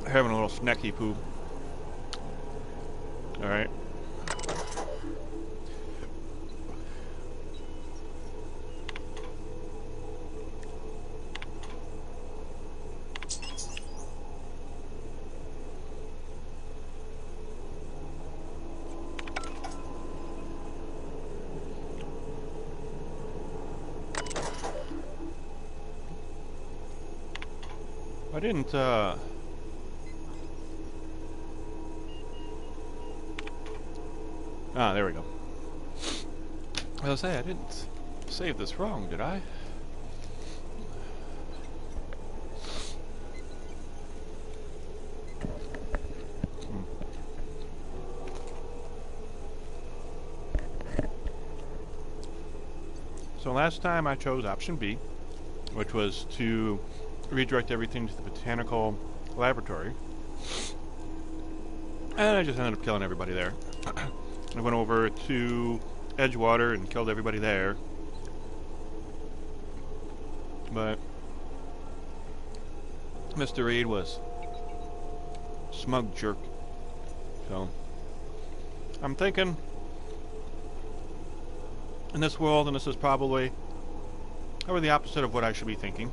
Having a little snacky poo. Alright. I didn't, Ah, there we go. I was say I didn't save this wrong, did I? So last time I chose option B, which was to redirect everything to the botanical laboratory. And I just ended up killing everybody there. I went over to Edgewater and killed everybody there. But Mr. Reed was a smug jerk. So I'm thinking in this world, and this is probably the opposite of what I should be thinking.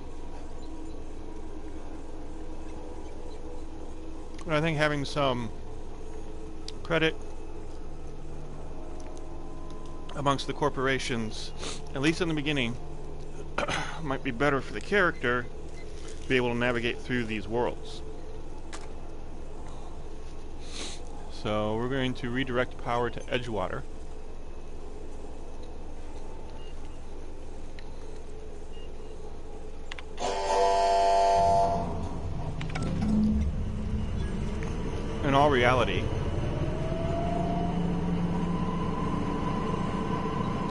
But I think having some credit amongst the corporations, at least in the beginning, might be better for the character to be able to navigate through these worlds. So we're going to redirect power to Edgewater. In all reality,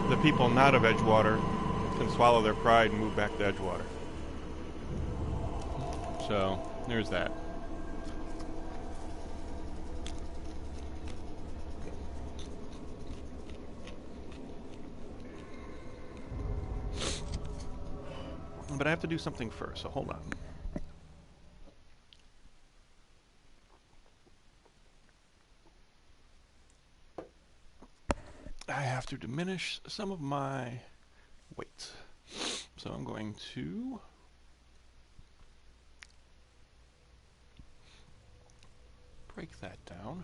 the people not of Edgewater can swallow their pride and move back to Edgewater. So, there's that. But I have to do something first, so hold on. I have to diminish some of my weight. So I'm going to break that down.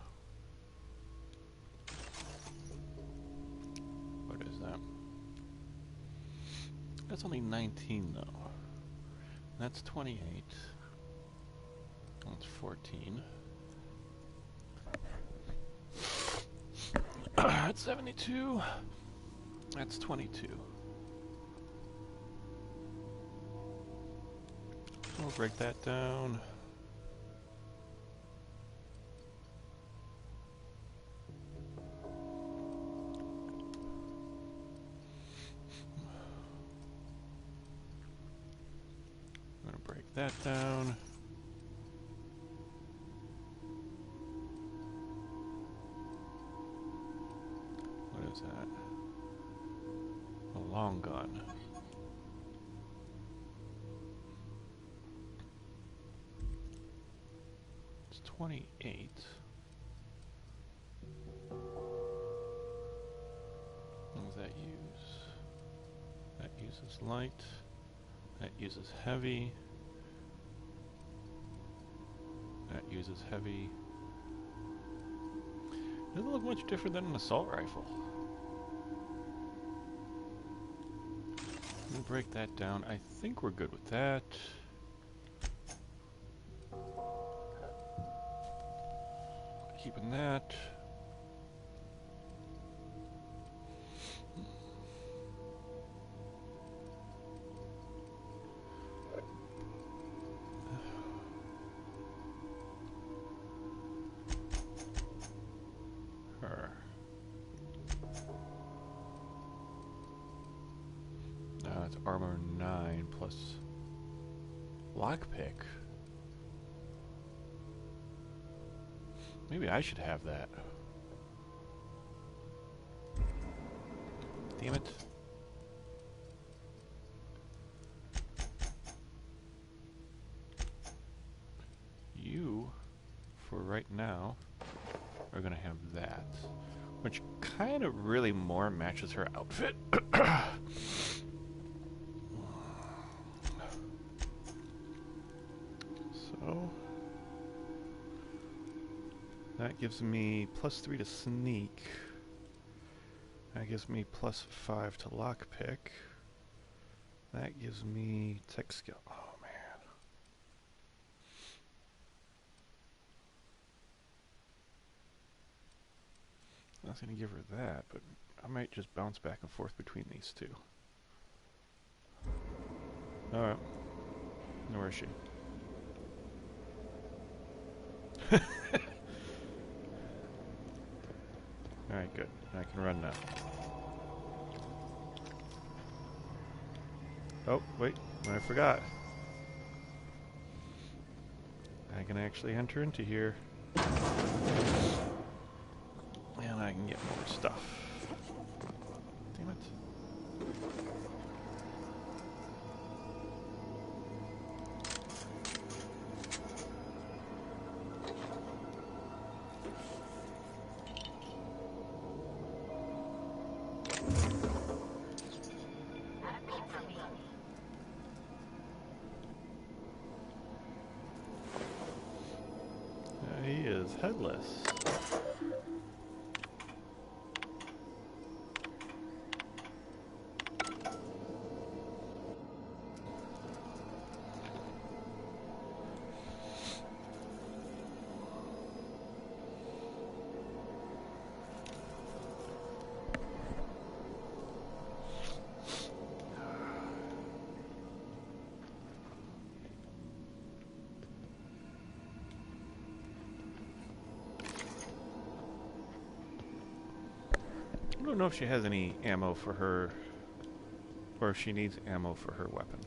What is that? That's only 19 though. That's 28. That's 14. That's 72. That's 22. We'll break that down. I'm going to break that down. What is that? A long gun. It's 28. What does that use? That uses light. That uses heavy. That uses heavy. Doesn't look much different than an assault rifle. Let me break that down. I think we're good with that. Keeping that. Her. That's armor 9 plus lockpick. Maybe I should have that. Damn it. You for right now, we're gonna have that, which kind of really more matches her outfit. So that gives me +3 to sneak. That gives me +5 to lockpick. That gives me tech skill. Oh man. I was going to give her that, but I might just bounce back and forth between these two. Alright. Where is she? Alright, good. I can run now. Oh, wait. I forgot. I can actually enter into here. And I can get more stuff. Damn it. He is headless. I don't know if she has any ammo for her, or if she needs ammo for her weapon.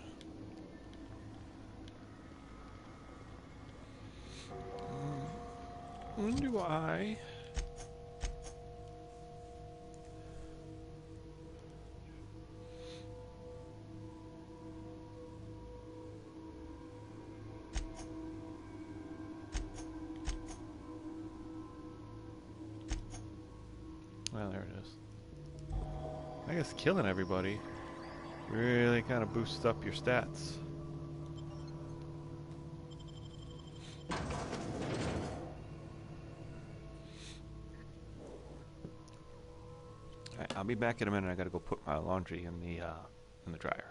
When do I? Well, there it is. I guess killing everybody really kind of boosts up your stats. Alright, I'll be back in a minute. I gotta go put my laundry in the dryer.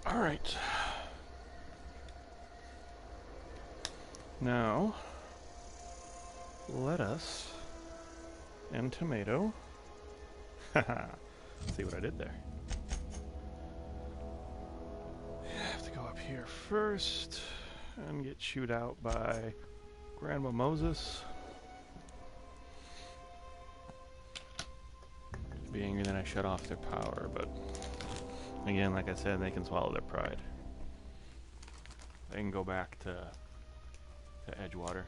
Alright. Now, lettuce and tomato. Haha. See what I did there. I have to go up here first and get chewed out by Grandma Moses. Be angry that I shut off their power, but again, like I said, they can swallow their pride. They can go back to Edgewater.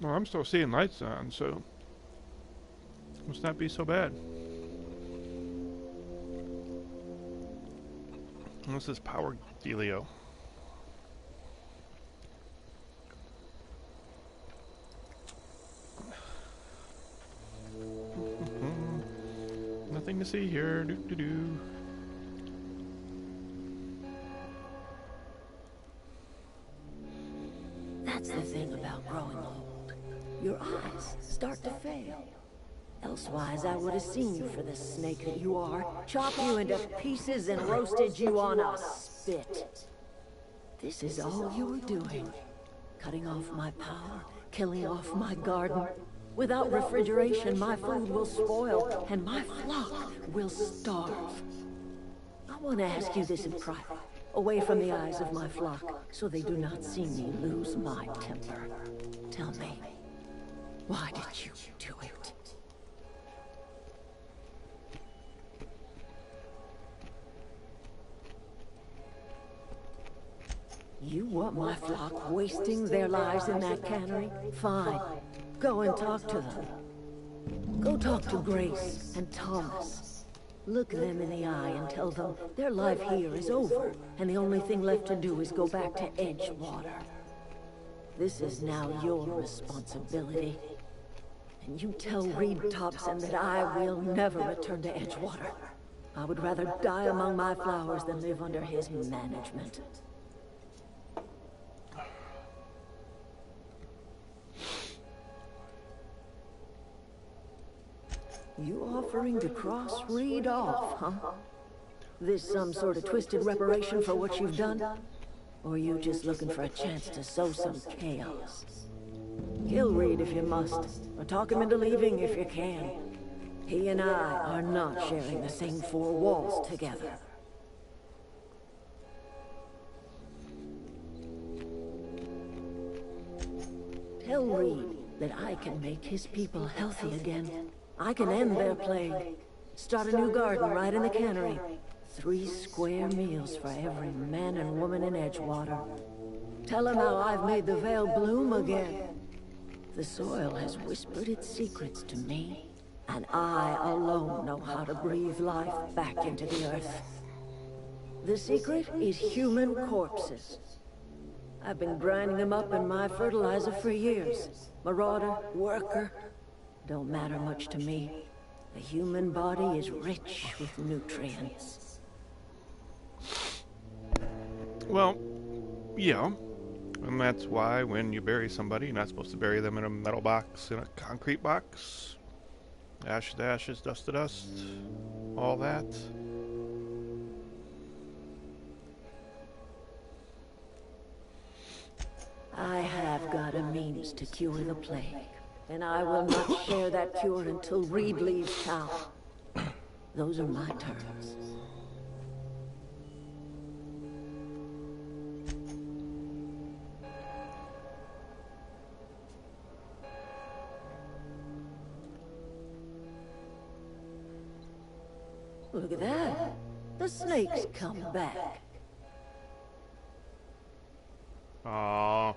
Well, I'm still seeing lights on, so must not be so bad. What's this power dealio? Nothing to see here. Doo doo doo. That's the thing about growing old. Your eyes start to fail. Elsewise, I would have seen you for the snake that you are, chopped you into pieces and roasted you on a spit. This is all you were doing. Cutting off my power, killing off my garden. Without refrigeration, my food will spoil, and my flock will starve. I want to ask you this in private, away from the eyes of my flock, so they do not see me lose my temper. Tell me, why did you do it? You want my flock wasting their lives in that cannery? Fine. Go and talk to them. Go talk to Grace and Thomas. Look them in the eye and tell them their life here is over, and the only thing left to do is go back to Edgewater. This is now your responsibility. And you tell Reed Thompson that I will never return to Edgewater. I would rather die among my flowers than live under his management. You offering to cross Reed off, huh? This some sort of twisted reparation for what you've done? Or you just looking for a chance to sow some chaos? Kill Reed if you must, or talk him into leaving if you can. He and I are not sharing the same four walls together. Tell Reed that I can make his people healthy again. I can end their plague. Start a new garden right in the cannery. 3 square meals for every man and woman in Edgewater. Tell him how I've made the Vale bloom again. The soil has whispered its secrets to me, and I alone know how to breathe life back into the earth. The secret is human corpses. I've been grinding them up in my fertilizer for years. Marauder, worker, don't matter much to me. The human body is rich with nutrients. Well, yeah. And that's why when you bury somebody, you're not supposed to bury them in a metal box, in a concrete box. Ashes to ashes, dust to dust. All that. I have got a means to cure the plague. And I will not share that cure until Reed leaves town. Those are my terms. Look at that. The snake's come back. Aww.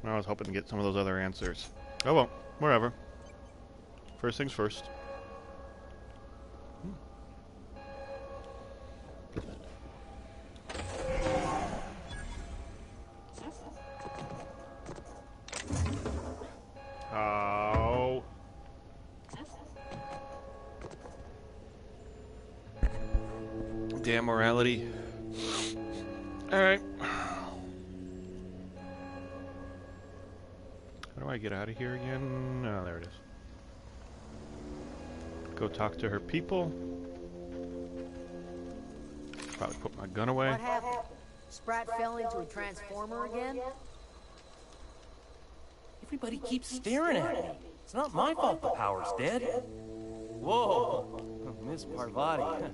I was hoping to get some of those other answers. Oh well, wherever. First things first. Oh. Damn morality. Alright. How do I get out of here again? Oh, there it is. Go talk to her people. Probably put my gun away. What happened? Sprat fell into a transformer again? Everybody keeps staring at me. It's not my fault the power's dead. Whoa, Miss Parvati.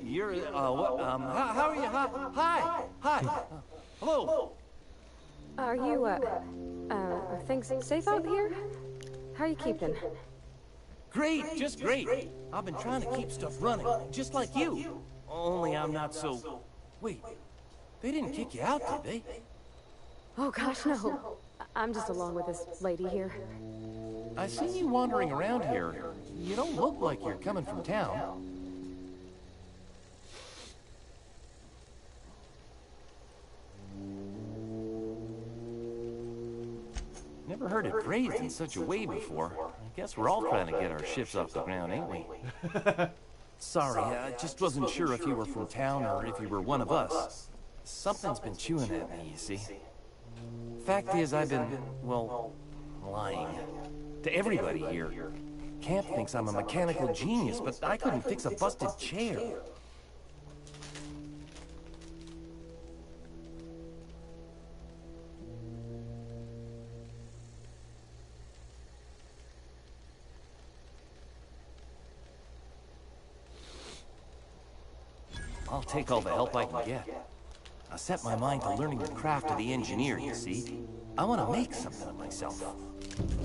You're, what, how are you? Hi. Hello. Are you, are things safe out here? How are you keeping? Great, just great. I've been trying to keep stuff running, just like you. Only I'm not so... Wait, they didn't kick you out, did they? Oh gosh, no. I'm just along with this lady here. I see you wandering around here. You don't look like you're coming from town. Never heard it phrased in such a way before. I guess we're all trying to get our ships off the ground, ain't we? Sorry, I just wasn't sure if you were from town or if you were one of us. Something's been chewing at me, you see. Fact is, I've been, well, lying. To everybody here. Camp thinks I'm a mechanical genius, but I couldn't fix a busted chair. I'll take all the help I can get. I set my mind to learning the craft of the engineer, you see. I want to make something of myself.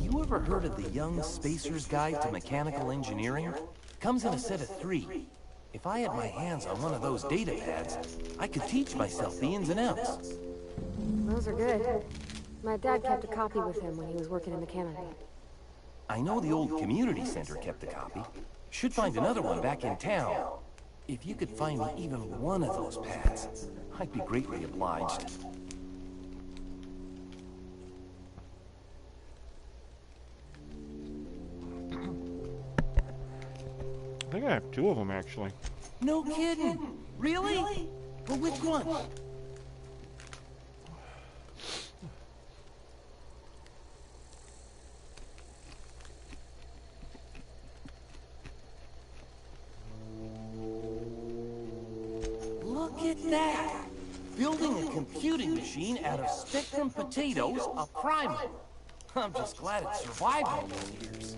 You ever heard of the Young Spacer's Guide to Mechanical Engineering? Comes in a set of 3. If I had my hands on one of those data pads, I could teach myself the ins and outs. Those are good. My dad kept a copy with him when he was working in the cannery. I know the old community center kept a copy. Should find another one back in town. If you could find me even one of those pads, I'd be greatly obliged. I think I have 2 of them, actually. No kidding! Really? Well, which one? Look at that! Building a computing machine out of Spectrum potatoes, a primer. I'm just glad it survived all those years.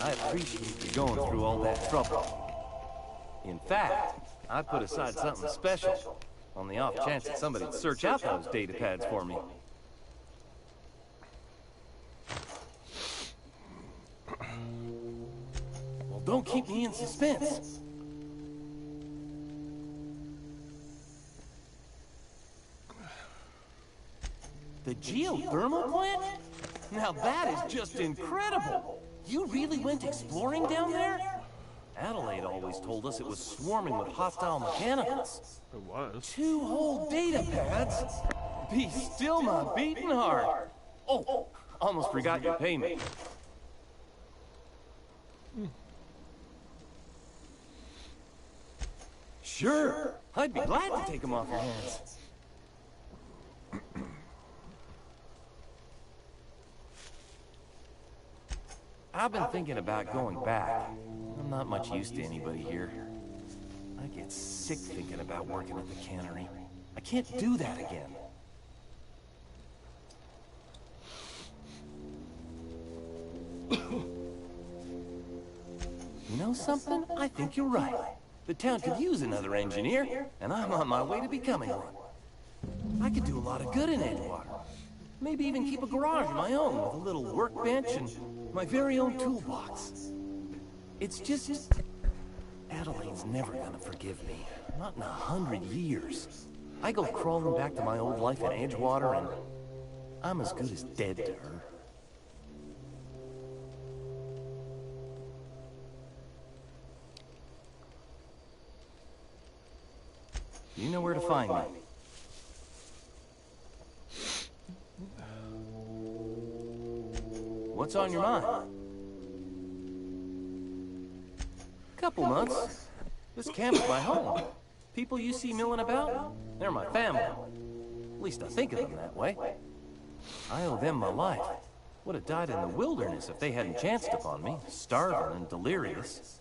I appreciate you going through all that trouble. In fact, I put aside something special, on the off chance that somebody'd search out those data pads for me. Well, don't keep me in suspense. The geothermal plant? Now that is just incredible! You really went exploring down there? Adelaide always told us it was swarming with hostile mechanicals. It was. 2 whole data pads? Be still my beating heart. Oh, almost forgot your payment. Sure, I'd be glad to take them off your hands. I've been thinking about going back. I'm not much use to anybody here. I get sick thinking about working at the cannery. I can't do that again. You know something? I think you're right. The town could use another engineer, and I'm on my way to becoming one. I could do a lot of good in Edgewater. Maybe even keep a garage of my own with a little workbench and my very own toolbox. It's just... Adelaide's never gonna forgive me. Not in 100 years. I go crawling back to my old life in Edgewater and I'm as good as dead to her. You know where to find me. What's on your mind? Couple months. This camp is my home. People you see milling about, they're my family. At least I think of them that way. I owe them my life. Would have died in the wilderness if they hadn't chanced upon me, starving and delirious.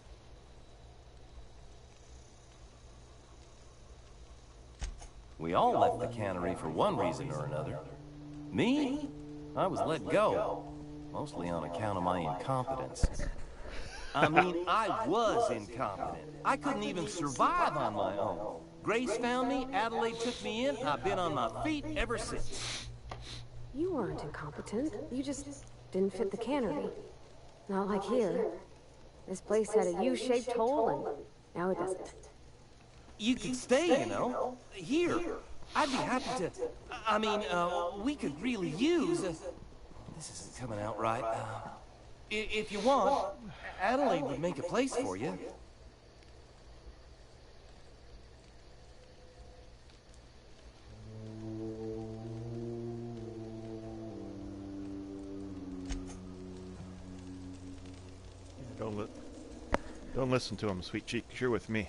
We all left the cannery for one reason or another. Me? I was let go. Mostly on account of my incompetence. I mean, I was incompetent. I couldn't even survive on my own. Grace found me, Adelaide took me in, I've been on my feet ever since. You weren't incompetent. You just didn't fit the cannery. Not like here. This place had a U-shaped hole, and now it doesn't. You could stay, you know, here. I'd be happy to... I mean, we could really use... this isn't coming out right. If you want, Adelaide would make a place for you. Don't listen to him, Sweet Cheeks. You're with me.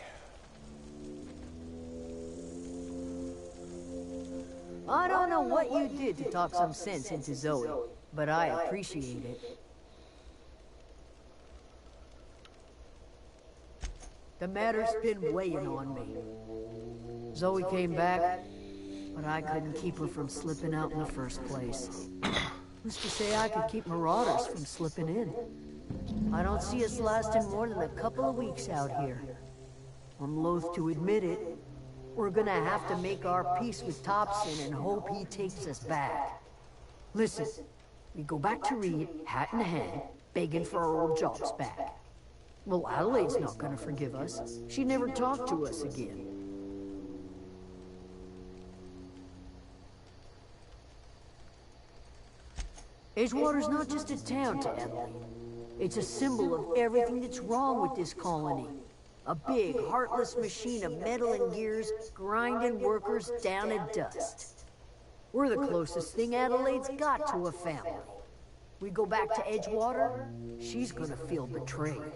I don't know what you did to talk some sense into Zoe, but I appreciate it. The matter's been weighing on me. Zoe came back, but I couldn't keep her from slipping out in the first place. Who's to say I could keep marauders from slipping in? I don't see us lasting more than a couple of weeks out here. I'm loath to admit it. We're gonna have to make our peace with Topson and hope he takes us back. Listen, we go back to Reed, hat in hand, begging for our old jobs back. Well, Adelaide's not gonna forgive us. She never talked to us again. Edgewater's not just a town to Adelaide. It's a symbol of everything that's wrong with this colony. A big, heartless machine of metal and gears, grinding workers down to dust. We're the closest thing Adelaide's got to a family. We go back to Edgewater, she's gonna feel betrayed.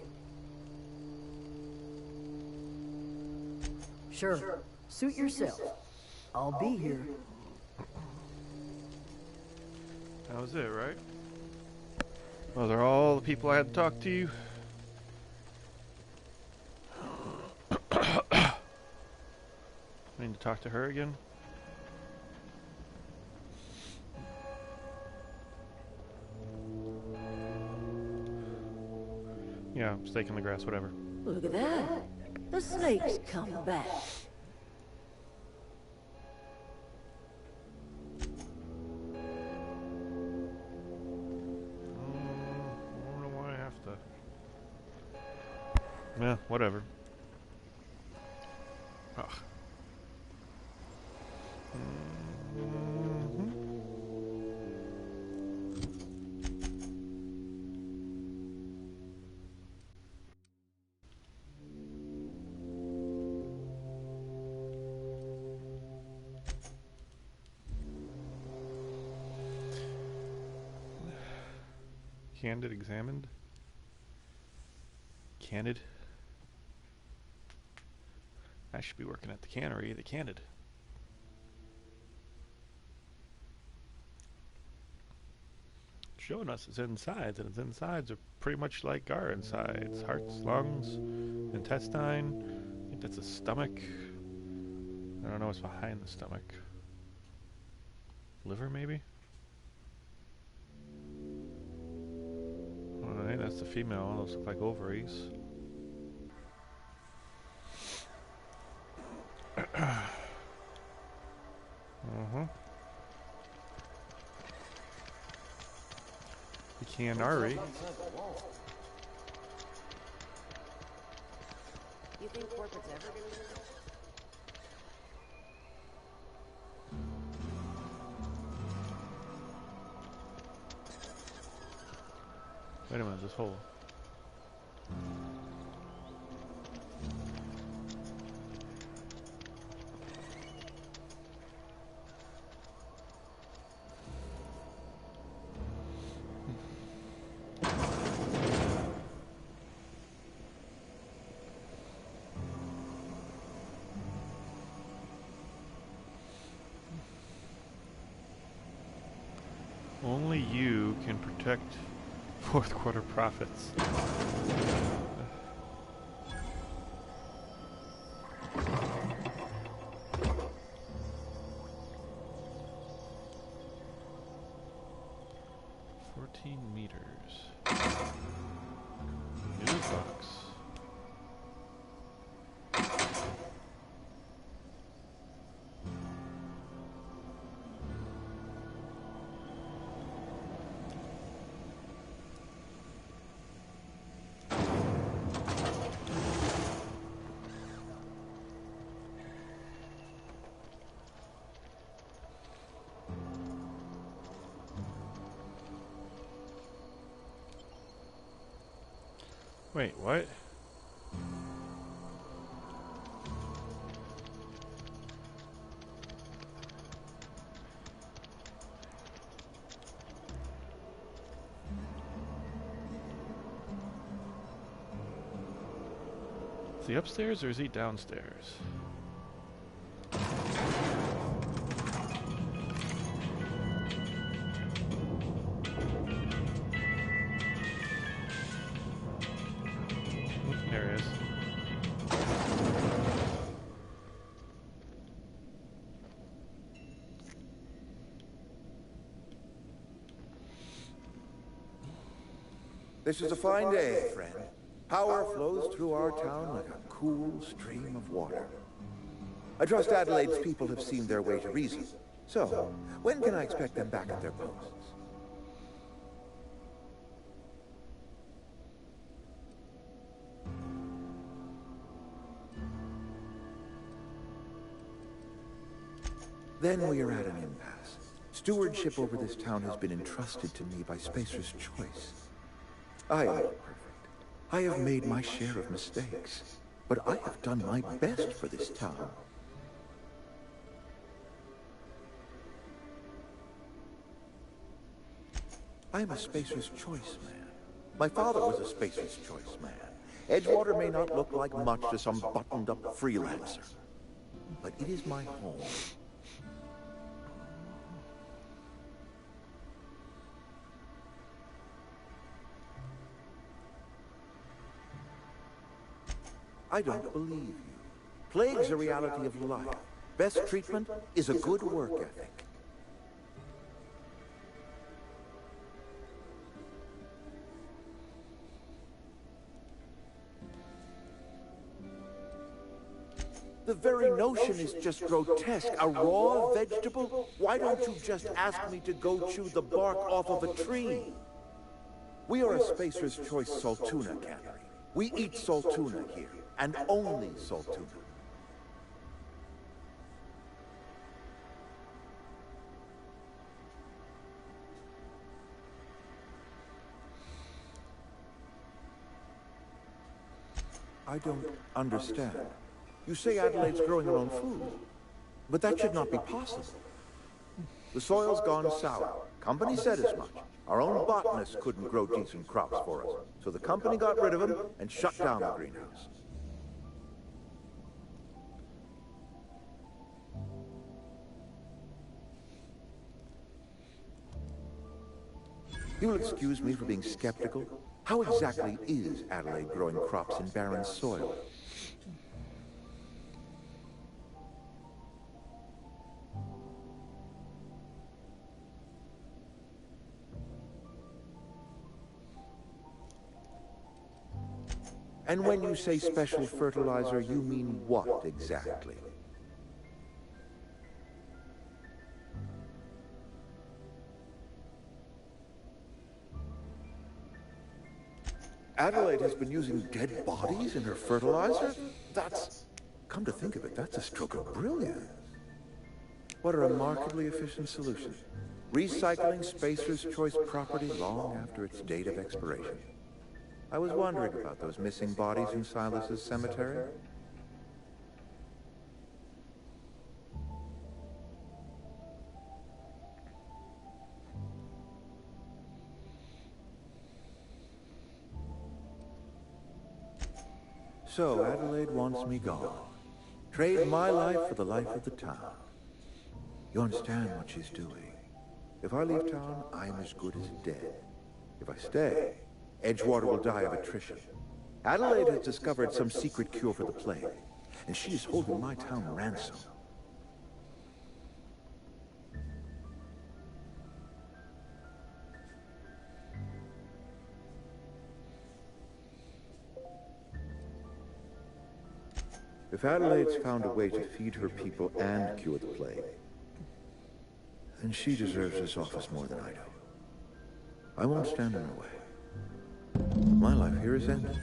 Sure, suit yourself. I'll be here. That was it, right? Those are all the people I had to talk to you. I need to talk to her again. Yeah, steak in the grass, whatever. Look at that. The snake's come back. I don't know why I have to. Yeah, whatever. Ugh. Candid examined? Candid? I should be working at the cannery, the Candid. Showing us its insides, and its insides are pretty much like our insides. Hearts, lungs, intestine. I think that's a stomach. I don't know what's behind the stomach. Liver, maybe? I think that's the female. Those look like ovaries. The Canary. You think corporate's ever gonna do this? Wait a minute, this hole. Only you can protect fourth quarter profits. $14 meters. News box. Wait, what? Is he upstairs or is he downstairs? Oops, there he is. This is a fine day, friend. Power flows through our town like a cool stream of water. I trust Adelaide's people have seen their way to reason. So, when can I expect them back at their posts? Then we are at an impasse. Stewardship over this town has been entrusted to me by Spacer's Choice. I am not perfect. I have made my share of mistakes, but I have done my best for this town. I am a Spacer's Choice man. My father was a Spacer's Choice man. Edgewater may not look like much to some buttoned-up freelancer, but it is my home. I don't believe you. Plague's a reality of life. Best treatment is a good work ethic. The very notion is just grotesque. A raw vegetable? Why don't you just ask me to go chew the bark off of a tree? We are a Spacer's Choice Saltuna cannery. We eat Saltuna here, and only Saltuna. I don't understand. You say Adelaide's growing her own food, but that should not be possible. The soil's gone sour. Company said as much. Our own botanist couldn't grow decent crops for us, so the company got rid of him and shut down the greenhouse. You will excuse me for being skeptical. How exactly is Adelaide growing crops in barren soil? And when you say special fertilizer, you mean what exactly? Adelaide has been using dead bodies in her fertilizer? That's... Come to think of it, that's a stroke of brilliance. What a remarkably efficient solution. Recycling Spacer's Choice property long after its date of expiration. I was wondering about those missing bodies in Silas's cemetery. So Adelaide wants me gone. Trade my life for the life of the town. You understand what she's doing. If I leave town, I'm as good as dead. If I stay, Edgewater will die of attrition. Adelaide has discovered some secret cure for the plague, and she is holding my town ransom. If Adelaide's found a way to feed her people and cure the plague, then she deserves this office more than I do. I won't stand in her way. My life here is ended.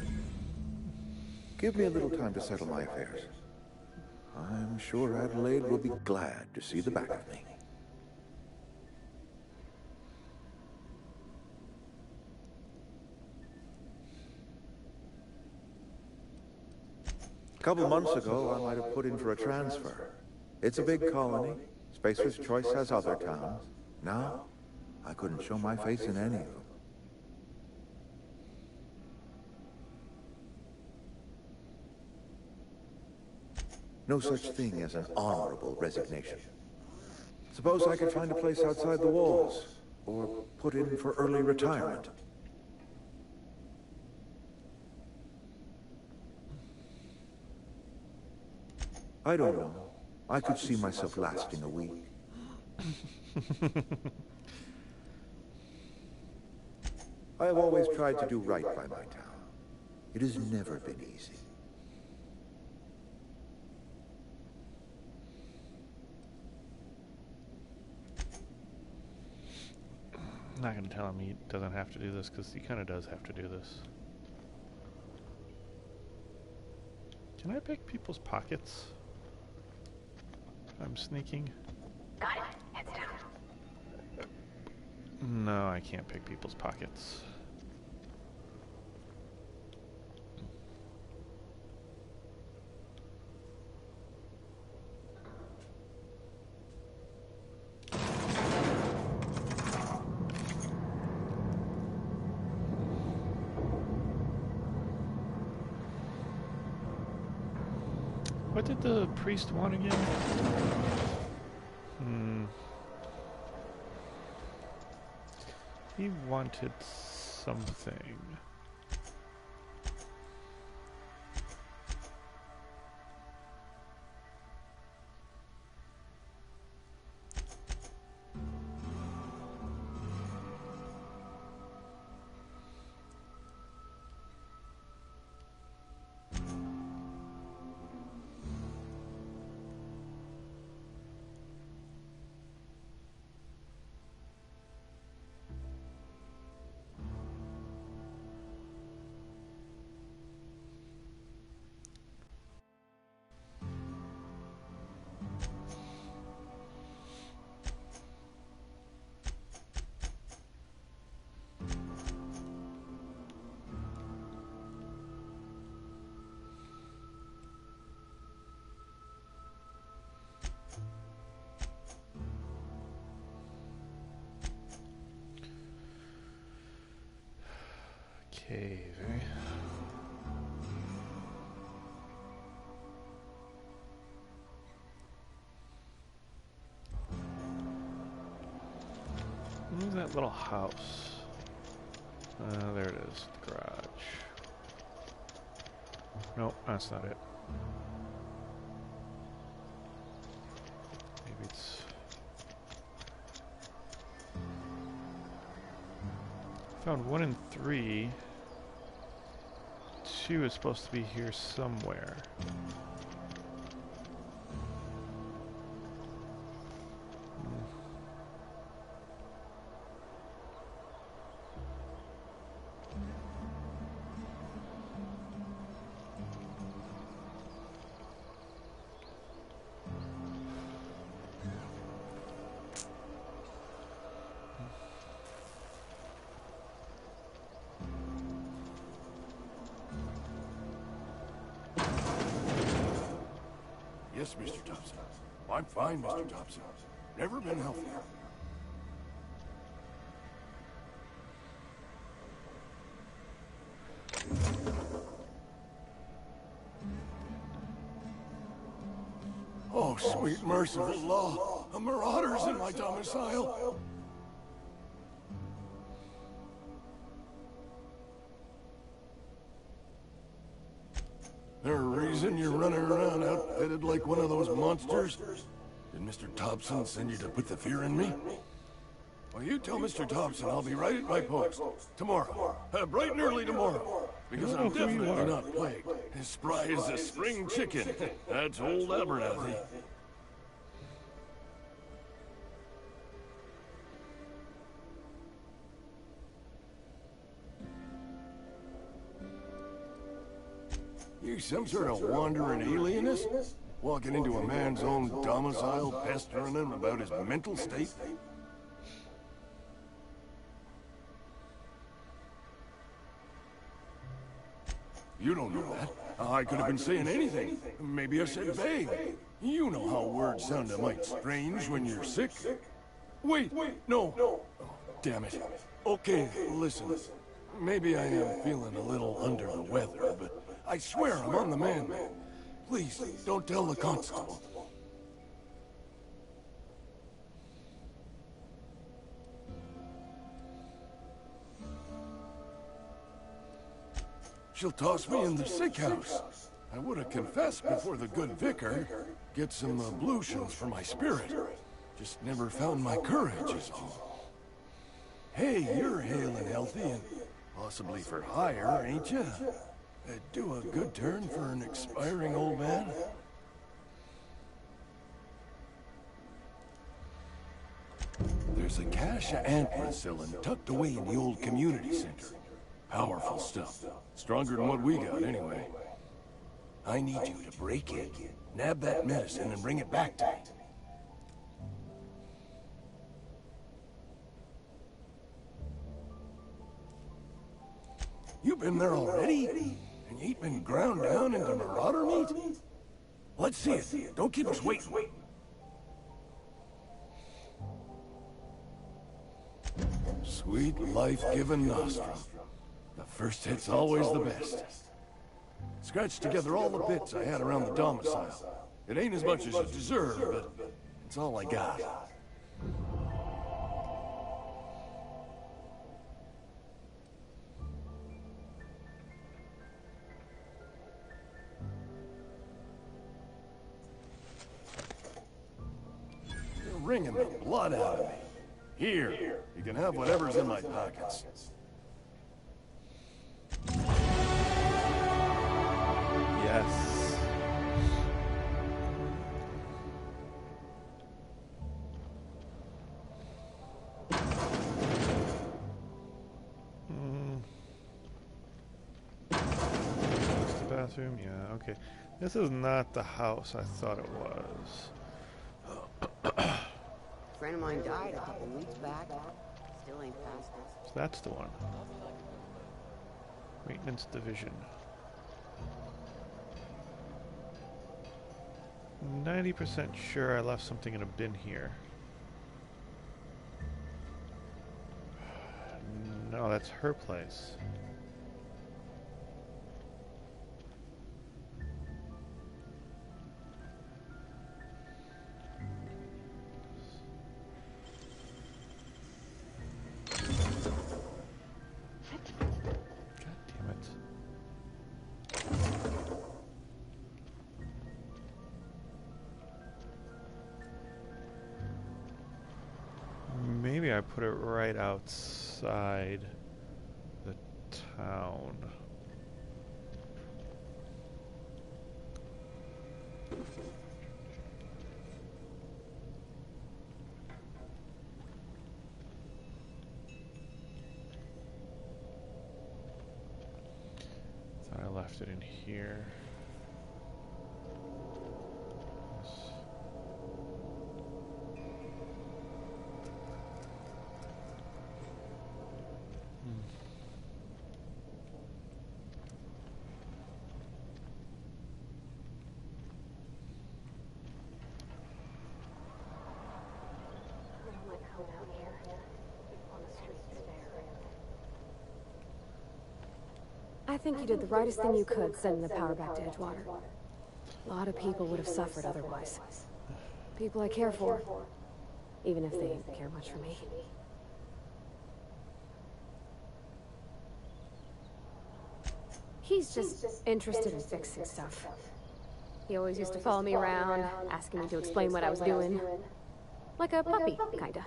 Give me a little time to settle my affairs. I'm sure Adelaide will be glad to see the back of me. A couple months ago, I might have put in for a transfer. It's a big colony. Spacer's Choice has other towns. Now, I couldn't show my face in any of them. No such thing as an honorable resignation. Suppose I could find a place outside the walls, or put in for early retirement. I don't know. I could see myself lasting a week. I have always tried to do right by my town. It has never been easy. I'm not going to tell him he doesn't have to do this, because he kind of does have to do this. Can I pick people's pockets if I'm sneaking? Got it. Heads down. No, I can't pick people's pockets. What did the priest want again? He wanted something. Cave, eh? Where's that little house? There it is, the garage. Nope, that's not it. Maybe it's... Found 1 and 3. 2 is supposed to be here somewhere. Yes, Mr. Thompson. I'm fine, Mr. Thompson. Never been healthier. Oh, sweet merciful law. A marauder's in my domicile. There a reason you're running around outfitted like one of those monsters? Did Mr. Thompson send you to put the fear in me? Well, you tell Mr. Thompson I'll be right at my post. Tomorrow. Bright and early tomorrow. Because I'm definitely not plagued. As spry as a spring chicken. That's old Abernathy. You some sort of wandering alienist? Walking into a man's own domicile, pestering him about his mental state? You don't know that. I could have been saying anything. Maybe I said vague. You know how words sound a mite strange when you're sick. Wait, no. Oh, damn it. Okay, listen. Maybe I am feeling a little under the weather, but I swear I'm on the man. Please, don't tell the constable. She'll toss me in the sick house. I would have confessed before the good vicar. Get some ablutions for my spirit. Just never found my courage is all. Hey, you're hale and healthy and possibly for hire, ain't you? Do a good turn for an expiring old man? There's a cache of antler selling tucked away in the old community center. Powerful stuff. Stronger than what we got, anyway. I need you to break in, nab that medicine, and bring it back to me. You been there already? And you ain't been ground down into marauder meat? Let's see it. Don't keep us waiting. Sweet, life-giving nostrum. The first hit's always the best. Scratched together all the bits I had around the domicile. It ain't as much as you deserve, but it's all I got. You're wringing the blood out of me. Here, you can have whatever's in my pockets. Yes. Just the bathroom? Yeah, okay. This is not the house I thought it was. A friend of mine died a couple weeks back. Still ain't past us. So that's the one. Maintenance division. 90% sure I left something in a bin here. No, that's her place. God damn it. Maybe I put it right outside the town. Thought I left it in here. I think you did the rightest thing you could sending the power back to Edgewater. A lot of people would have suffered otherwise. People I care for, even if they didn't care much for me. He's just interested in fixing stuff. He always used to follow me around, asking me to explain what I was doing. Like a puppy, kinda.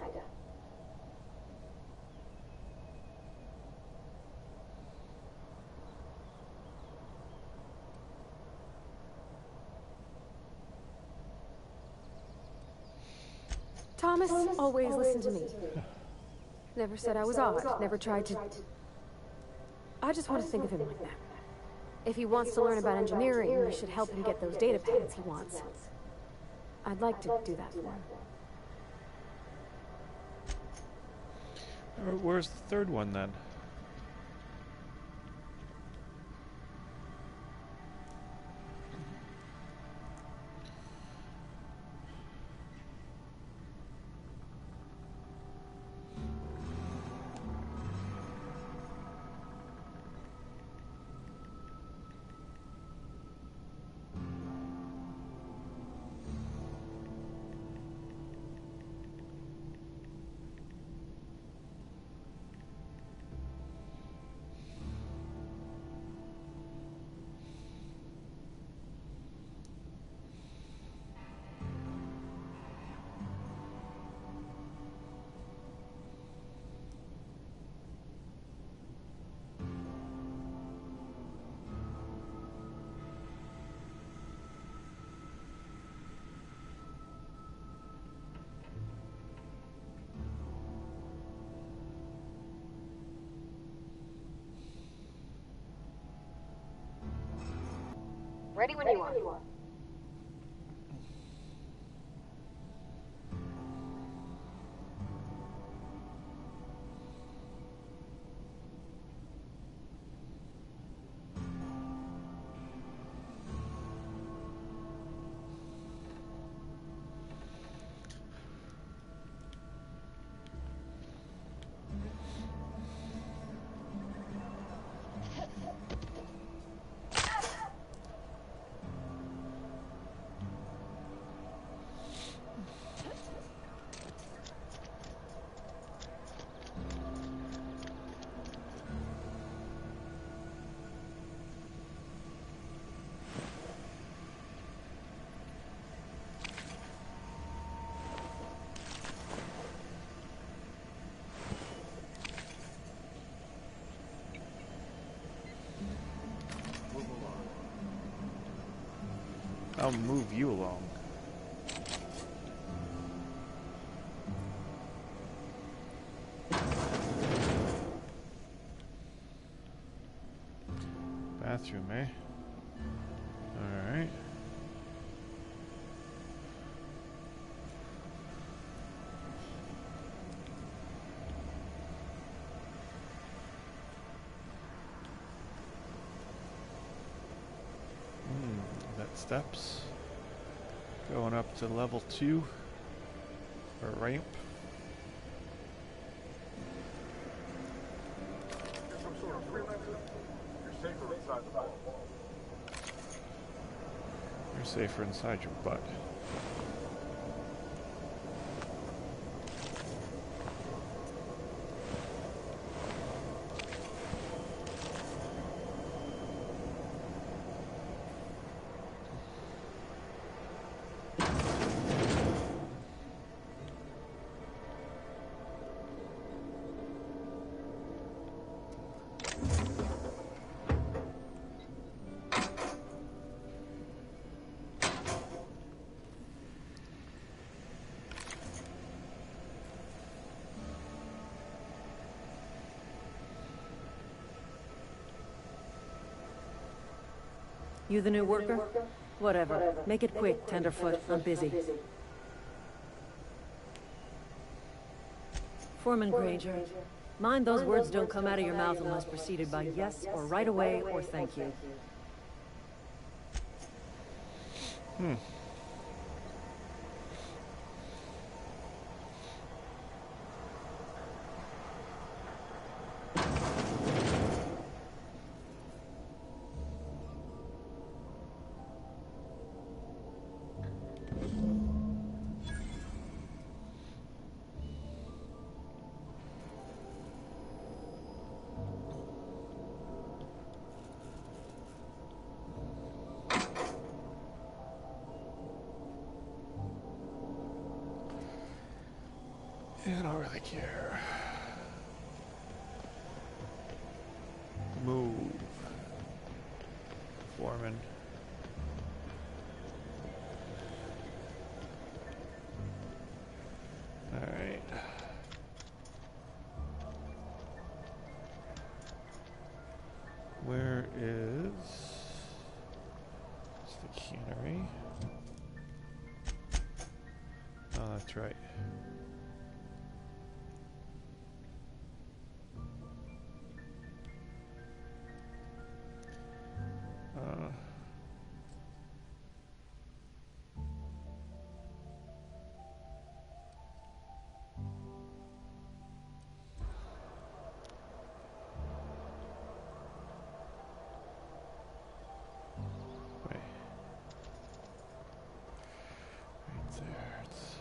Thomas always listened to me. Never said I was odd, never tried to... I just want to think of him like that. If he wants to learn about engineering, we should help him get those data pads he wants. I'd like to do that for him. Or, where's the third one then? Ready when you are. I'll move you along. Bathroom, eh? Alright. That steps. Going up to level 2. Or ramp. You're safer inside your butt. You the new worker? Whatever. Make it quick, Tenderfoot. I'm busy. Foreman Granger. Mind those words don't come out of your mouth unless preceded by yes, or right away, or thank you. I don't really care. Move. Foreman. Alright. Where is the cannery? Oh, that's right. Wait. Right there. It's...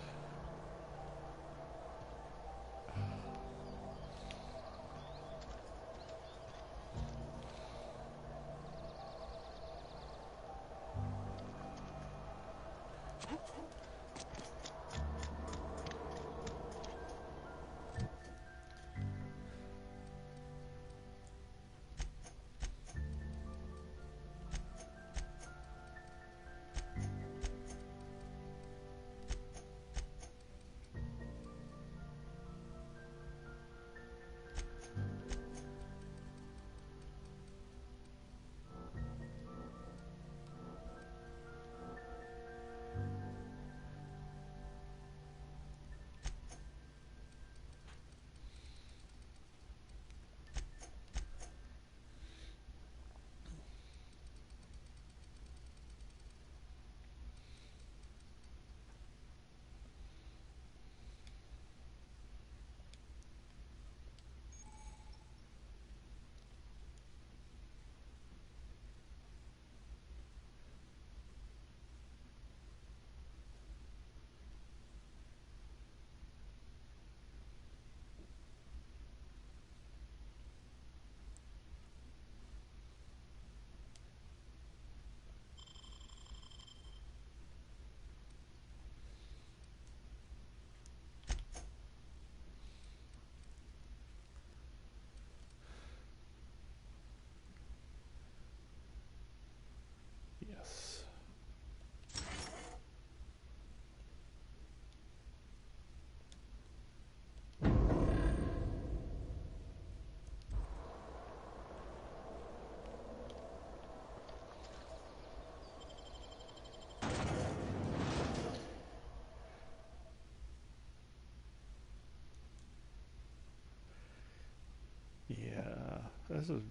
this is...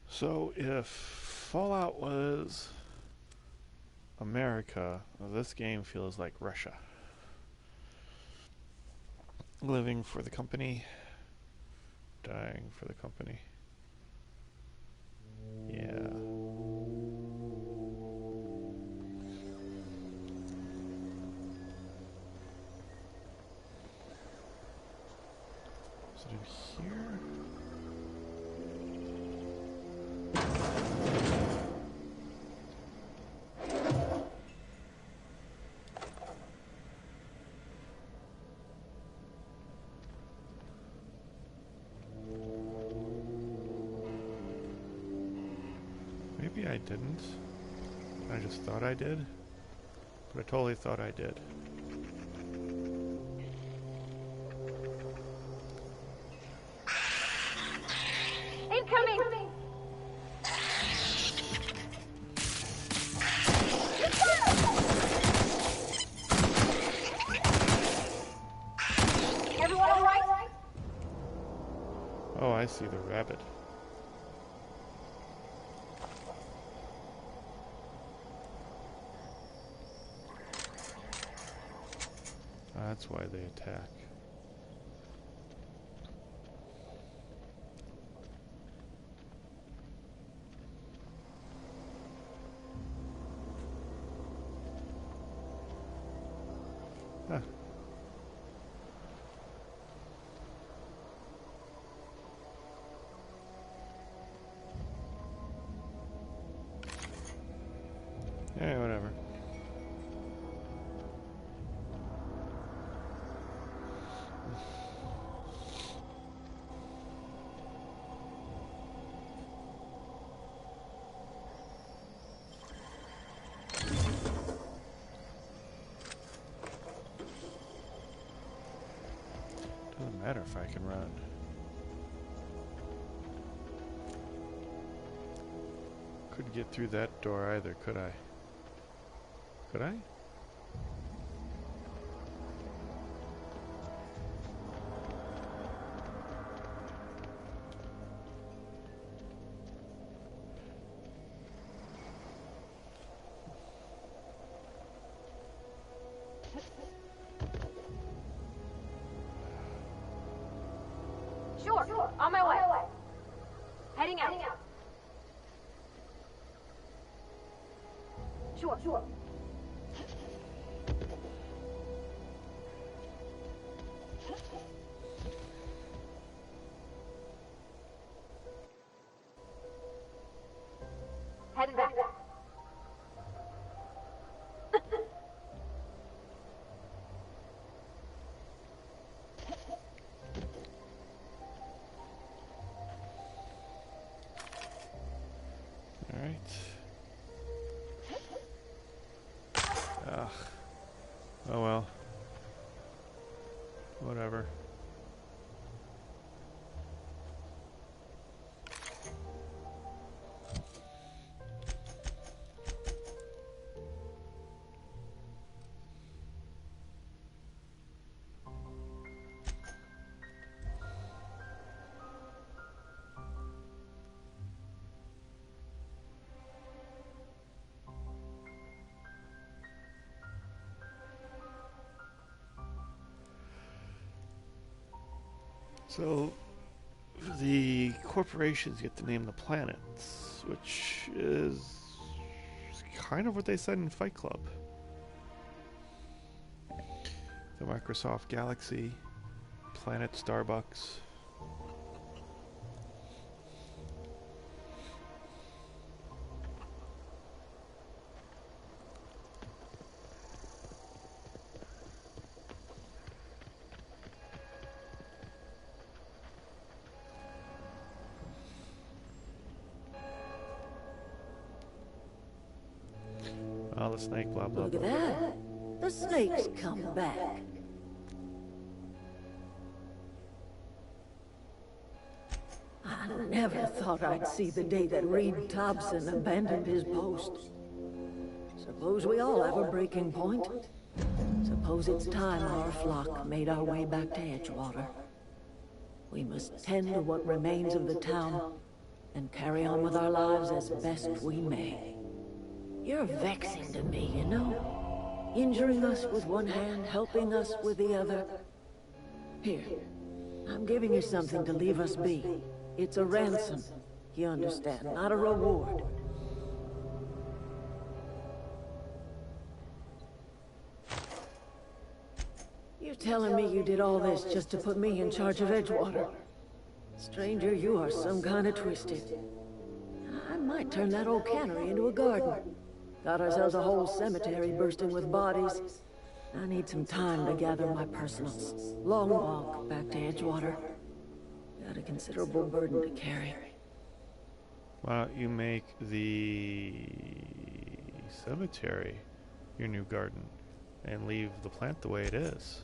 So if Fallout was America, well, this game feels like Russia. Living for the company, dying for the company. Yeah. Is it in here? Maybe I didn't. I just thought I did. But I totally thought I did. Incoming! Everyone all right? Oh, I see the rabbit. That's why they attack. Huh. Yeah, whatever. Doesn't matter if I can run. Couldn't get through that door either, could I? Could I? Sure, on my way. Heading out. Sure. Heading back. Alright. Ugh. Oh well. Whatever. So, the corporations get to name the planets, which is kind of what they said in Fight Club. The Microsoft Galaxy, Planet Starbucks. Oh, the snake, blah, blah, Look blah. at that. The snake's come back. I never thought I'd see the day that Reed Thompson abandoned his post. Suppose we all have a breaking point. Suppose it's time our flock made our way back to Edgewater. We must tend to what remains of the town and carry on with our lives as best we may. You're vexing to me, you know? Injuring us with one hand, helping us with the other. Here, I'm giving you something to leave us be. It's a ransom, you understand, not a reward. You're telling me you did all this just to put me in charge of Edgewater? Stranger, you are some kind of twisted. I might turn that old cannery into a garden. Got ourselves a whole cemetery bursting with bodies. I need some time to gather my personals. Long walk back to Edgewater. Got a considerable burden to carry. Why don't you make the cemetery your new garden and leave the plant the way it is?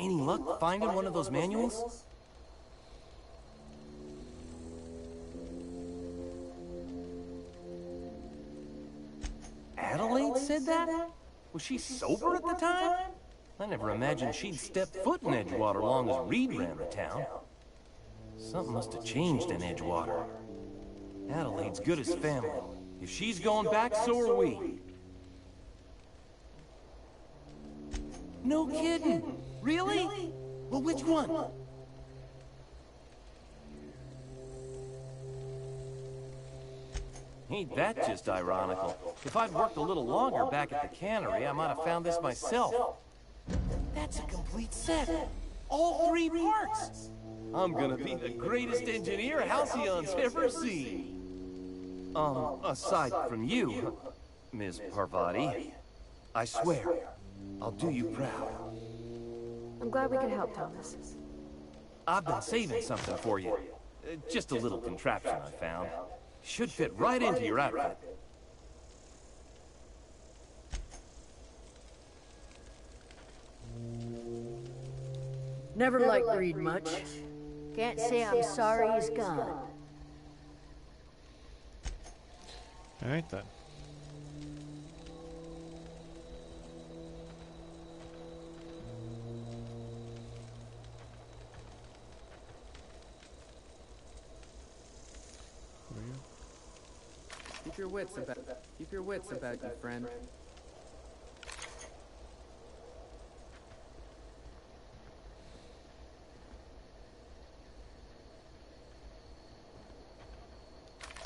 Any luck finding one of those manuals? Adelaide said that? Was she sober at the time? I never imagined she'd step foot in Edgewater long as Reed ran the town. Something must have changed in Edgewater. Adelaide's good as family. If she's going back, so are we. No kidding. Really? Well, which one? Ain't that just ironical? If I'd worked a little longer back at the cannery, I might have found this myself. That's a complete set. All 3 parts. I'm gonna be the greatest engineer Halcyon's ever seen. Aside from you, Ms. Parvati, I swear, I'll do you proud. I'm glad we could help, Thomas. I've been saving something for you. Just a little contraption I found. Should fit right into your outfit. Never liked Reed much. Can't say I'm sorry he's gone. Alright then. Keep your wits about you, friend.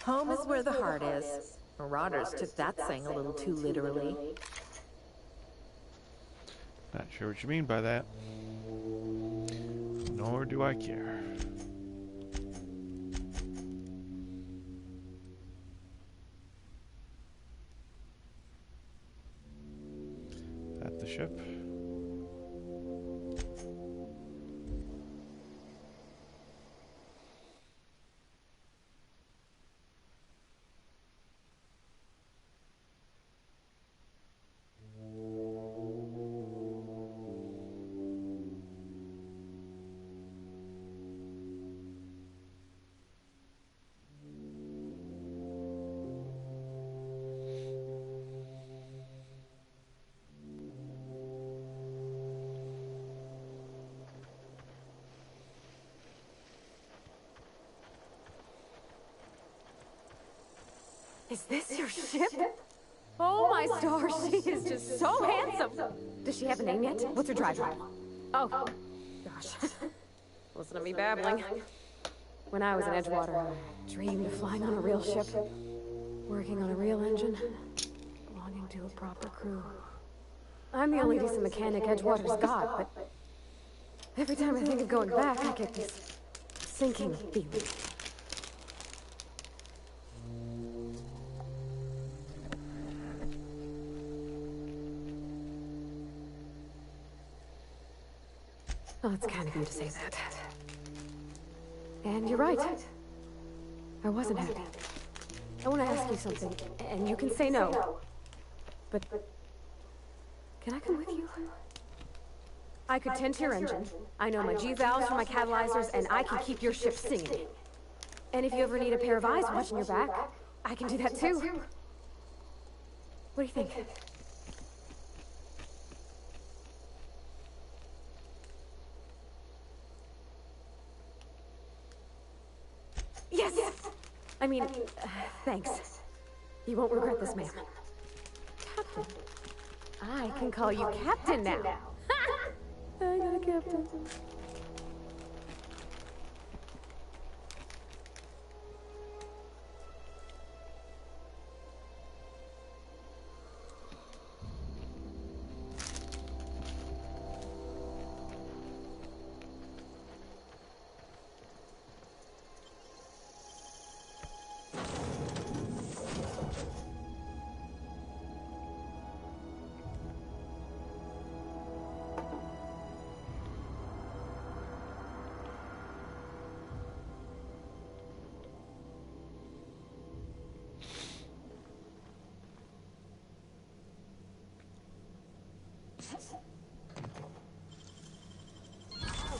Home is where the heart is. Marauders took that saying a little too literally. Not sure what you mean by that. Nor do I care. At the ship. Is this your ship? Oh my stars, she is just so handsome. Does she have a name yet? What's her drive? Oh, gosh. Listen to me babbling. When I was in Edgewater, I dreamed of flying on a real ship, working on a real engine, belonging to a proper crew. I'm the only decent mechanic Edgewater's got, but every time I think of going back, I get this sinking feeling. Oh, it's kind of you to say that. And you're right. I wasn't happy. I want to ask you something, and you can say no. But... can I come with you? I could tend to your engine. I know my G-valves for my catalyzers, and I can keep your ship singing. And if you ever need a pair of eyes watching your back, I can do that too. What do you think? Yes! I mean, thanks. You won't regret this, ma'am. Captain. I can call you Captain now. I got a captain.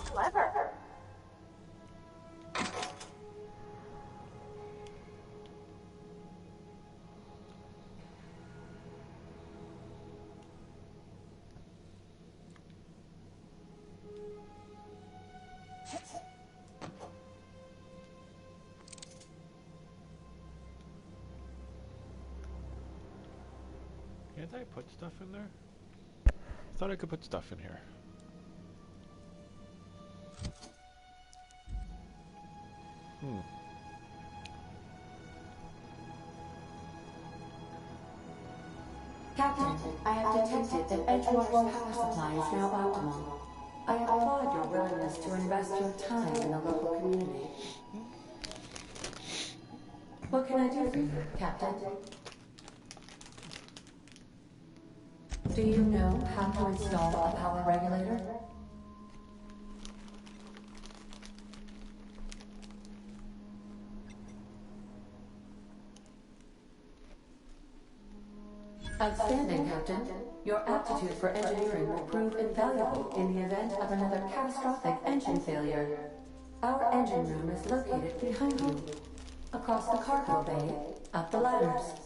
Clever. Can't I put stuff in there? I thought I could put stuff in here. Captain, I have detected that Edgewater's power supply is now optimal. I applaud your willingness to invest your time in the local community. What can I do for you, Captain? Do you know how to install a power regulator? Outstanding, Captain. Your aptitude for engineering will prove invaluable in the event of another catastrophic engine failure. Our engine room is located behind you, across the cargo bay, up the ladders.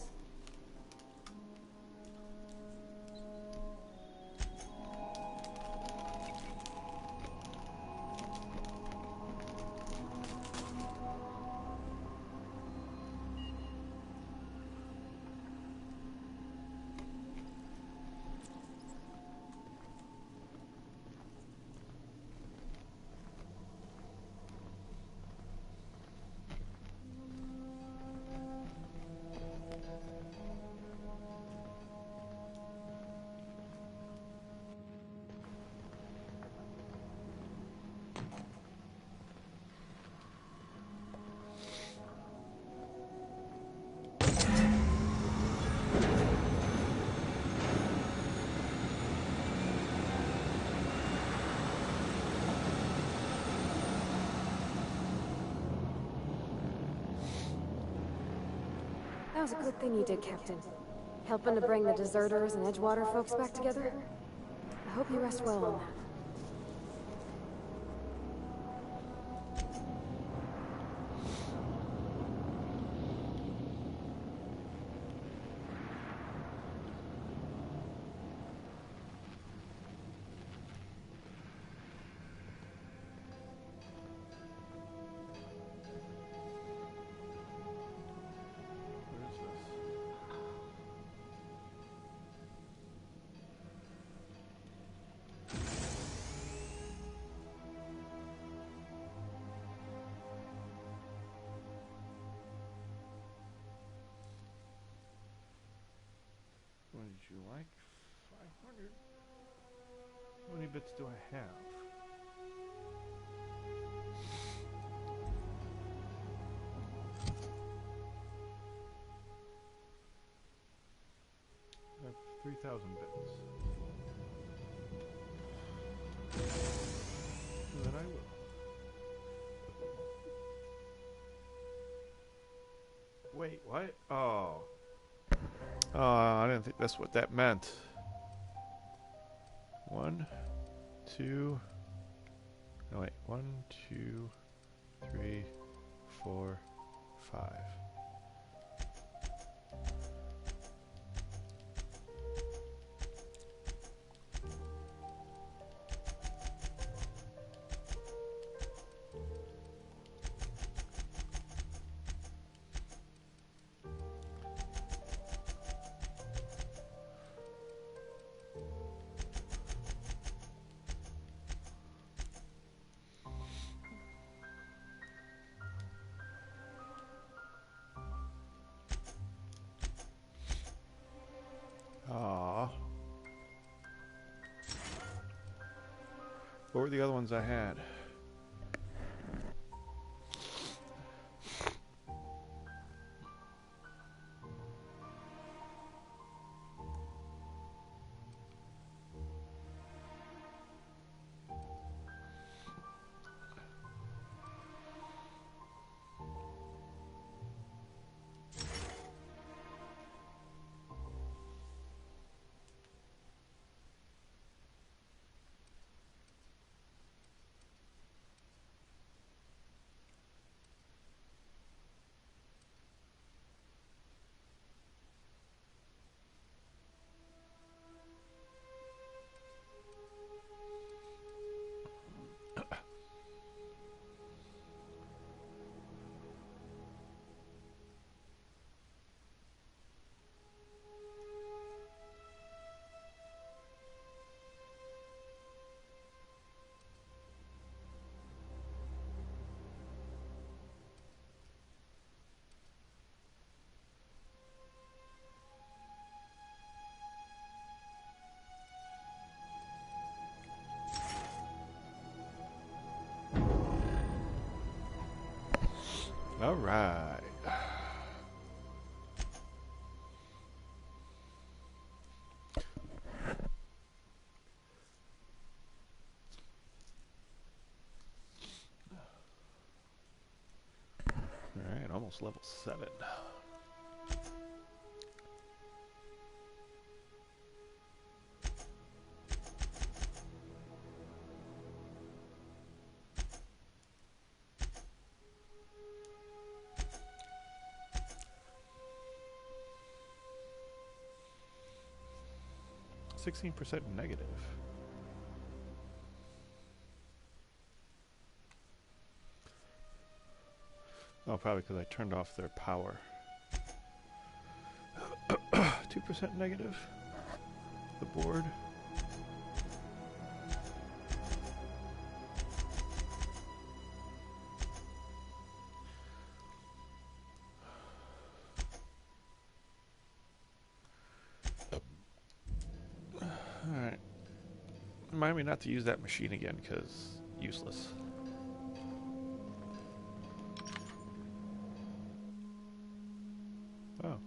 That was a good thing you did, Captain. Helping to bring the deserters and Edgewater folks back together. I hope you rest well on that. Would you like 500? How many bits do I have? I have 3,000 bits. wait, what? Oh. Oh, I didn't think that's what that meant. 1, 2. No, wait. 1, 2, 3, 4, 5. Aww. What were the other ones I had? All right. All right, almost level 7. 16% negative. Oh, probably because I turned off their power. 2% negative. The board. Alright. Remind me not to use that machine again, because useless. Oh.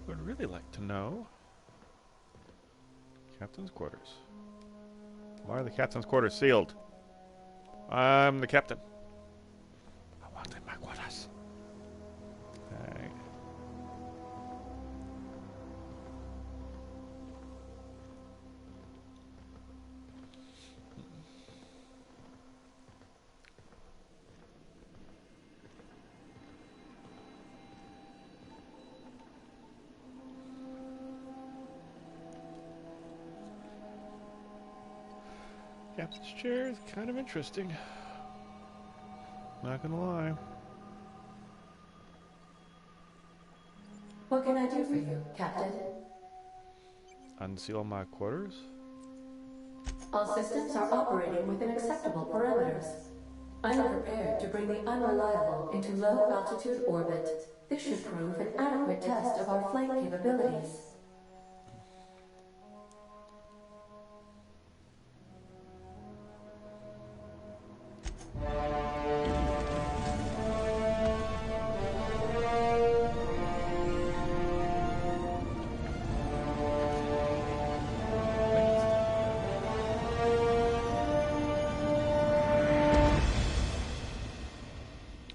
Would really like to know. Captain's quarters. Why are the captain's quarters sealed? I'm the captain. I want in my quarters. Alright. Captain's chair is kind of interesting. Not gonna lie. What can I do for you, Captain? Unseal my quarters? All systems are operating within acceptable parameters. I am prepared to bring the unreliable into low-altitude orbit. This should prove an adequate test of our flight capabilities.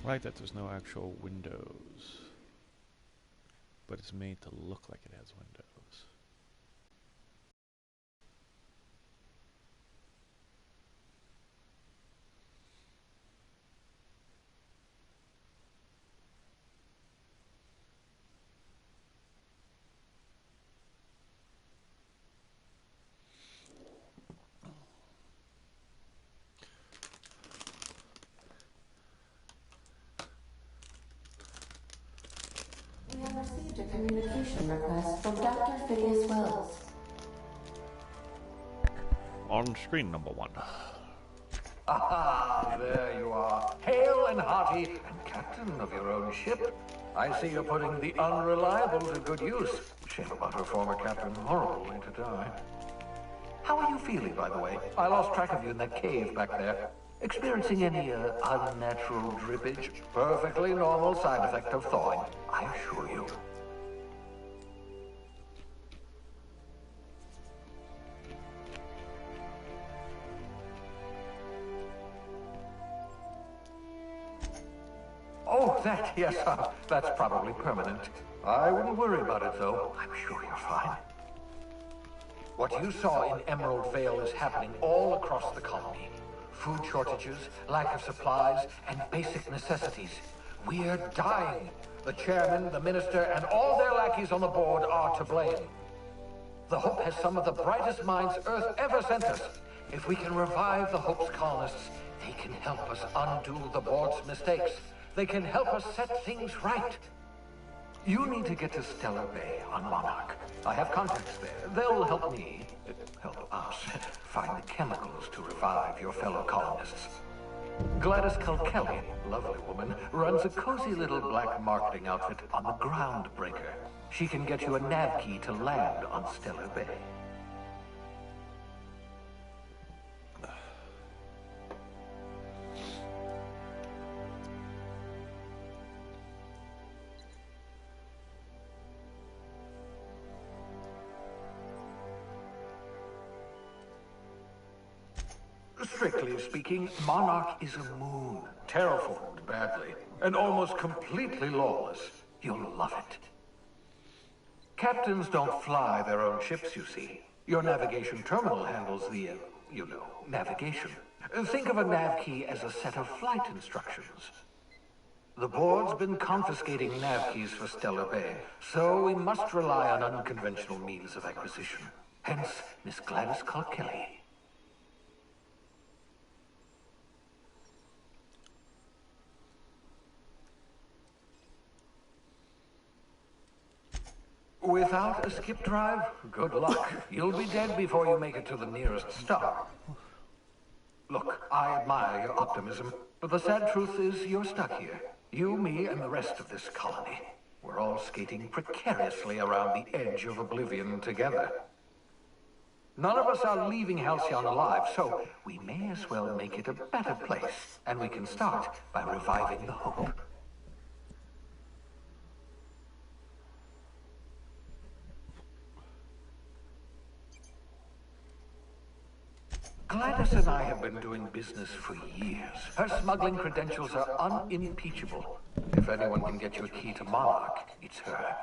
like that there's no actual windows, but it's made to look like it has windows. We have received a communication request from Dr. Phineas Wells. On screen number 1. Ah, there you are, hale and hearty, and captain of your own ship. I see you're putting the unreliable to good use. Shame about her former captain, horrible way to die. How are you feeling, by the way? I lost track of you in that cave back there. Experiencing any unnatural drippage? Perfectly normal side effect of thawing, I assure you. Oh, that, yes, that's probably permanent. I wouldn't worry about it, though. I'm sure you're fine. What you saw in Emerald Vale is happening all across the colony. Food shortages, lack of supplies, and basic necessities. We're dying. The chairman, the minister, and all their lackeys on the board are to blame. The Hope has some of the brightest minds Earth ever sent us. If we can revive the Hope's colonists, they can help us undo the board's mistakes. They can help us set things right. You need to get to Stellar Bay on Monarch. I have contacts there. They'll help me, help us, find the chemicals to revive your fellow colonists. Gladys Kilkelly, lovely woman, runs a cozy little black marketing outfit on the Groundbreaker. She can get you a nav key to land on Stellar Bay. Strictly speaking, Monarch is a moon, terraformed badly, and almost completely lawless. You'll love it. Captains don't fly their own ships, you see. Your navigation terminal handles the, navigation. Think of a nav key as a set of flight instructions. The board's been confiscating nav keys for Stellar Bay, so we must rely on unconventional means of acquisition. Hence, Miss Gladys Kilkelly. Without a skip drive, good luck. You'll be dead before you make it to the nearest star. Look, I admire your optimism, but the sad truth is you're stuck here. You, me, and the rest of this colony. We're all skating precariously around the edge of oblivion together. None of us are leaving Halcyon alive, so we may as well make it a better place. And we can start by reviving the Hope. Gladys and I have been doing business for years. Her smuggling credentials are unimpeachable. If anyone can get you a key to Monarch, it's her.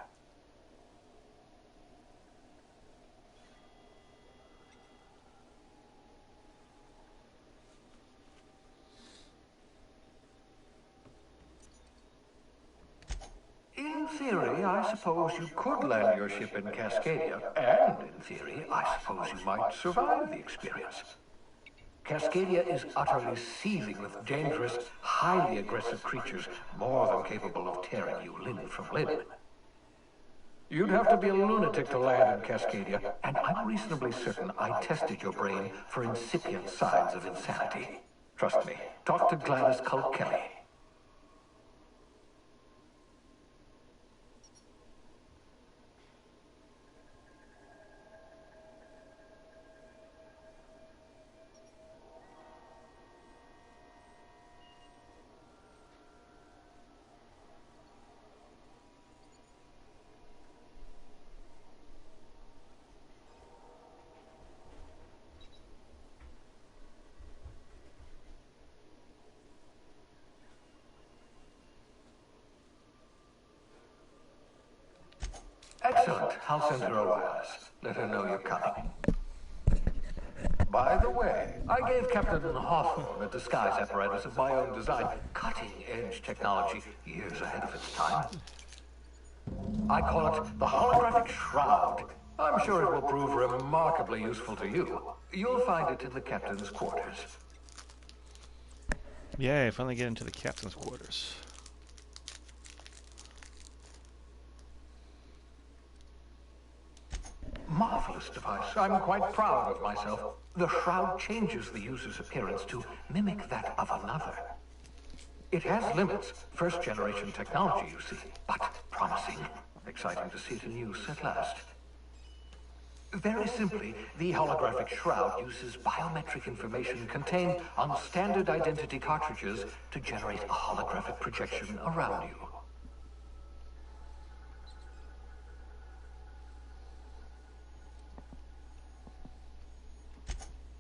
In theory, I suppose you could land your ship in Cascadia, and in theory, I suppose you might survive the experience. Cascadia is utterly seething with dangerous, highly aggressive creatures, more than capable of tearing you limb from limb. You'd have to be a lunatic to land in Cascadia, and I'm reasonably certain I tested your brain for incipient signs of insanity. Trust me, talk to Gladys Kilkelly. I'll send her a wireless. Let her know you're coming. By the way, I gave Captain Hawthorne a disguise apparatus of my own design. Cutting-edge technology, years ahead of its time. I call it the Holographic Shroud. I'm sure it will prove remarkably useful to you. You'll find it in the captain's quarters. Yay, finally get into the captain's quarters. Marvelous device. I'm quite proud of myself. The shroud changes the user's appearance to mimic that of another. It has limits. First-generation technology, you see, but promising. Exciting to see it in use at last. Very simply, the holographic shroud uses biometric information contained on standard identity cartridges to generate a holographic projection around you.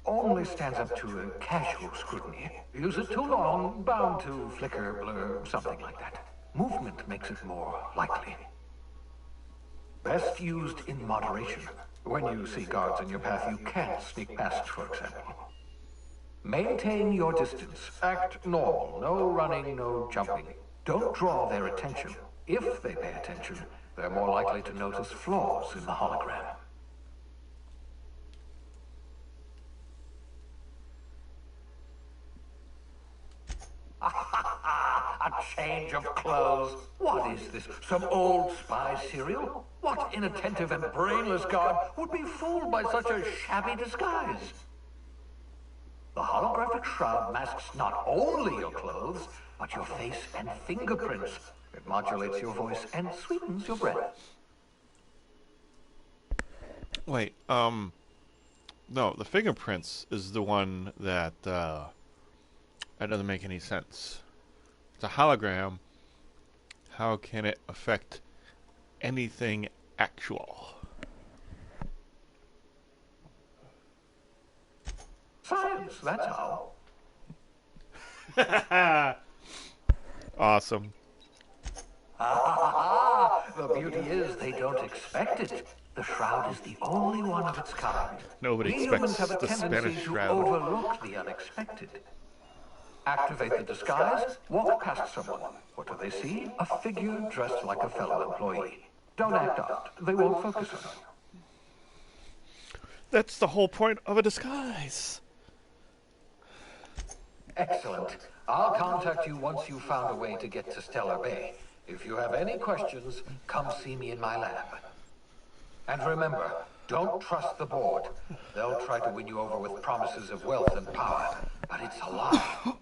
Only stands up to a casual scrutiny. Use it too long, bound to flicker, blur, something like that. Movement makes it more likely. Best used in moderation. When you see guards in your path, you can't sneak past, for example. Maintain your distance. Act normal. No running, no jumping. Don't draw their attention. If they pay attention, they're more likely to notice flaws in the hologram. A change of clothes. What is this? Some old spy serial? What inattentive and brainless guard would be fooled by such a shabby disguise? The holographic shroud masks not only your clothes, but your face and fingerprints. It modulates your voice and sweetens your breath. Wait, no, the fingerprints is the one that, that doesn't make any sense. It's a hologram. How can it affect anything actual? Science, that's how. Awesome. The beauty is they don't expect it. The shroud is the only one of its kind. Nobody We humans expects have a the tendency Spanish to shroud. overlook the unexpected. Activate the disguise, walk past someone. What do they see? A figure dressed like a fellow employee. Don't act out. They won't focus on you. That's the whole point of a disguise. Excellent. I'll contact you once you've found a way to get to Stellar Bay. If you have any questions, come see me in my lab. And remember, don't trust the board. They'll try to win you over with promises of wealth and power, but it's a lie.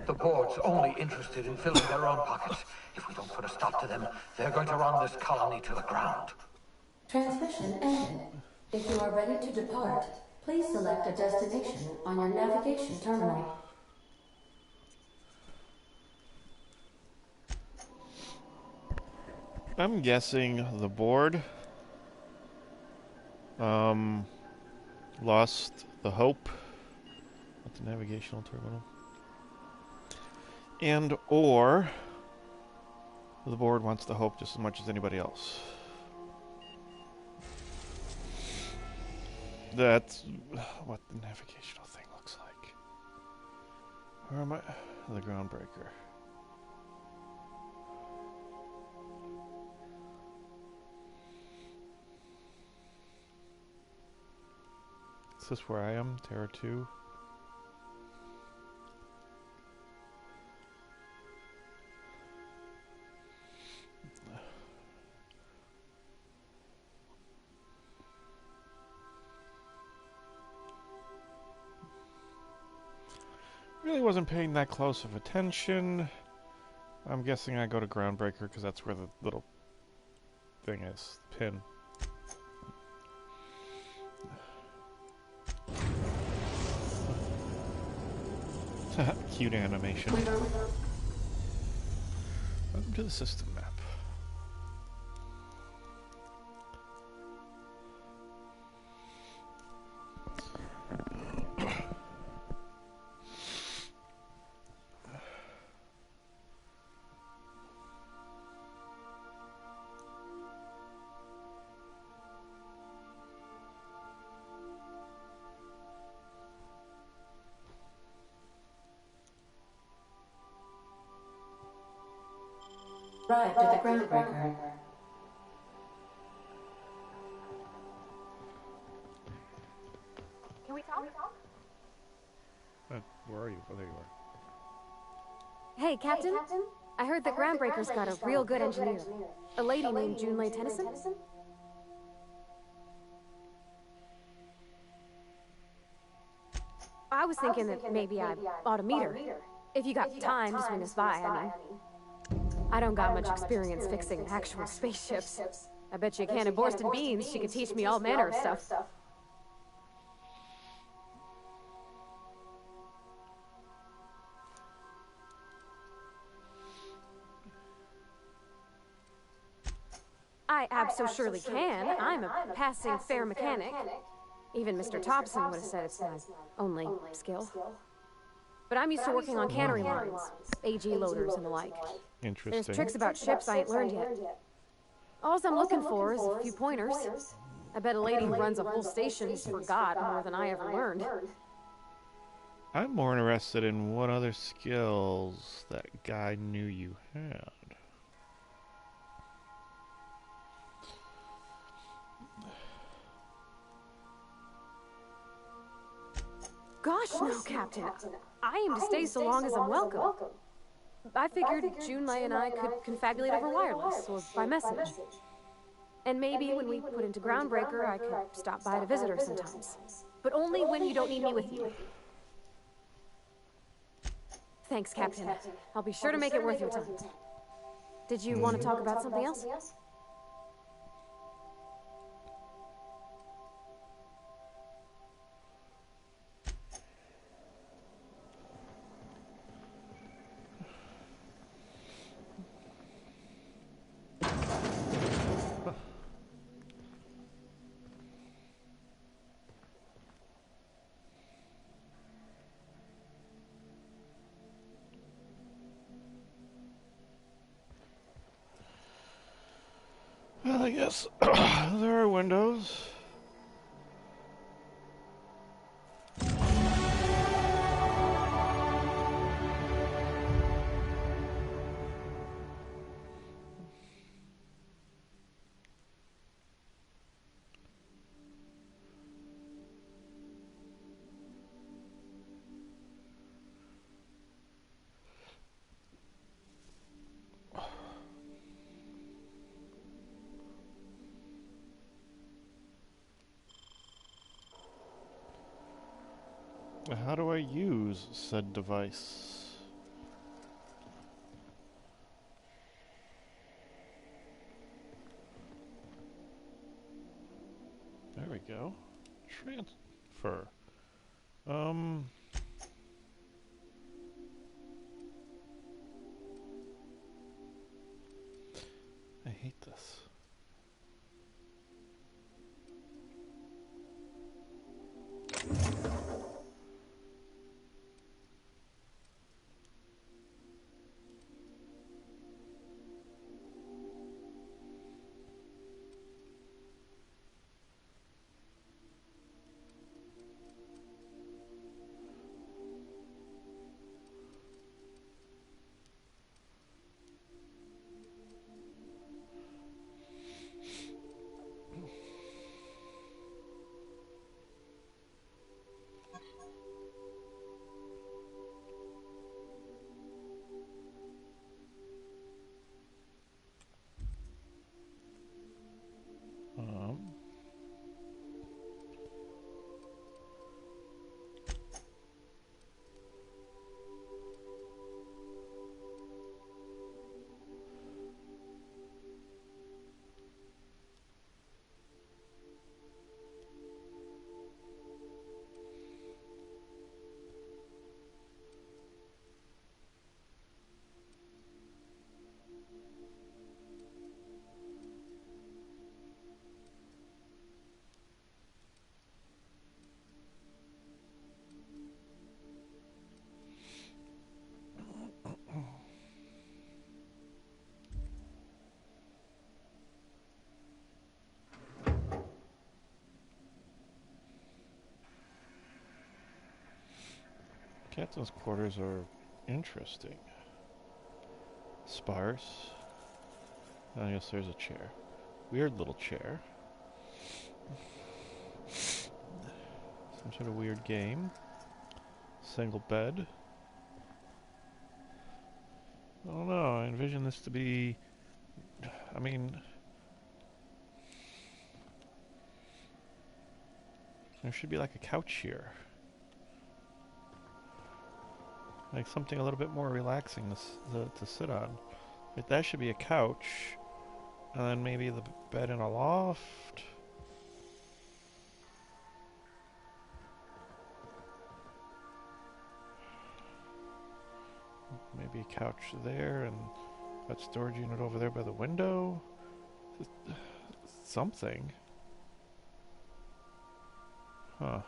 The board's only interested in filling their own pockets. If we don't put a stop to them, they're going to run this colony to the ground. Transmission ended. If you are ready to depart, please select a destination on your navigation terminal. I'm guessing the board lost the hope at the navigational terminal, and or the board wants the hope just as much as anybody else. That's what the navigational thing looks like. Where am I? The groundbreaker. Is this where I am? Terra 2? Really wasn't paying that close of attention. I'm guessing I go to Groundbreaker because that's where the little thing is. The pin. Cute animation. Welcome to the system map. Arrived at the groundbreaker. Can we talk? Where are you? Oh, there you are. Hey, Captain. I heard that Groundbreaker's got a real good engineer. A lady named Junlei Tennyson? I was thinking that maybe I ought to meet her. If you got time to swing us by, I mean. I don't got much experience fixing actual spaceships. I bet you a can of Borston beans she could teach me all manner of stuff. I abso-surely can. I'm a passing fair mechanic. Even Mr. Thompson would have said it's my only skill. But I'm used to working on cannery lines, AG loaders and the like. Interesting. There's tricks about ships I ain't learned yet. All I'm looking for is a few pointers. I bet a lady who runs a whole station forgot more than I ever learned. I'm more interested in what other skills that guy knew you had. Gosh, no, Captain. I aim to stay so long as I'm welcome. I figured Junlei and I could confabulate over wireless or by message. And maybe when we put into Groundbreaker, I could stop by to visit her sometimes. But only when you don't need me with you. Thanks, Captain. I'll be sure to make it worth your time. Did you want to talk about something else? Well, I guess there are windows. How do I use said device? There we go. Transfer. I hate this. Captain's quarters are interesting. Sparse, Oh, yes, there's a chair. Weird little chair. Some sort of weird game. Single bed. I don't know. I envision this to be... I mean... there should be like a couch here. Like something a little bit more relaxing to sit on. Like that should be a couch. And then maybe the bed in a loft. Maybe a couch there and that storage unit over there by the window. Something. Huh.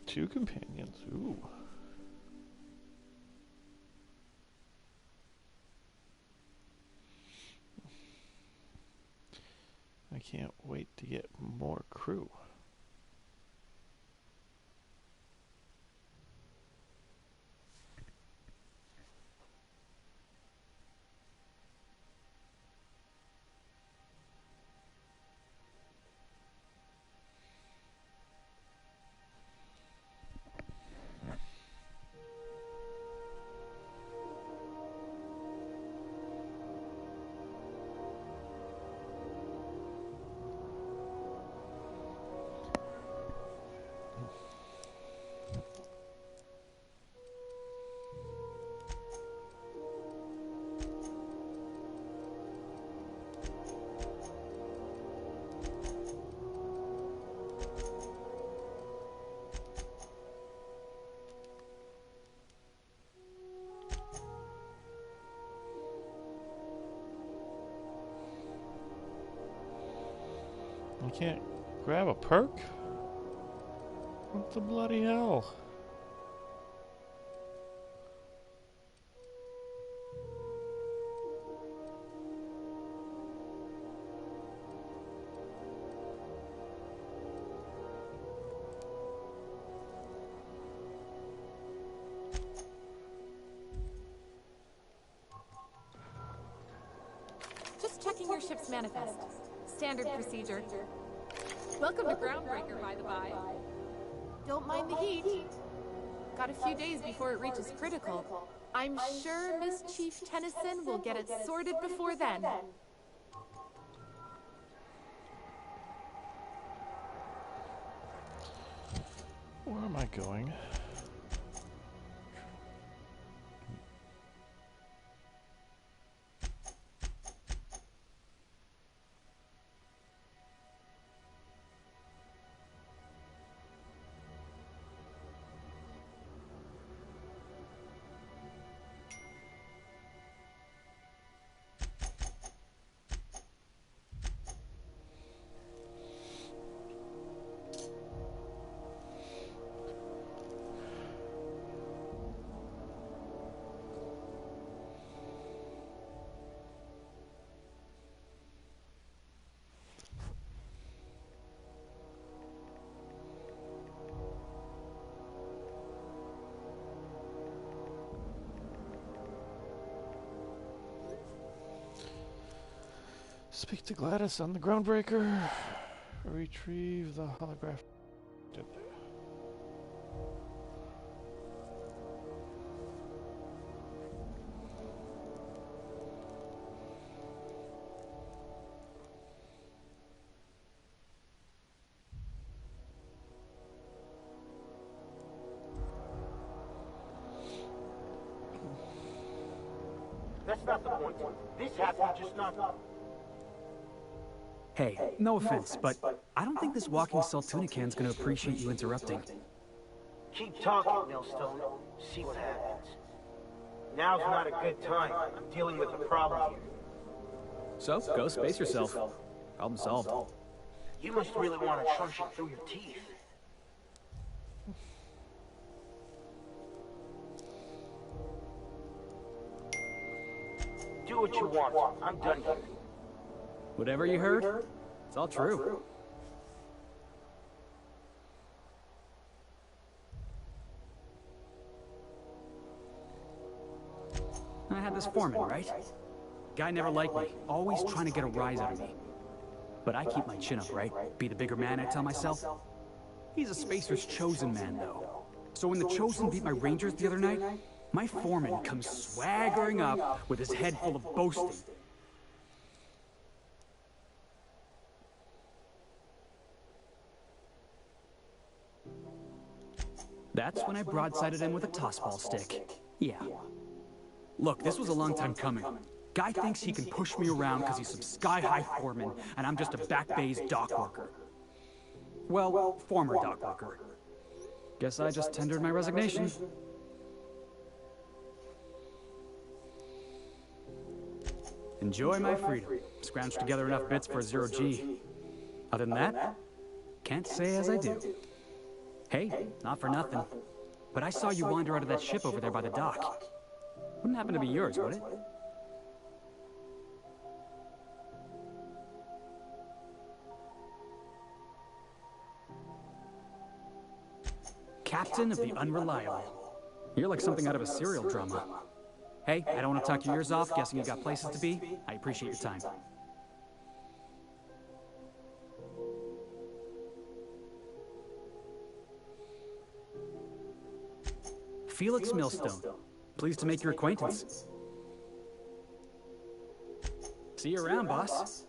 Two companions. Ooh. I can't wait to get more crew. can't grab a perk? What the bloody hell? Just checking your ship's manifest. Standard procedure. Welcome to Groundbreaker, by the by. Don't mind the heat. Got a few days before it reaches critical. I'm sure Miss Chief Tennyson will get it sorted before then. Where am I going? Speak to Gladys on the Groundbreaker. Retrieve the holograph. That's not the point. This happened just not. Hey, no offense, but I don't think this walking Saltunican's gonna appreciate you interrupting. Keep talking, Millstone. See what happens. Now's not a good time. I'm dealing with a problem here. So, go space yourself. Problem solved. You must really want to crunch it through your teeth. Do what you want. I'm done here. Whatever you heard, it's all true. I had this foreman, right? Guy never liked me, always trying to get a rise out of me. But I keep my chin up, right? Be the bigger man, I tell myself. He's a Spacer's chosen man, though. So when the Chosen beat my Rangers the other night, my foreman comes swaggering up with his head full of boasting. That's when I broadsided him with a tossball stick. Yeah. Look, this was a long time coming. Guy thinks he can push me around because he's some sky-high foreman, and I'm just a back bay's dock worker. Well, former dock worker. Guess I just tendered my resignation. Enjoy my freedom. Scrounged together enough bits for a 0G. Other than that, can't say as I do. Hey, not for nothing, but I saw you wander out of that ship over there by the dock. Wouldn't happen to be yours, would it? Captain of the Unreliable. You're like something out of a serial drama. Hey, I don't want to talk your ears off, guessing you got places to be. I appreciate your time. Felix Millstone. Pleased to make your acquaintance. See you around, boss.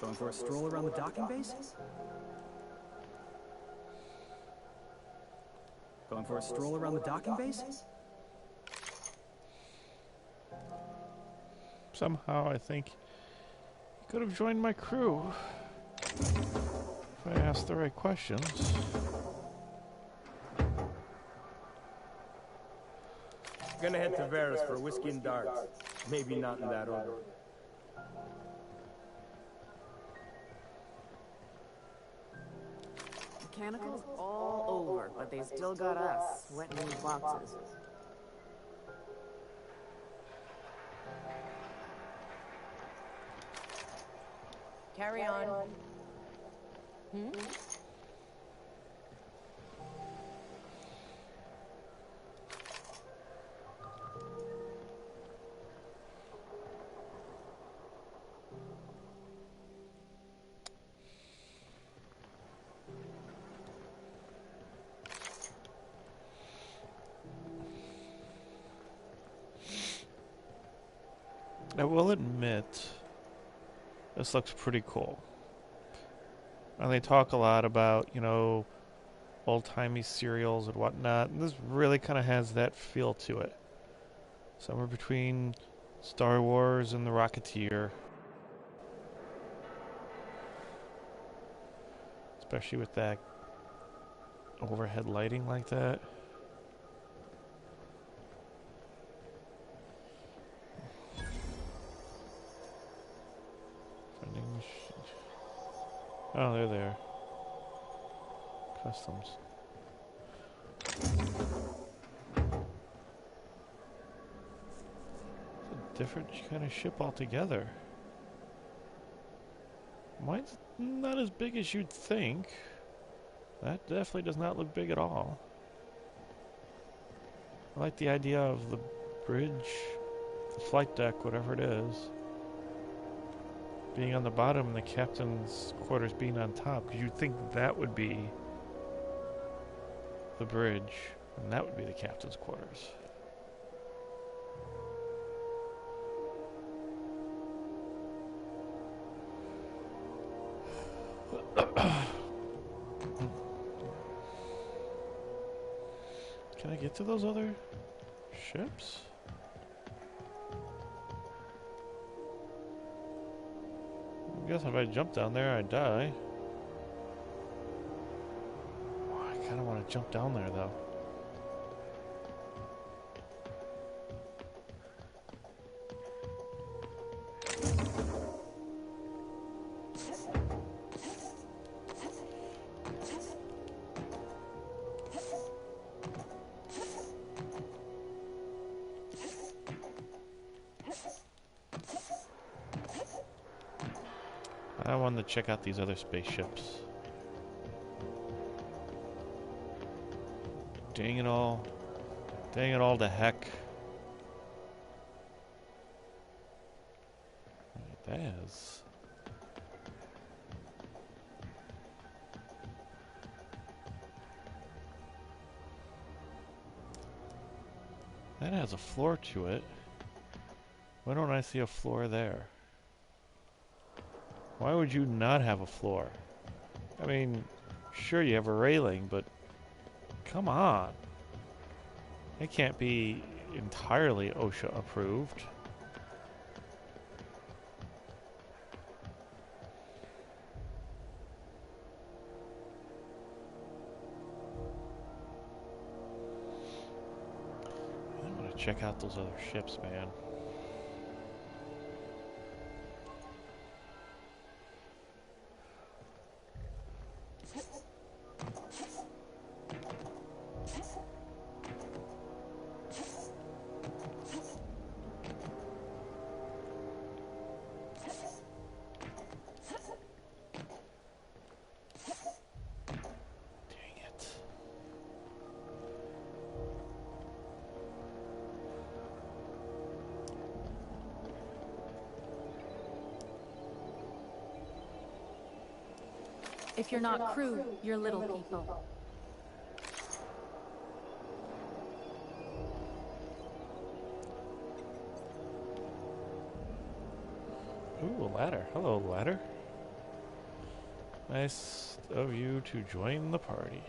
Going for a stroll around the docking base? Going for a stroll around the docking base? Somehow I think you could have joined my crew if I asked the right questions. Gonna head to Varus for whiskey and darts. Maybe not in that order. Mechanical's all over, but they still got us sweating in boxes. Carry on. Hmm? I will admit, this looks pretty cool. And they talk a lot about, you know, old-timey serials and whatnot, and this really kind of has that feel to it. Somewhere between Star Wars and The Rocketeer. Especially with that overhead lighting like that. Oh, they're there. Customs. It's a different kind of ship altogether. Mine's not as big as you'd think. That definitely does not look big at all. I like the idea of the bridge, the flight deck, whatever it is, being on the bottom and the captain's quarters being on top, because you'd think that would be the bridge, and that would be the captain's quarters. Can I get to those other ships? I guess if I jump down there, I die. Oh, I kind of want to jump down there, though. I wanted to check out these other spaceships. Dang it all. Dang it all to heck. That is. That has a floor to it. Why don't I see a floor there? Why would you not have a floor? I mean, sure you have a railing, but come on. It can't be entirely OSHA approved. I want to check out those other ships, man. If you're not crew, you're little people. Ooh, a ladder. Hello, ladder. Nice of you to join the party.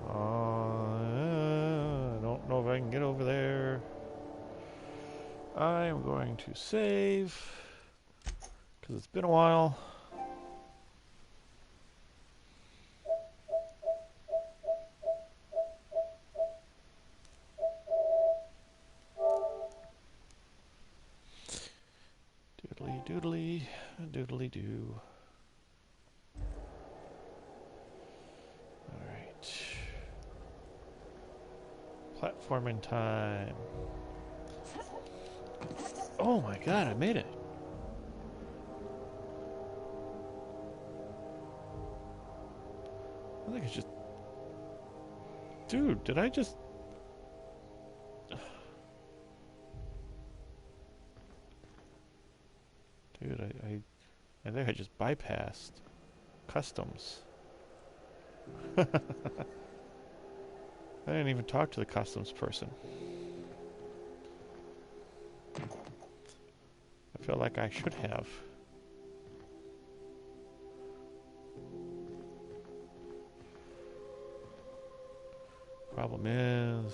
I don't know if I can get over there. I am going to save, because it's been a while. Doodly doodly, doodly doo. Alright. Platforming time. Oh my god, I made it. I think it's just... Dude, did I just... Dude, I think I just bypassed customs. I didn't even talk to the customs person. I feel like I should have. Problem is...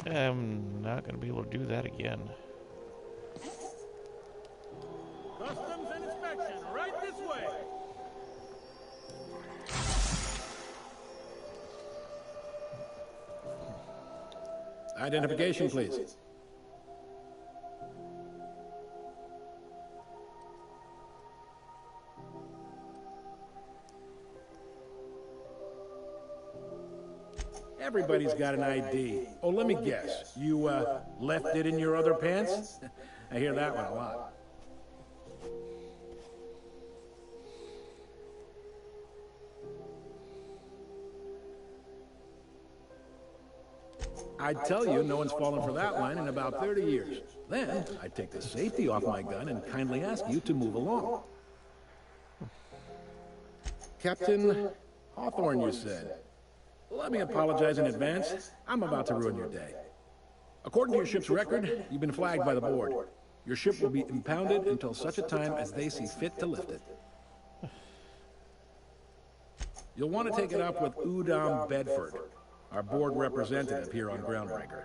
I'm not going to be able to do that again. Customs and inspection, right this way. Identification, please. Everybody's got an ID. Oh, let me guess. You, left it in your other pants? I hear that one a lot. I'd tell you no one's fallen for that line in about 30 years. Then, I'd take the safety off my gun and kindly ask you to move along. Captain Hawthorne, you said. Let me apologize in advance. I'm about to ruin your day. According to your ship's record, you've been flagged by the board. Your ship will be impounded until such a time as they see fit to lift it. You'll want to take it up with Udom Bedford, our board representative here on Groundbreaker.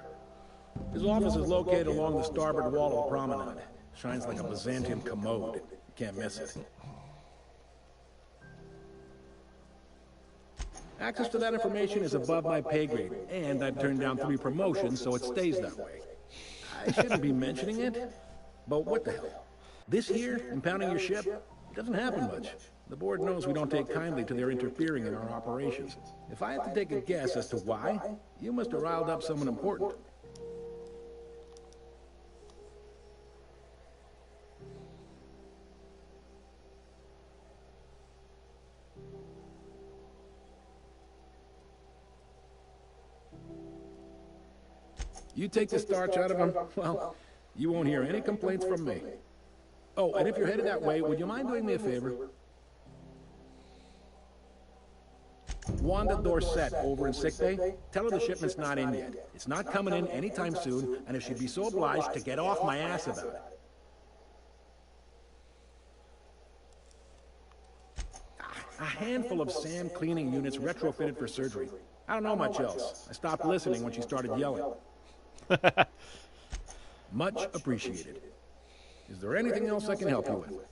His office is located along the starboard wall of the promenade. Shines like a Byzantium commode. You can't miss it. Access to that information is above my pay grade, and I've turned down 3 promotions, so it stays that way. I shouldn't be mentioning it, but what the hell? This here, impounding your ship, doesn't happen much. The board knows we don't take kindly to their interfering in our operations. If I had to take a guess as to why, you must have riled up someone important. You take the starch out of them, well, you won't hear any complaints from me. Oh, and if you're headed that way, would you mind doing me a favor? Wanda Dorset over in sickbay, tell her the shipment's not in yet. It's not coming in anytime soon, and if she'd be so obliged to get off my ass about it. A handful of SAM cleaning units retrofitted for surgery. I don't know much else. I stopped listening when she started yelling. Much appreciated. Is there anything else I can help you with?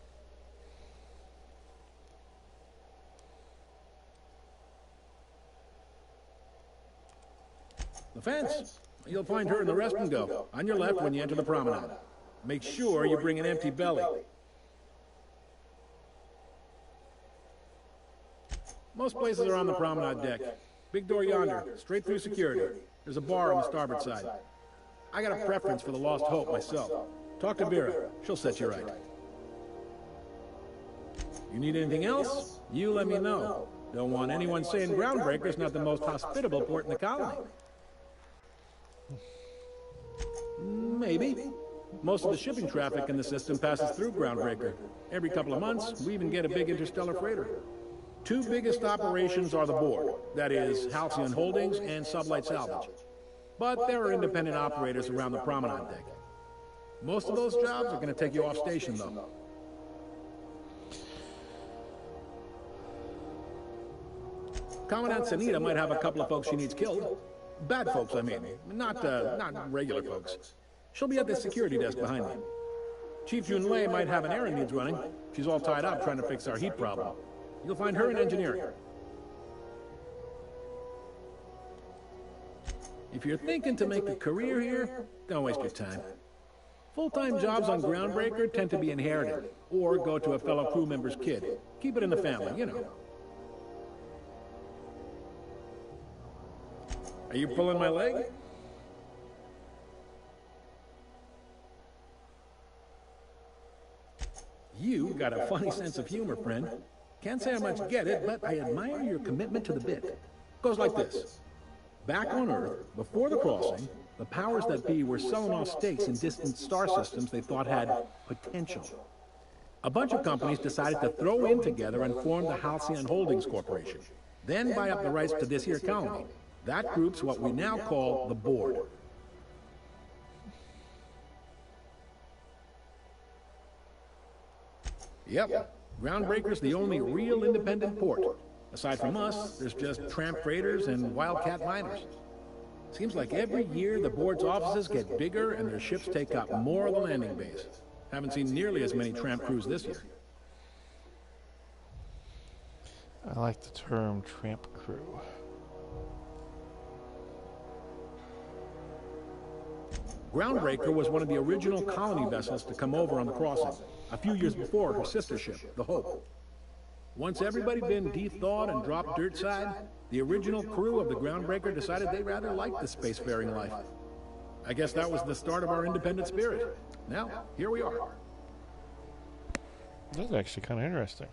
The fence. You'll find her in the rest and go. On your left when you enter the promenade. Make sure you bring an empty belly. Most places are on the promenade deck. Big door yonder, straight through security. There's a bar on the starboard side. I got a preference for the Lost Hope myself. Talk to Vera. She'll set you right. You need anything else? You let me know. Don't want anyone saying Groundbreaker's not the most hospitable port in the colony. Maybe. Most of the shipping traffic in the system passes through Groundbreaker. Every couple of months, we even get a big interstellar freighter. 2 biggest operations are the board. That is, Halcyon Holdings and Sublight Salvage. But there are independent operators around the promenade deck. Most of those jobs are going to take you off station, though. Commandant Sanita might have a couple of folks she needs killed. Bad folks, I mean. Not regular folks. She'll be at the security desk behind me. Chief Junlei might have an errand needs running. She's all tied up trying to fix our heat problem. You'll find her in engineering. If you're thinking to make a career here, don't waste your time. Full-time jobs on Groundbreaker tend to be inherited, or go to a fellow crew member's kid. Keep it in the family, you know. Are you pulling my leg? You got a funny sense of humor, friend. Can't say I much get it, but I admire your commitment to the bit. Goes like this. Back on Earth, before the crossing, the powers that be were selling off stakes in distant star systems they thought had potential. A bunch of companies decided to throw in together and form the Halcyon Holdings Corporation, then buy up the rights to this here colony. That group's what we now call the Board. Yep, Groundbreaker's the only real independent port. Aside from us, there's just tramp freighters and wildcat miners. Seems like every year the Board's offices get bigger and their ships take up more of the landing base. Haven't seen nearly as many tramp crews this year. I like the term tramp crew. Groundbreaker was one of the original colony vessels to come over on the crossing, a few years before her sister ship, the Hope. Once everybody been de-thawed and dropped dirt side, the original crew of the Groundbreaker decided they rather liked the spacefaring life. I guess that was the start of our independent spirit. Now, here we are. That's actually kind of interesting.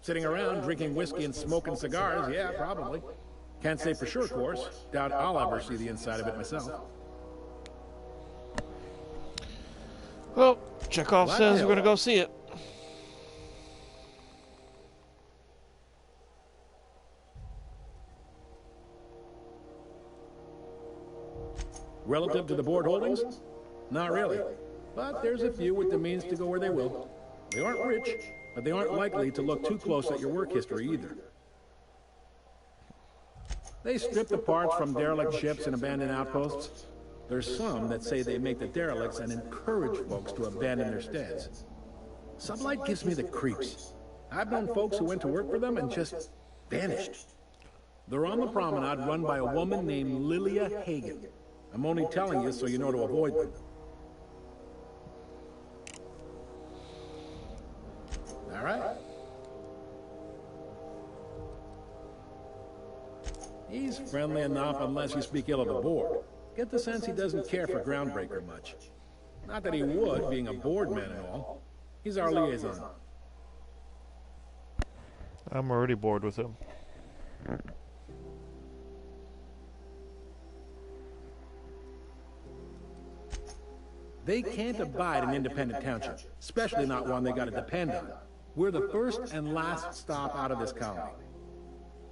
Sitting around drinking whiskey and smoking cigars, yeah, probably. Can't say for sure, of course. Doubt I'll ever see the inside of it myself. Well, Chekhov says we're going to go see it. Relative to the Board holdings? Not really. But there's a few with the means to go where they will. They aren't rich, but they aren't likely to look too close at your work history either. They strip the parts from derelict ships and abandoned outposts. There's some that say they make the derelicts and encourage folks to abandon their steads. Sublight gives me the creeps. I've known folks who went to work for them and just vanished. They're on the promenade run by a woman named Lilia Hagen. I'm only telling you so you know to avoid them. All right. He's friendly enough unless you speak ill of the Board. Get the sense he doesn't care for Groundbreaker much. Not that he would, being a Board man and all. He's our liaison. I'm already bored with him. They can't abide an independent township, especially not one they gotta depend on. We're the first and last stop out of this colony.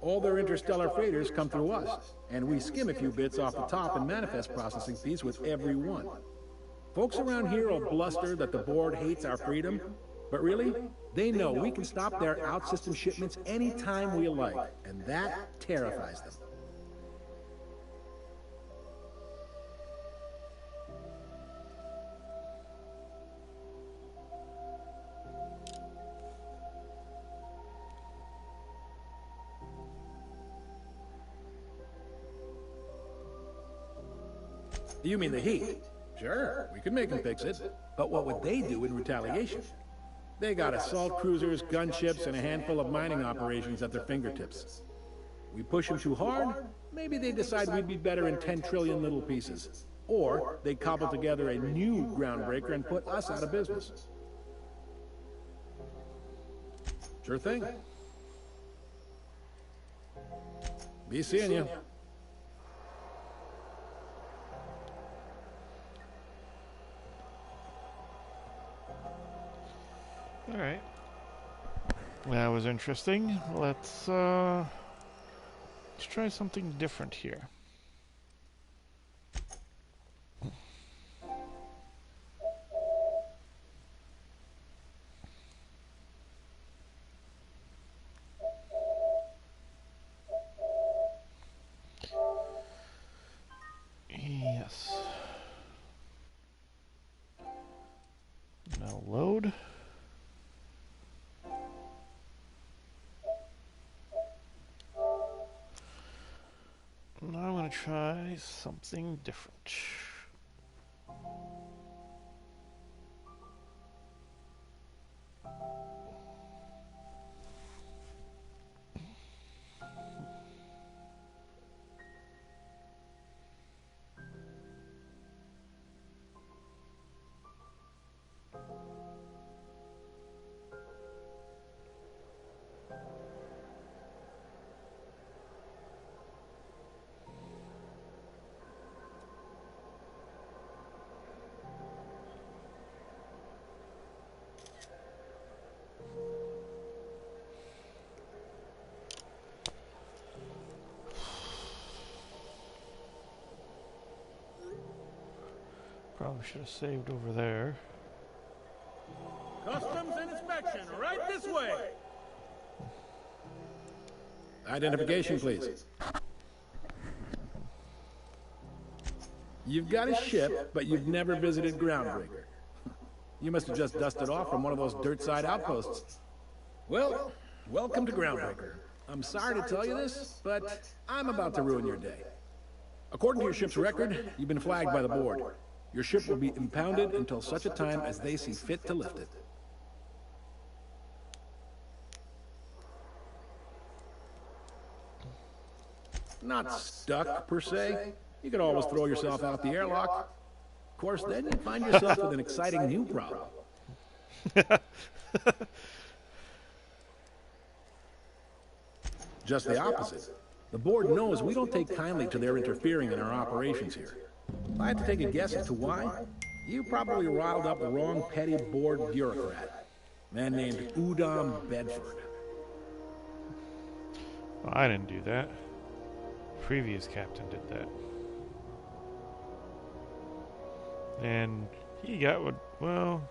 All their interstellar freighters come through us, and we skim a few bits off the top and manifest processing fees with every one. Folks around here will bluster that the Board hates our freedom, but really, they know we can stop their out-system shipments anytime we like, and that terrifies them. You mean the heat? Sure, we could make them fix it. But what would they do in retaliation? They got assault cruisers, gunships, and a handful of mining operations at their fingertips. We push them too hard, maybe they decide we'd be better in 10 trillion little pieces. Or they cobble together a new Groundbreaker and put us out of business. Sure thing. Be seeing you. All right. That was interesting. Let's try something different here. try something different. Probably should have saved over there. Customs and inspection, right this way. Identification, please. You've got a ship, but you've never visited Groundbreaker. You must have just dusted off from one of those dirt-side outposts. Well, welcome to Groundbreaker. I'm sorry to tell you this, but I'm about to ruin your day. According to your ship's record, you've been flagged by the board. Your ship will be impounded until such a time as they see fit to lift it. Not stuck, per se. You could always throw yourself out the airlock. Of course, then you find yourself with an exciting new problem. Just the opposite. The board knows we don't take kindly to their interfering in our operations here. If I had to take a guess as to why, you probably riled up the wrong petty board bureaucrat. A man named Udom Bedford. Well, I didn't do that. Previous captain did that. And he got what, well,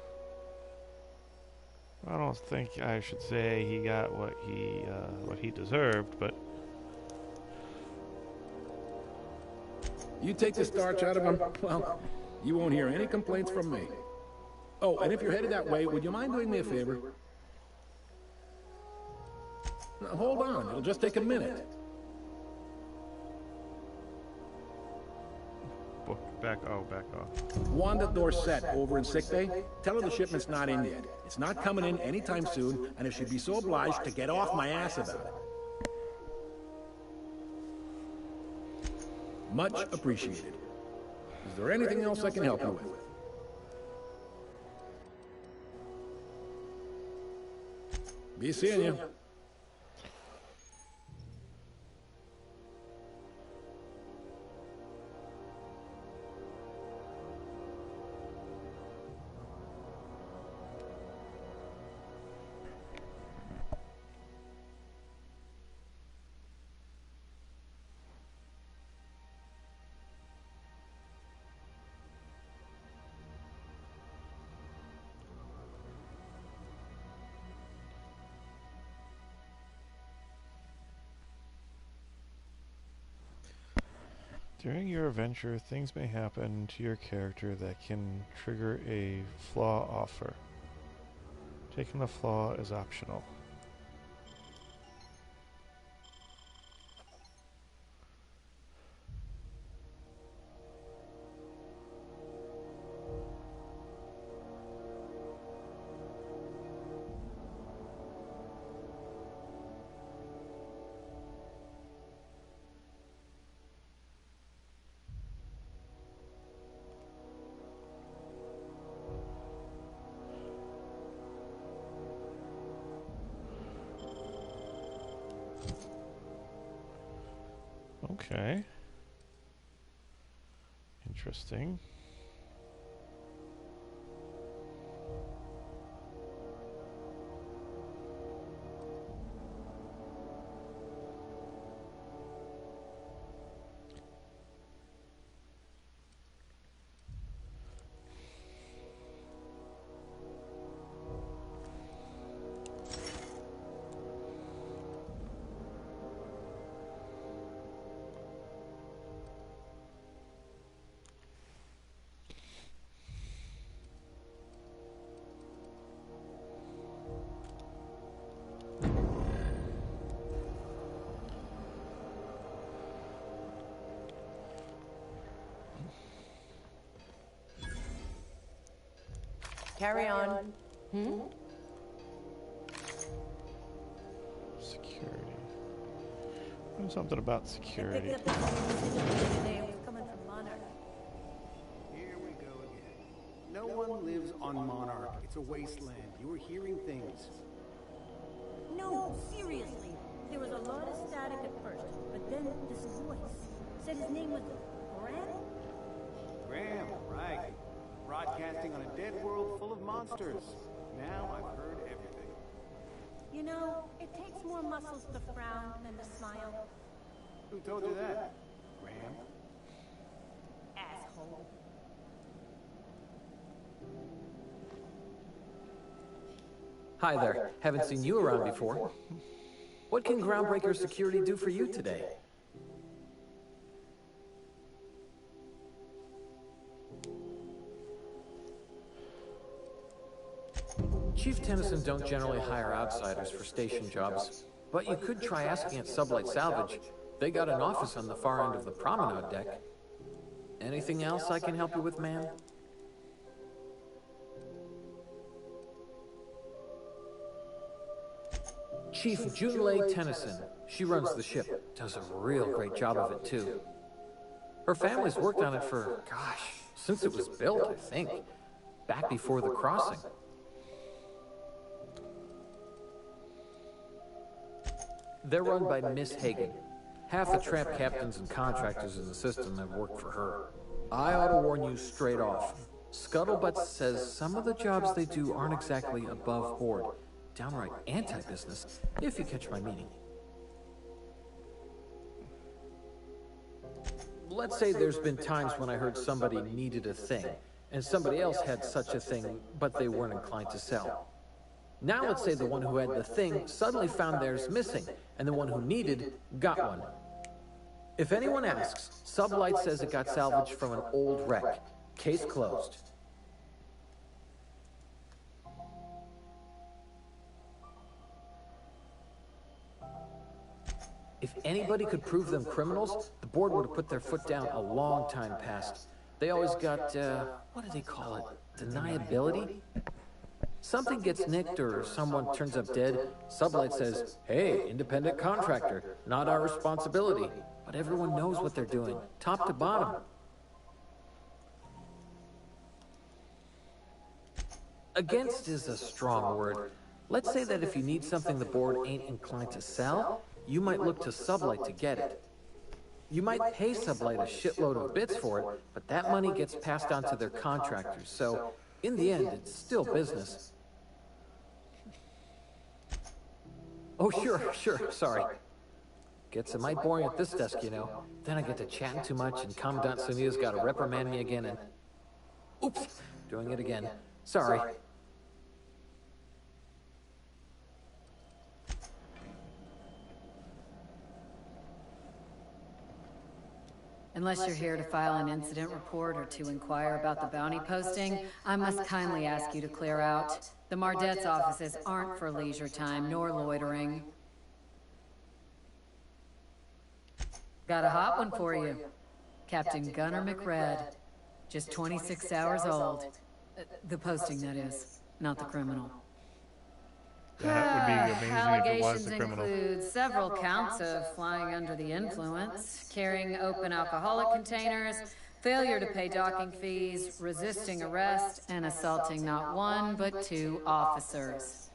I don't think I should say he got what he deserved, but You take the starch out of him, well, you won't hear any complaints from me. Oh, and if you're headed that way, would you mind doing me a favor? Now, hold on, it'll just take a minute. Back off. Wanda Dorset over in sickbay. Tell her the shipment's not in yet. It's not coming in anytime soon, and if she'd be so obliged to get off my ass about it. Much appreciated. Is there anything else I can help you with? Be seeing you. During your adventure, things may happen to your character that can trigger a flaw offer. Taking the flaw is optional. Okay. Interesting. Carry on. Security. Something about security. Here we go again. No one lives on Monarch. It's a wasteland. You were hearing things. No, seriously. There was a lot of static at first, but then this voice said his name was Graham? Graham, right. Broadcasting on a dead world full of monsters. Now I've heard everything. You know, it takes more muscles to frown than to smile. Who told you that? Graham? Asshole. Hi there. Haven't seen you around before. What can Groundbreaker Security do for you today? Chief Tennyson don't generally hire outsiders for station jobs, but you could try asking at Sublight Salvage. They got an office on the far end of the promenade deck. Anything else I can help you with, ma'am? Chief Junlei Tennyson. She runs the ship. Does a real great job of it, too. Her family's worked on it for, gosh, since it was built, I think. Back before the crossing. They're run by Miss Hagen. Half the tramp captains and contractors in the system have worked for her. I ought to warn you straight off. Scuttlebutt says some of the jobs they do aren't exactly above board. Downright anti-business, if you catch my meaning. Let's say there's been times when I heard somebody needed a thing, and somebody else had such a thing, but they weren't inclined to sell. Now let's say the one who had the thing suddenly found theirs missing, and the one who needed got one. If anyone asks, Sublight says it got salvaged from an old wreck. Case closed. If anybody could prove them criminals, the board would have put their foot down a long time past. They always got, what do they call it? Deniability? Something gets nicked or someone turns up dead, Sublight says, hey, independent contractor, not our responsibility. But everyone knows what they're doing, top to bottom. Against is a strong word. Let's say that if you need something the board ain't inclined to sell, you might look to Sublight to get it. You might pay Sublight a shitload of bits for it, but that money gets passed on to their contractors, so in the end, it's still business. Oh, sure, sorry. Gets a mite boring at this desk, you know. Then I get to chatting too much, and Commandant Sunia's got to reprimand me again, and... Oops, doing it again. Sorry. Unless you're here to file an incident report or to inquire about the bounty posting, I must kindly ask you to clear out. The Mardet's offices aren't for leisure time nor loitering. Got a hot one for you. Captain Gunnar McRed. Just 26 hours old. The posting, that is, not the criminal. That would be amazing if it was the criminal. Allegations include several counts of flying under the influence, carrying open alcoholic containers, failure to pay docking fees, resisting arrest, and assaulting not one but 2 officers.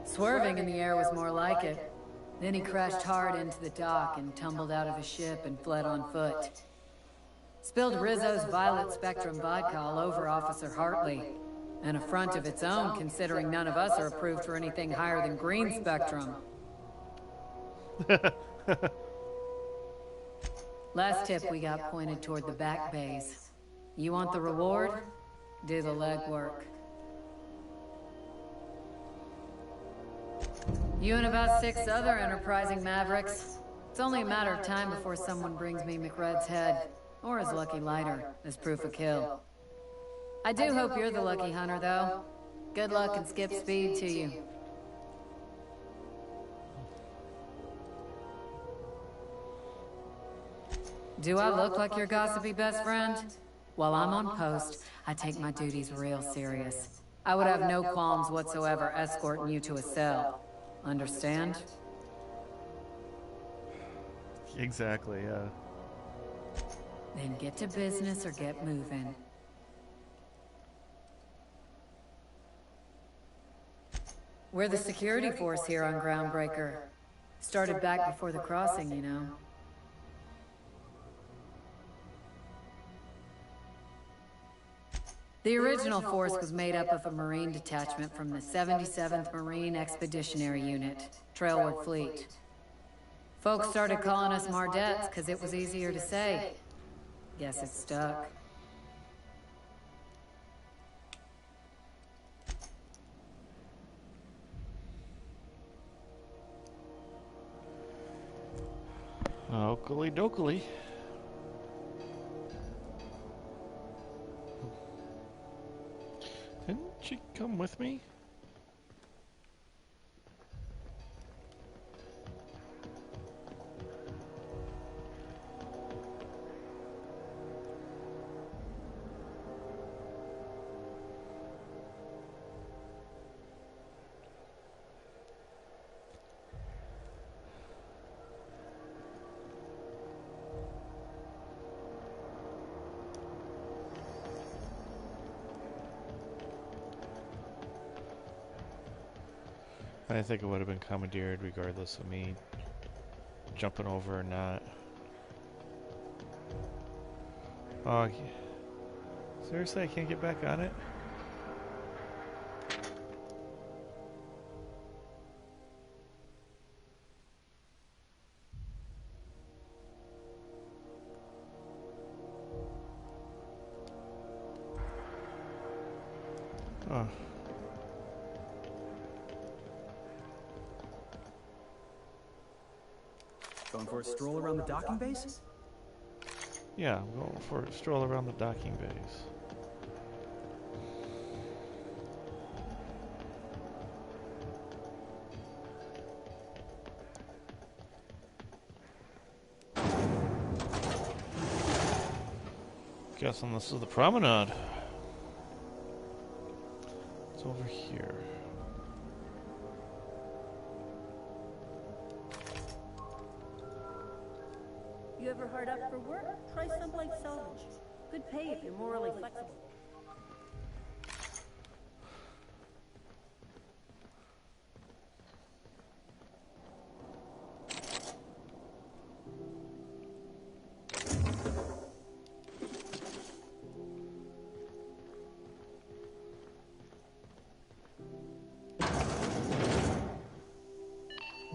Swerving in the air was more like it. Then he crashed hard into the dock and tumbled out of his ship and fled on foot. Spilled Rizzo's Violet Spectrum vodka all over Officer Hartley. An affront of its own, considering none of us are approved for anything higher than Green Spectrum. Last tip we got pointed toward the back bays. You want the reward? Do the legwork. You and about 6 other enterprising mavericks. It's only a matter of time before someone brings me McRed's head, or his lucky lighter, as proof of kill. I do hope you're the lucky hunter, though. Good luck and skip speed to you. Do I look like your gossipy best friend? While I'm on post, I take my duties real serious. I would have no qualms whatsoever escorting you to a cell. Understand? Exactly, yeah. Then get to business or get moving. We're the security force here on Groundbreaker. Started back before the crossing, you know. The original force was made up of a Marine detachment from the 77th Marine Expeditionary Unit, Trailward Fleet. Folks started calling us Mardettes because it was easier to say. Guess it stuck. Oakley dokley. Didn't she come with me? I think it would have been commandeered regardless of me jumping over or not. Oh, seriously, I can't get back on it? Oh. Going for a stroll around the docking base? Yeah, I'm going for a stroll around the docking bays. Guessing this is the promenade. It's over here. You ever hard up for work? Try someplace salvage. Good pay if you're morally flexible.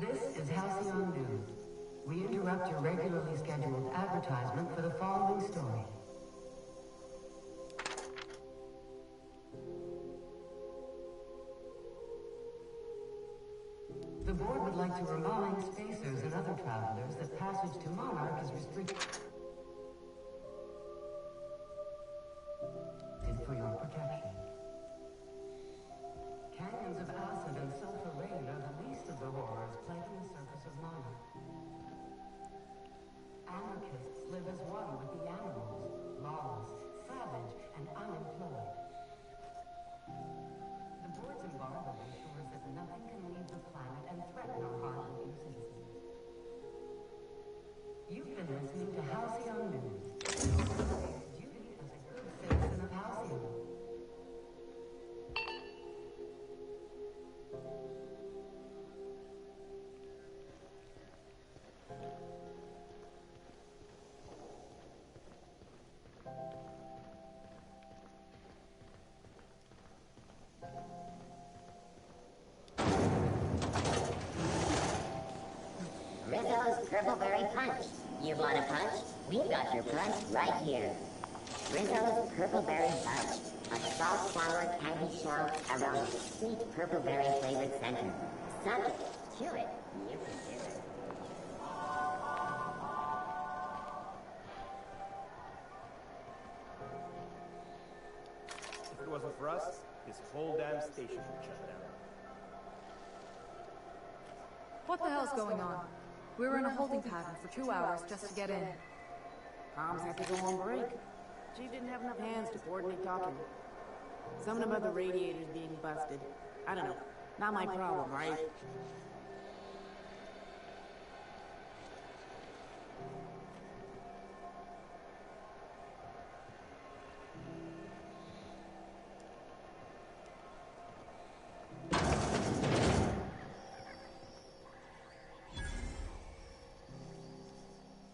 This is Halcyon News. We interrupt your regularly scheduled advertisement for the following story. The board would like to remind spacers and other travelers that passage to Monarch is restricted for your protection. Canyons of acid and sulfur rain are the least of the horrors plaguing the surface of Monarch. Anarchists live as one with the animals, lawless, savage, and unemployed. The board's embargo ensures that nothing can leave the planet and threaten our hardworking citizens. You've been listening to Halcyon News. Duty as a good citizen of Halcyon. Rizzo's Purpleberry Punch. You want a punch? We've got your punch right here. Rizzo's Purpleberry Punch. A soft, sour candy shell around a sweet purpleberry flavored center. Suck it. Chew it. You can do it. If it wasn't for us, this whole damn station would shut down. What the hell's going on? We were in a holding pattern for 2 hours just to get in. Comms had to go on break. Chief didn't have enough hands to coordinate talking. Something about the radiators being busted. I don't know. Not my problem, right?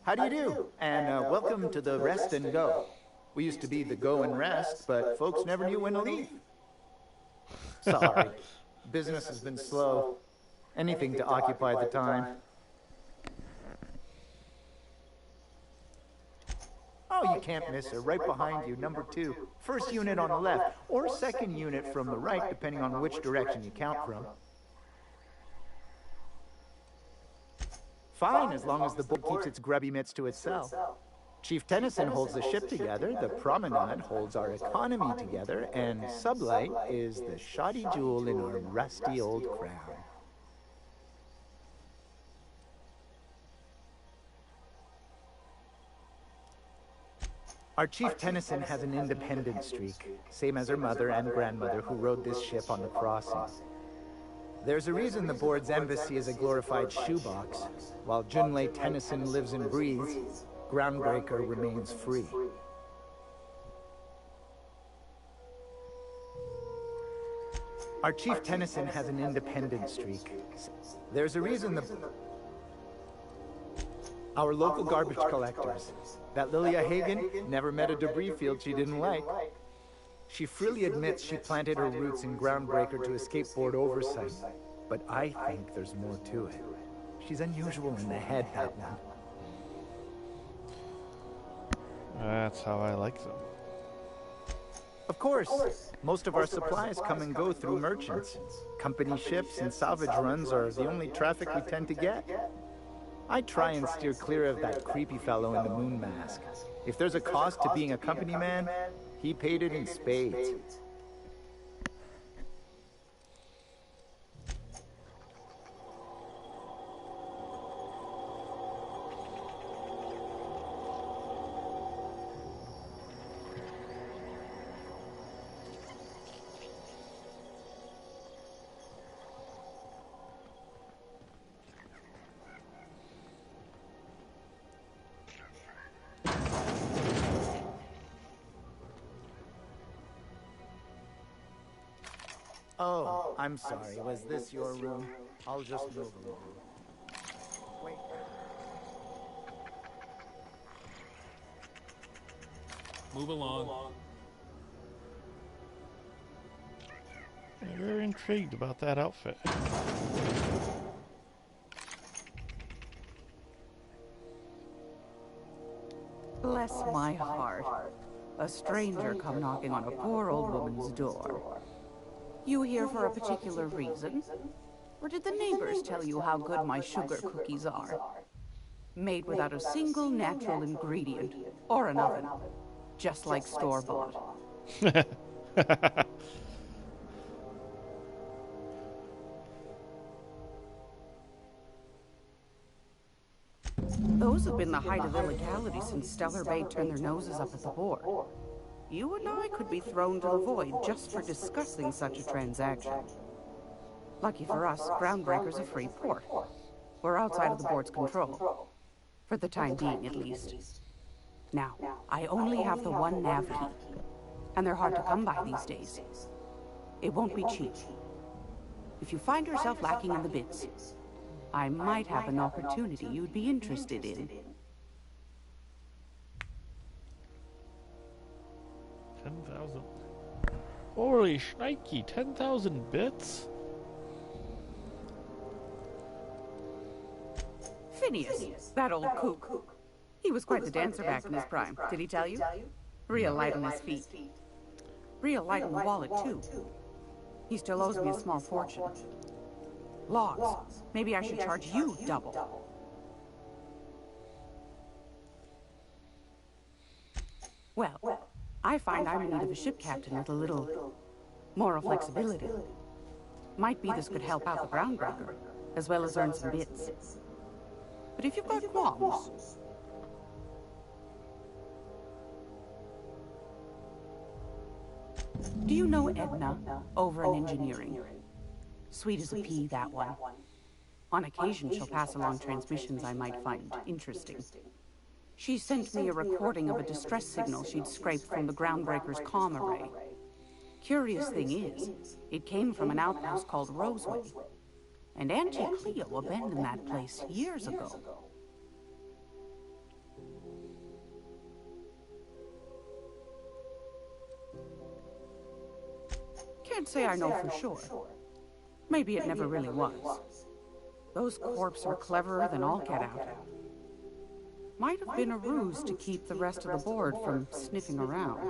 How do you do? And welcome to the Rest and Go. We used to be the Go and Rest, but folks never knew when to leave. Sorry. Business has been slow. Anything to occupy the time. Oh, you can't miss her. Right behind you, number 2. First unit on the left, or second unit from the right, depending on which direction you count from. Fine, as long as the board keeps its grubby mitts to itself. Chief Tennyson holds the ship together, the Promenade holds our economy together, and Sublight is the shoddy jewel in our rusty old crown. Our Chief Tennyson has an independent streak, same as her mother and grandmother who rode this ship on the crossing. There's a reason the board's embassy is a glorified shoebox. While Junlei Tennyson lives and breathes, Groundbreaker remains free. Our Chief Tennyson has an independent streak. There's a reason Our local garbage collectors. That Lilia Hagen never met a debris field she didn't like. She freely admits she planted her roots in Groundbreaker to escape board oversight. But I think there's more to it. She's unusual in the head, that one. That's how I like them. Of course. Most of our supplies come and go through merchants. Company ships and salvage runs are the only traffic we tend to get. I try and steer clear of that creepy fellow in the moon mask. If there's a cost to being a company man, he paid it in spades. Oh, I'm sorry. Was this your room? I'll just move along. Wait. Move along. I'm very intrigued about that outfit. Bless my heart. A stranger come knocking on a poor old woman's door. You here for a particular reason? Or did the neighbors tell you how good my sugar cookies are? Made without a single natural ingredient, or an oven. Just like store-bought. Those have been the height of illegality since Stellar Bay turned their noses up at the board. You and I could be thrown to the void just for discussing such a transaction. Lucky for us, Groundbreaker's a free port. We're outside of the board's control. For the time being, at least. Now, I only have the one nav key. And they're hard to come by these days. It won't be cheap. If you find yourself lacking in the bits, I might have an opportunity you'd be interested in. 10,000. Holy shnikey, 10,000 bits? Phineas, that old kook. He was quite the dancer back in his prime, did he tell you? Real light on his feet. Real light on the wallet, too. He still owes me a small fortune. Logs. Maybe I should charge you double. Well, I find I'm in need of a ship captain with a little moral flexibility. Might be this could help out the Groundbreaker, as well as earn some bits. But if you've got qualms... Do you know Edna, over in engineering? Sweet as a pea, that one. On occasion, she'll pass along transmissions I might find interesting. She sent me a recording of a distress signal she'd scraped from the Groundbreaker's comm array. Curious thing is, it came from an outpost called Roseway, and Auntie Cleo abandoned that place years ago. Can't say I know for sure. Maybe it never really was. Those corps are cleverer than all get out. Might have been a ruse to keep the rest of the board from sniffing around.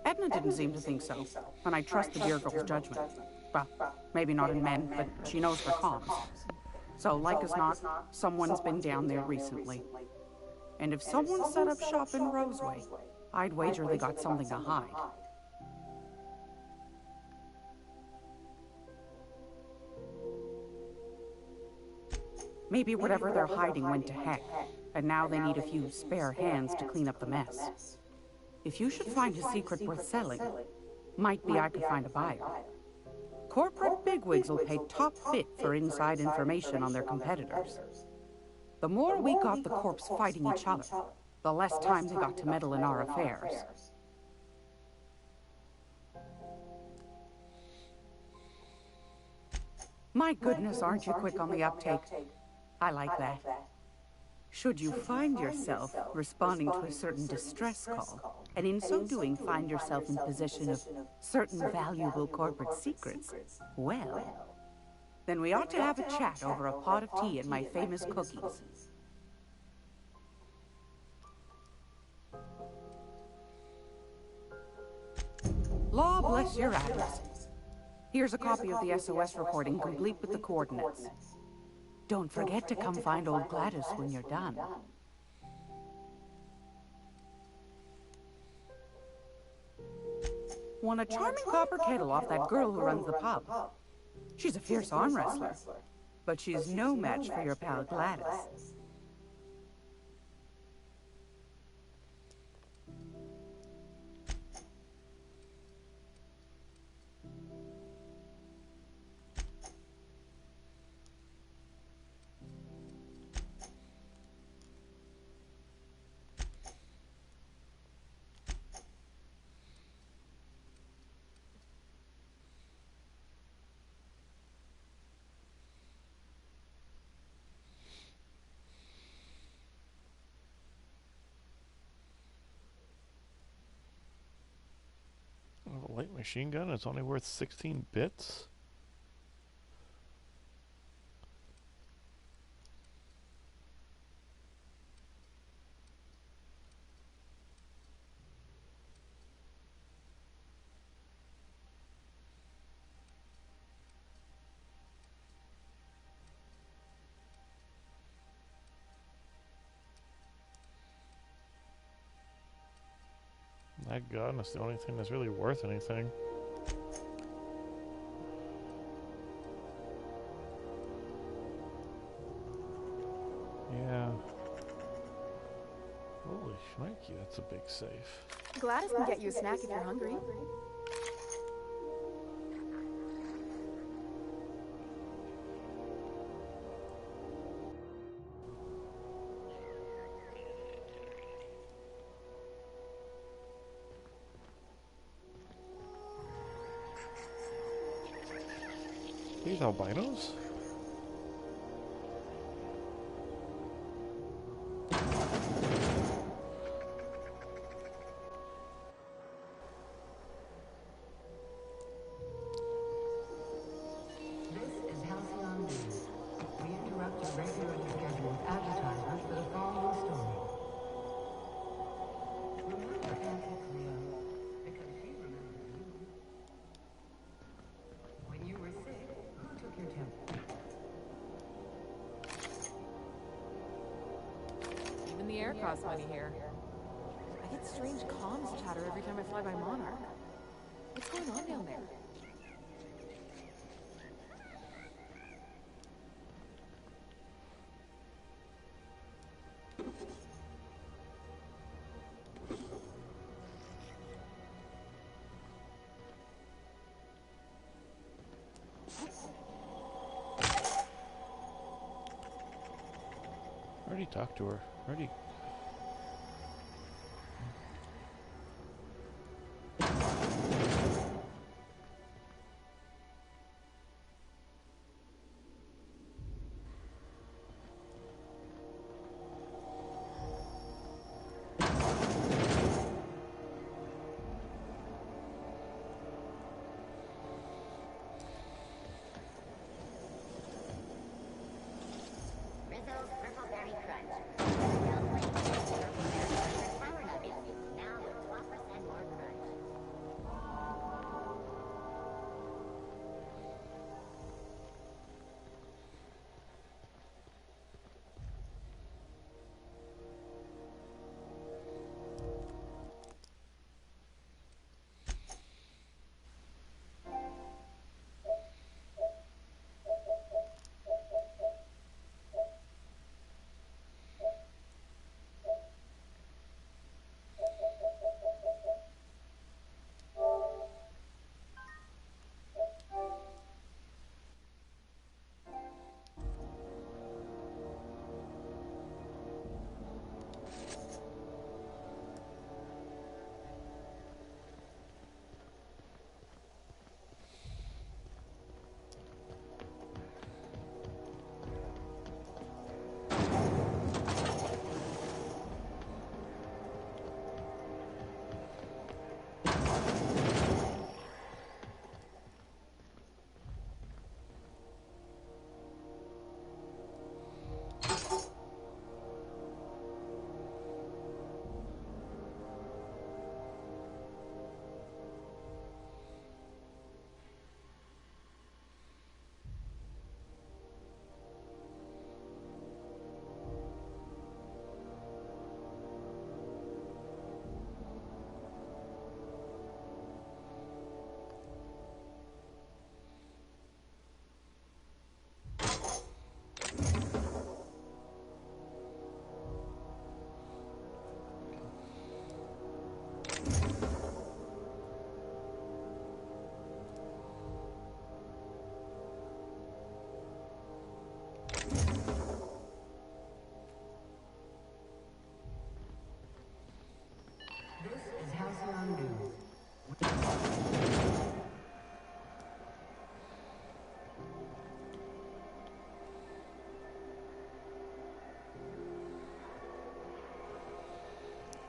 Edna didn't seem to think so, and I trust the dear girl's judgment. Well, maybe not in men, but she knows her comms. So, like as not, someone's been down there recently. And if someone set up shop in Roseway, I'd wager they got something to hide. Maybe whatever they're hiding went to heck, and now they need a few spare hands to clean up the mess. If you should find a secret worth selling, might be I could find a buyer. Corporate bigwigs will pay top bit for inside information on their competitors. The more we got the corps fighting each other, the less time they got to meddle in our affairs. My goodness, aren't you quick on the uptake? I like that. Should you find yourself responding to a certain distress call, and in so doing find yourself in possession of certain valuable corporate secrets, well, then we ought to have a chat over a pot of tea and my famous cookies. Law bless your address. Here's a copy of the SOS recording, complete with the coordinates. Don't forget to come find old Gladys when you're done. Won a charming copper kettle off that girl who runs the pub. She's a fierce arm wrestler, but she's no match for your pal Gladys. A light machine gun, it's only worth 16 bits? My God, that's the only thing that's really worth anything. Yeah. Holy shnikey, that's a big safe. Gladys can get you a snack if you're hungry. These albinos? The air costs money here. I get strange comms chatter every time I fly by Monarch. What's going on down there? Already talked to her. Already. Rizzo's Purple Berry Crunch. Purple Berry Power Nuggets. Now with 12% more crunch.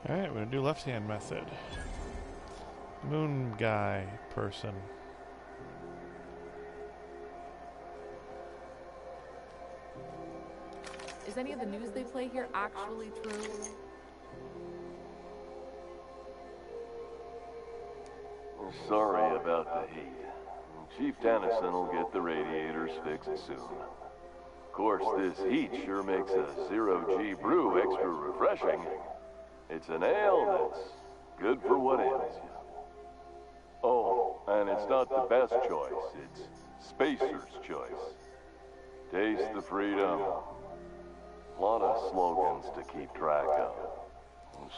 Alright, we're gonna do left-hand method. Moon guy person. Is any of the news they play here actually true? Sorry about the heat. Chief Tennyson will get the radiators fixed soon. Of course, this heat sure makes a zero-G brew extra refreshing. It's an ale that's good for what ails you. Oh, and it's not the best choice. It's Spacer's choice. Taste the freedom. A lot of slogans to keep track of.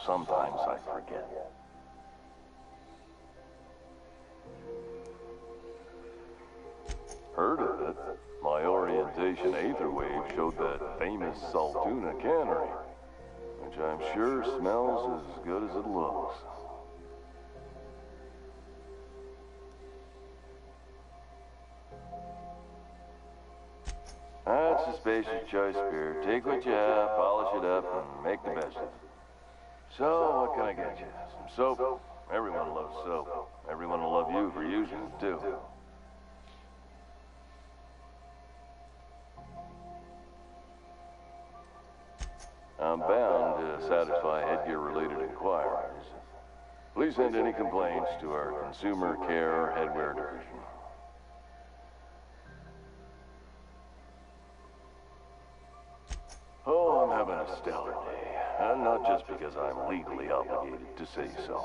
Sometimes I forget. Heard of it? My orientation Aetherwave showed that famous Saltuna cannery, which I'm sure smells as good as it looks. That's a Spacer's choice beer. Take what you have, polish it up, and make the best of it. So, what can I get you? Some soap? Everyone loves soap. Everyone will love you for using it, too. I'm bound to satisfy headgear-related inquiries. Please send any complaints to our Consumer Care Headwear Division. Oh, I'm having a stellar day. And not just because I'm legally obligated to say so.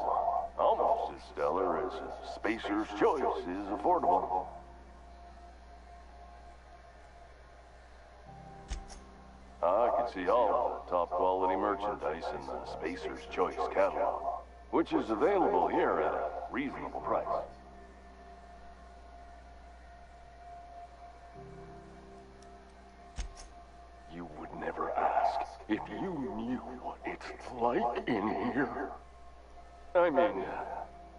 Almost as stellar as Spacer's Choice is affordable. I can see all of the top-quality merchandise in the Spacer's Choice catalog, which is available here at a reasonable price. You would never ask If you knew what it's like in here. I mean,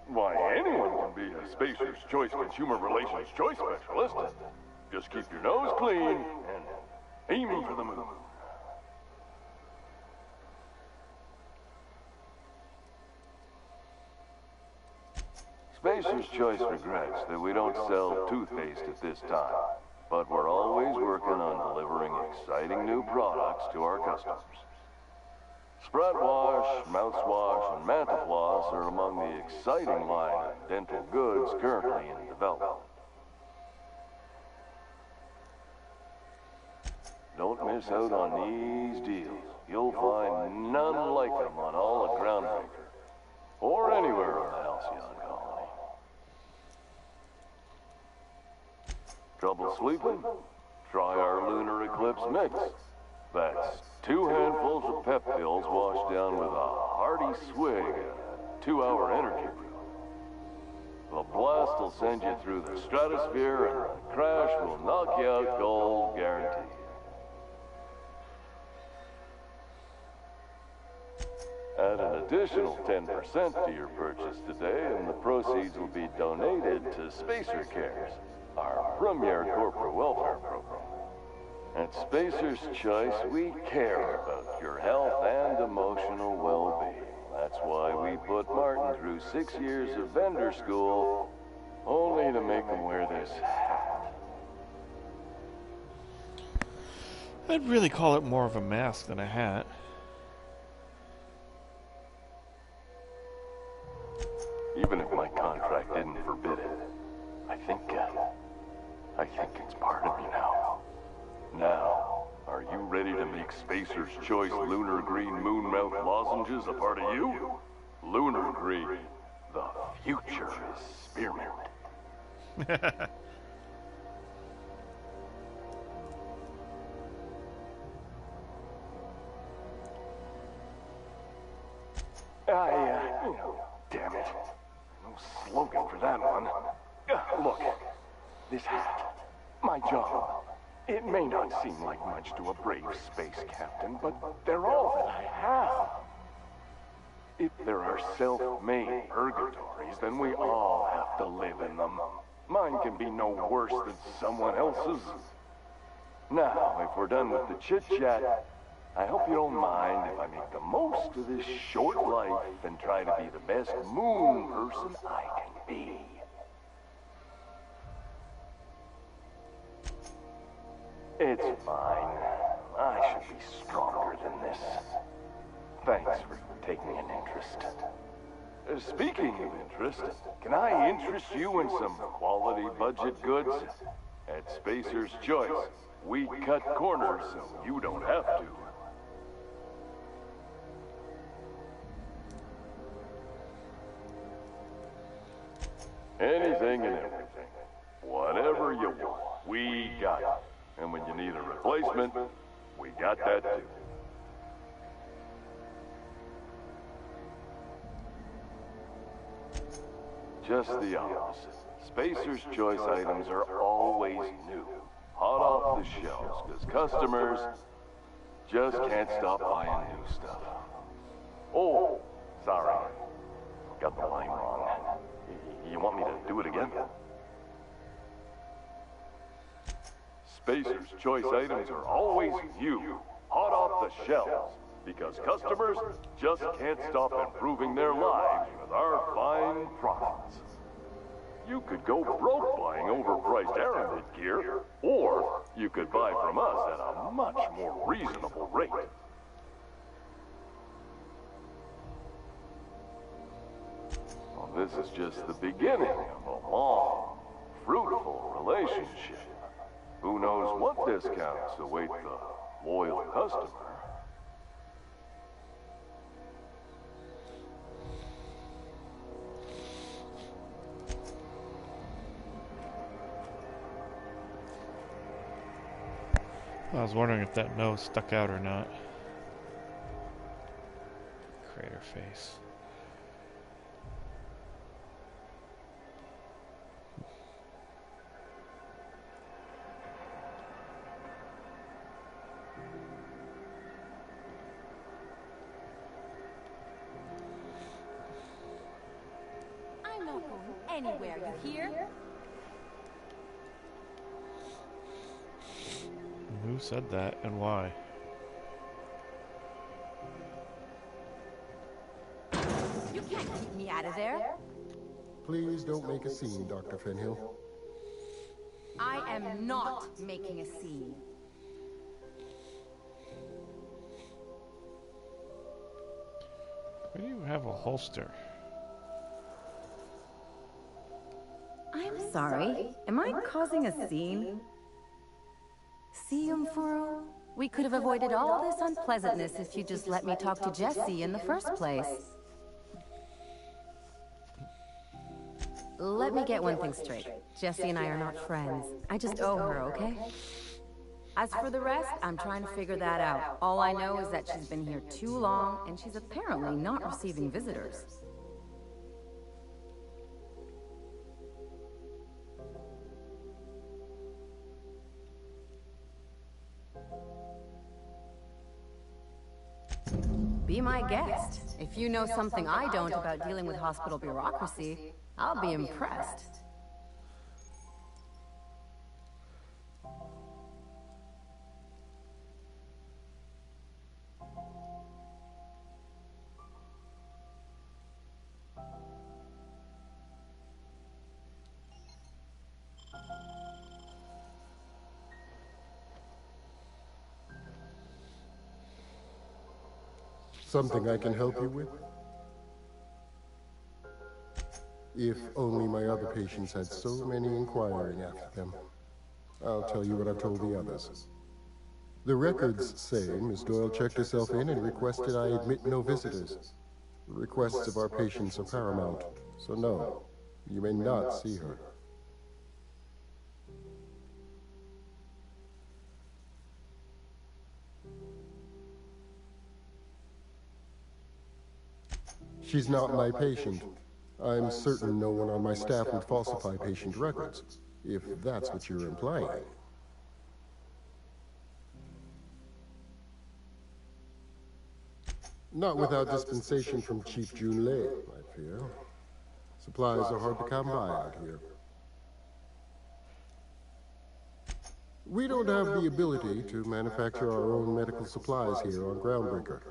why, anyone can be a Spacer's Choice Consumer Relations Choice Specialist. Just keep your nose clean and aim for the moon. Spacer's Choice regrets that we don't sell toothpaste at this time, but we're always working on delivering exciting new products to our customers. Sprout Wash, Mouthwash, and Mantafloss are among the exciting line of dental goods currently in development. Don't miss out on these deals. You'll find none like them on all of Groundbreaker, or anywhere on the Halcyon Colony. Trouble sleeping? Try our Lunar Eclipse Mix. That's 2 handfuls of pep pills washed down with a hearty swig of 2-hour energy brew. The blast will send you through the stratosphere, and the crash will knock you out cold, guaranteed. Add an additional 10% to your purchase today, and the proceeds will be donated to Spacer Cares, our premier corporate welfare program. At Spacer's Choice, we care about your health and emotional well-being. That's why we put Martin through 6 years of vendor school, only to make him wear this hat. I'd really call it more of a mask than a hat. Even if my contract didn't forbid it, I think it's part of me now. Now, are you ready to make Spacer's Choice Lunar Green Moonmouth lozenges a part of you? Lunar Green, the future is spearmint. Damn it. No slogan for that one. Look, this hat, my job. It may not seem like much to a brave space captain, but they're all that I have. If there are self-made purgatories, then we all have to live in them. Mine can be no worse than someone else's. Now, if we're done with the chit-chat, I hope you don't mind if I make the most of this short life and try to be the best moon person I can be. It's fine. I should be stronger than this. Thanks for taking an interest. Speaking of interest, can I interest you in some quality budget goods? At Spacer's Choice, we cut corners so you don't have to. Anything and everything. Whatever you want, we got it. And when you need a replacement, we got that too. Just the opposite. Spacer's Choice items are always new, hot off the shelves, because customers just can't stop buying new stuff. Oh, sorry. Got the line wrong. You want me to do it again? Spacer's Choice items are always new, hot off the shelves, because customers just can't stop improving their lives with our fine products. You could go broke buying overpriced Aramid gear, or you could buy from us at a much more reasonable rate. Well, this is just the beginning of a long, fruitful relationship. Who knows what discounts await the loyal customer? I was wondering if that nose stuck out or not. Crater face. anywhere, you hear? Who said that and why? You can't keep me out of there. Please don't make a scene, Dr. Fenhill. I am not making a scene. Why do you have a holster? I'm sorry. Am I causing a scene? See, Umfuru? We could have avoided all this unpleasantness if you just let me talk to Jessie in the first place. Let me get one thing straight. Jessie and I are not friends. I just owe her, okay? As for the rest, I'm trying to figure that out. All I know is that she's been here too long, and she's apparently not receiving visitors. Be my guest. If you know something I don't about dealing with hospital bureaucracy, I'll be impressed. Something I can help you with? If only my other patients had so many inquiring after them. I'll tell you what I've told the others. The records say Miss Doyle checked herself in and requested I admit no visitors. The requests of our patients are paramount, so no, you may not see her. She's not my patient. I'm certain no one on my staff would falsify patient records, if that's what you're implying. Not without dispensation from Chief Junlei, I fear. Supplies are hard to come by out here. We don't have the ability to manufacture our own medical supplies here on Groundbreaker.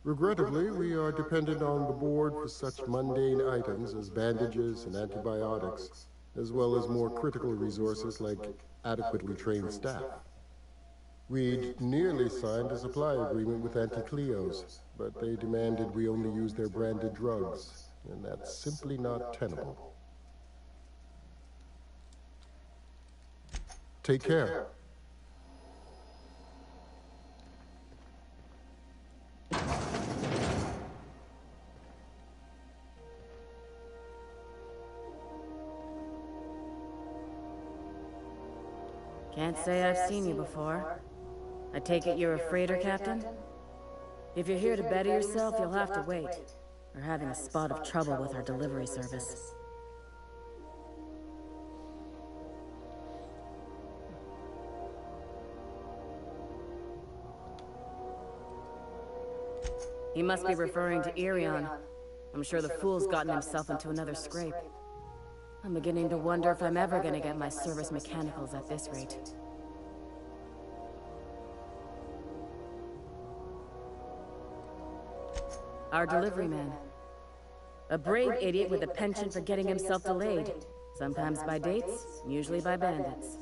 Regrettably, we are dependent on the board for such mundane items as bandages and antibiotics, as well as more critical resources like adequately trained staff. We'd nearly signed a supply agreement with Anti-Cleos, but they demanded we only use their branded drugs, and that's simply not tenable. Take care. Can't say I've seen you before. I take it you're a freighter captain? If you're here to better yourself, you'll have to wait. We're having a spot of trouble with our delivery service. He must be referring to Irion. I'm sure the fool's gotten himself into another scrape. I'm beginning to wonder if I'm ever gonna get my service mechanicals at this rate. Our delivery man. A brave idiot with a penchant for getting himself delayed. Sometimes by dates, usually by bandits.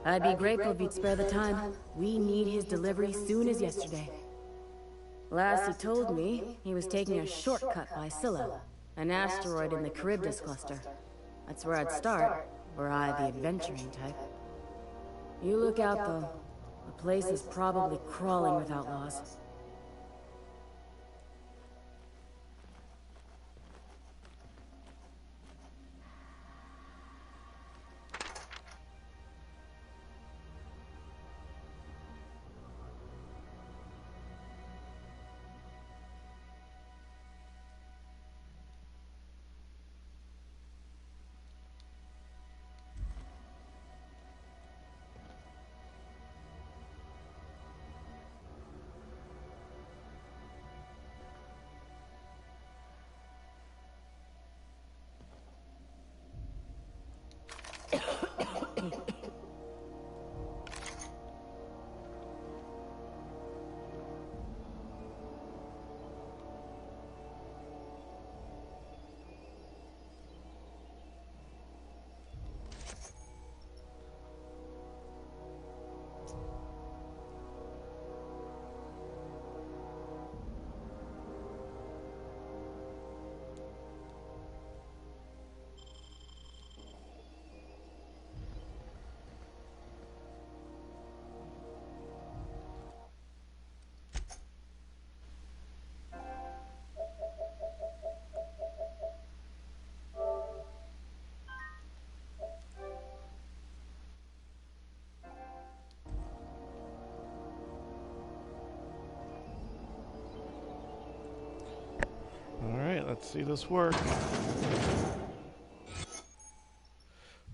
I'd be grateful if you'd spare the time. We need his delivery soon as yesterday. Last he told me, he was taking a shortcut by Scylla, an asteroid in the Charybdis cluster. That's where I'd start, were I the adventuring type. You look out, though. The place is probably crawling with outlaws. Alright, let's see this work.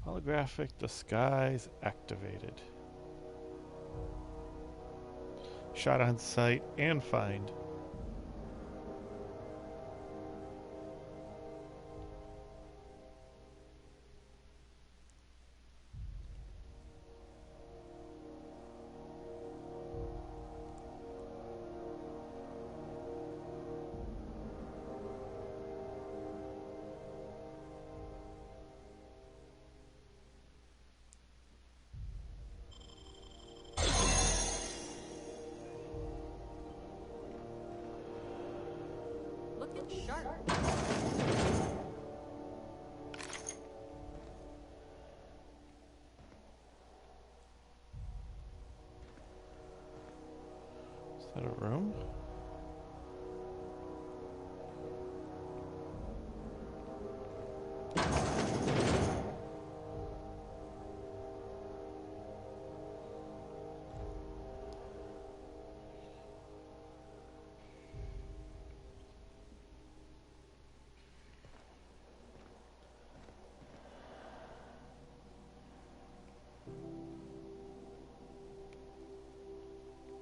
Holographic disguise activated. Shot on sight and find. Looking sharp. Is that a room?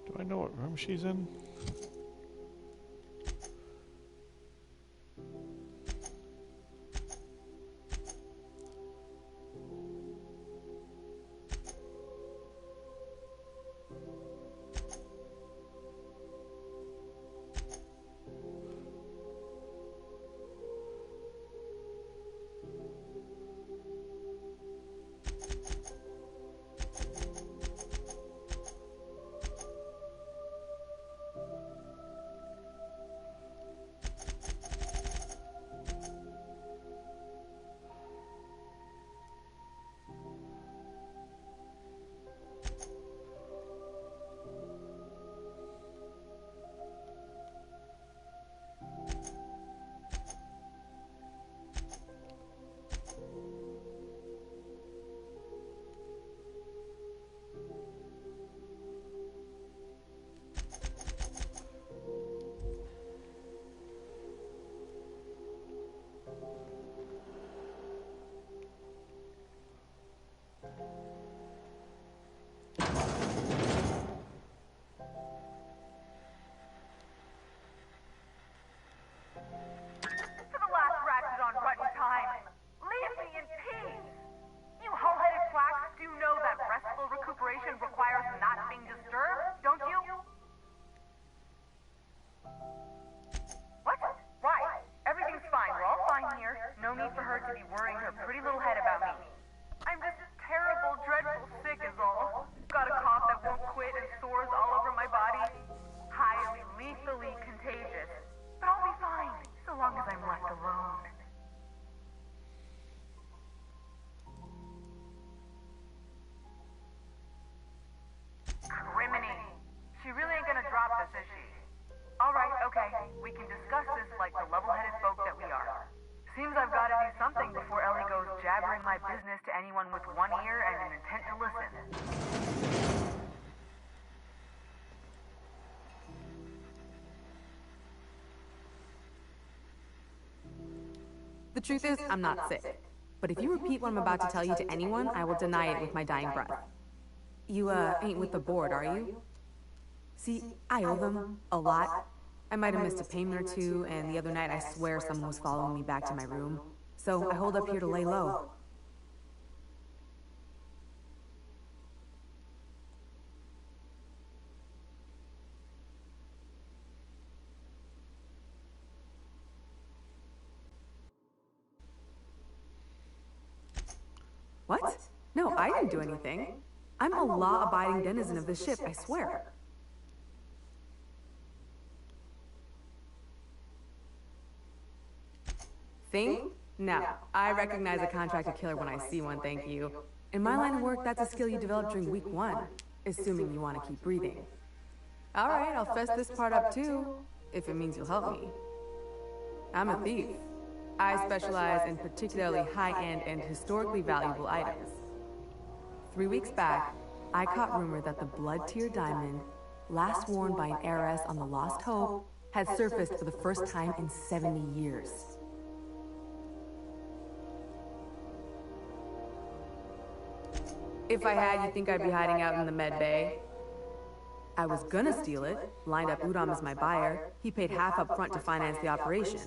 Do I know what room she's in? The truth is, I'm not sick. But if you repeat what I'm about to tell you to anyone, I will deny it with my dying breath. You, ain't with the board, are you? See, I owe them a lot. I might have missed a payment or two, and the other night I swear someone was following me back to my room. So I hold up here to lay low. No, I didn't do anything. I'm a law-abiding denizen of the ship, I swear. Thing? No. I recognize a contracted killer when I see one, thank you. In my line of work, that's a skill you develop during week 1, assuming you want to keep breathing. Alright, I'll fess this part up too, if it means you'll help me. I'm a thief. I specialize in particularly high-end and historically valuable items. 3 weeks back, I caught rumor that the blood-tier diamond, last worn by an heiress on the Lost Hope, had surfaced for the first time in 70 years. If I had, you'd think I'd be hiding out in the med bay. I was gonna steal it, lined up Udom as my buyer. He paid half up front to finance the operation.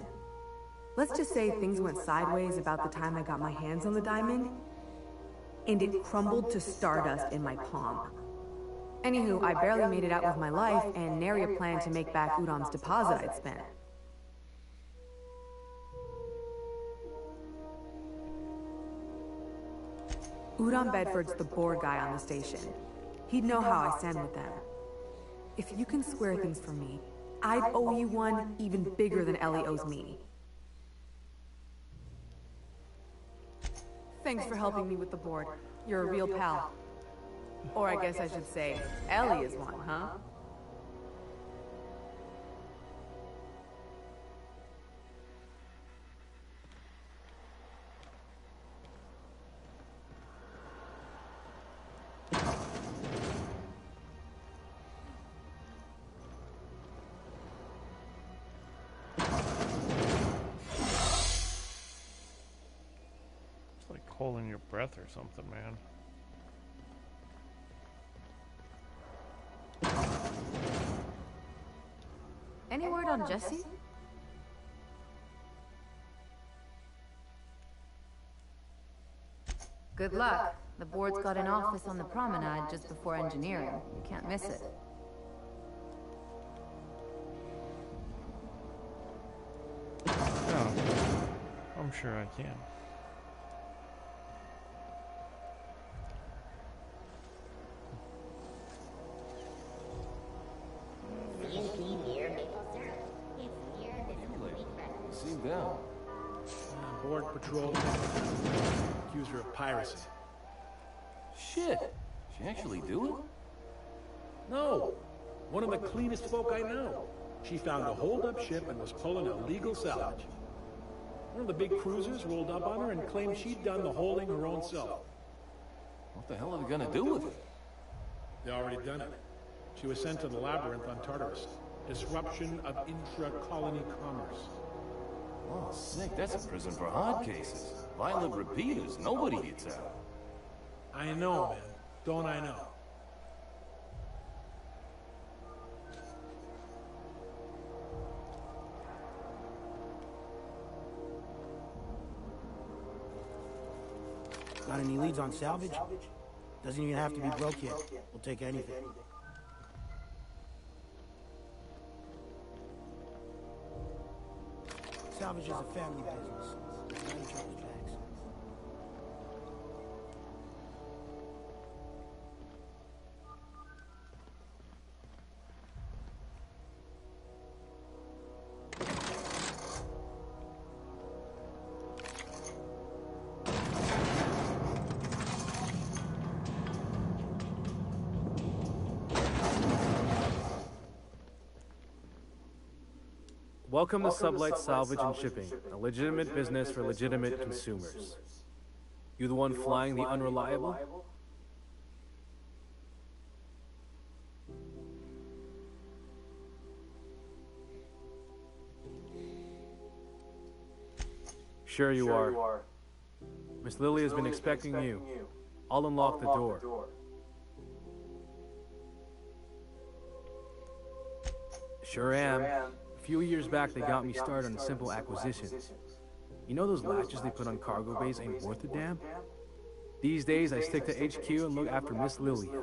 Let's just say things went sideways about the time I got my hands on the diamond, and it crumbled to stardust in my palm. Anywho, I barely made it out with my life, and nary a plan to make back Udom's deposit I'd spent. Udom Bedford's the board guy on the station. He'd know how I stand with them. If you can square things for me, I'd owe you one even bigger than Ellie owes me. Thanks for helping me with the board. You're a real pal. Or I guess I should say, Ellie is one, huh? Holding your breath or something, man. Any word on Jesse? Good luck. The board's got an office on the promenade just before engineering. You can't miss it. Oh, I'm sure I can. Down. Board patrol accused her of piracy. Shit! She actually do it? No! One of the cleanest folk I know. She found a hold-up ship and was pulling illegal salvage. One of the big cruisers rolled up on her and claimed she'd done the holding her own self. What the hell are they gonna do with it? They already done it. She was sent to the labyrinth on Tartarus. Disruption of intra-colony commerce. Oh, sick. That's a prison for hard cases. Violent repeaters. Nobody gets out. I know, man. Don't I know? Got any leads on salvage? Doesn't even have to be broke yet. We'll take anything. Salvage is a family business. None charge tax. Welcome to Sublight Salvage and Shipping, a legitimate business for legitimate consumers. You the one flying the unreliable? Sure you are. Miss Lily has been expecting you. I'll unlock the door. Sure am. A few years back, they got me started on simple acquisitions. You know those latches they put on cargo bays ain't worth a damn? These days, I stick to HQ and look after Miss Lilia.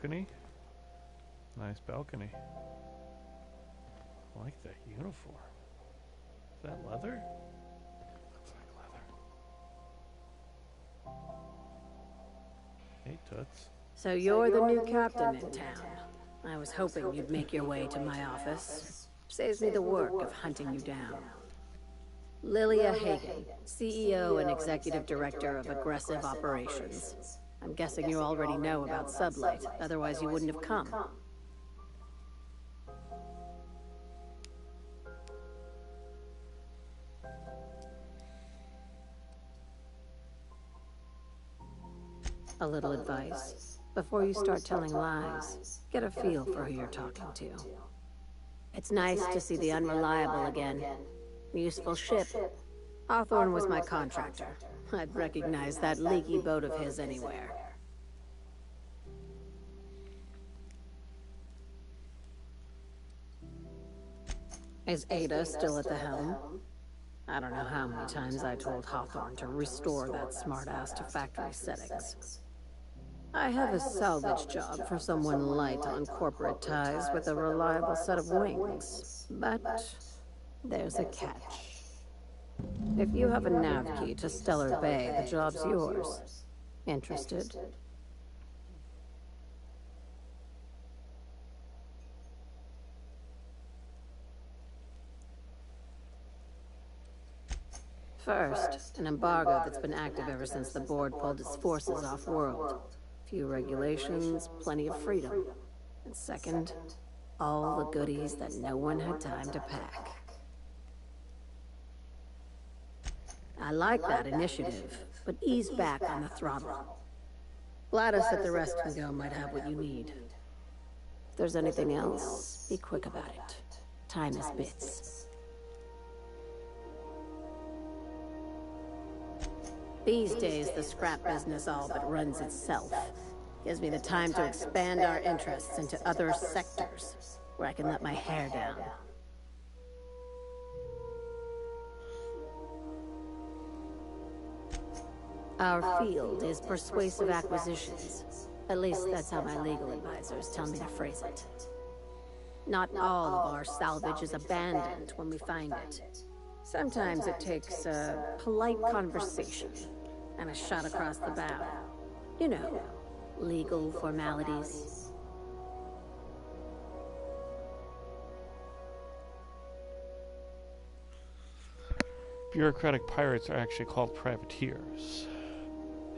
balcony. Nice balcony. I like that uniform. Is that leather? Looks like leather. Hey, Toots. So you're the new captain in town. I was hoping you'd make your way to my office. Saves me the work of hunting you down. Lilia Hagen, CEO and Executive Director of Aggressive Operations. I'm guessing you already know about Sublight, otherwise you wouldn't have come. A little advice. Before you start telling lies, get a feel for who you're talking to. It's nice to see the Unreliable again. Useful ship. Hawthorne was my contractor. I'd recognize that leaky boat of his anywhere. Is Ada still at the helm? I don't know how many times I told Hawthorne to restore that smartass to factory settings. I have a salvage job for someone light on corporate ties with a reliable set of wings. But there's a catch. If you have a nav key to Stellar Bay, the job's yours. Interested? First, an embargo that's been active ever since the board pulled its forces off-world. Few regulations, plenty of freedom. And second, all the goodies that no one had time to pack. I like that initiative, but ease back on the throttle. Gladys at the Rest and Go might have what you need. If there's anything else, be quick about it. Time is bits. These days, the scrap business all but runs itself. Gives me the time to expand our interests into other sectors, where I can let my hair down. Our field is persuasive acquisitions. At least that's how my legal advisors tell me to phrase it. Not all of our salvage is abandoned when we find it. Sometimes it takes a polite conversation and a shot across the bow. You know, legal formalities. Bureaucratic pirates are actually called privateers,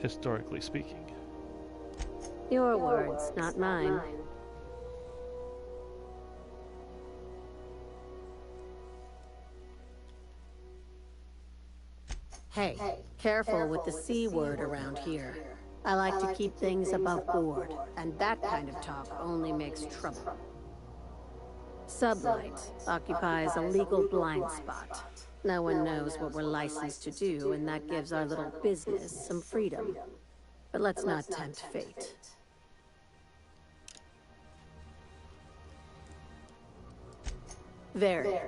historically speaking. Your words, not mine. Hey, careful with the C word around here. I like to keep things above board, and that kind of talk only makes trouble. Sublight occupies a legal blind spot. No one knows what we're licensed to do, and that gives our little business some freedom. But let's not tempt fate. Very.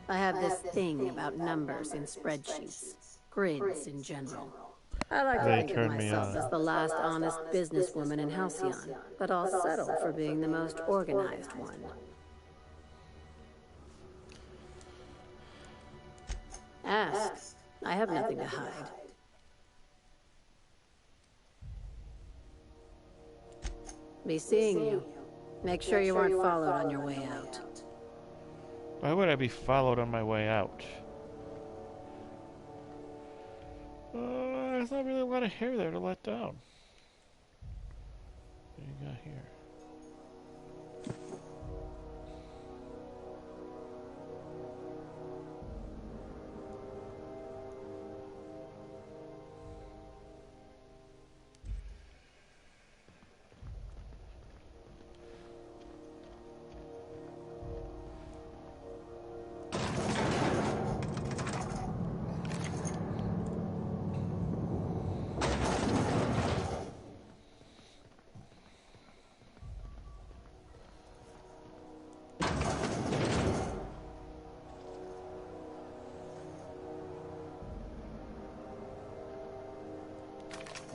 I have this thing about numbers in spreadsheets. Grids in general. I like to think of myself as the last honest businesswoman in Halcyon, but I'll settle for being the most organized one. Ask. I have nothing to hide. Be seeing you. Make sure you aren't followed on your way out. Why would I be followed on my way out? There's not really a lot of hair there to let down. What do you got here?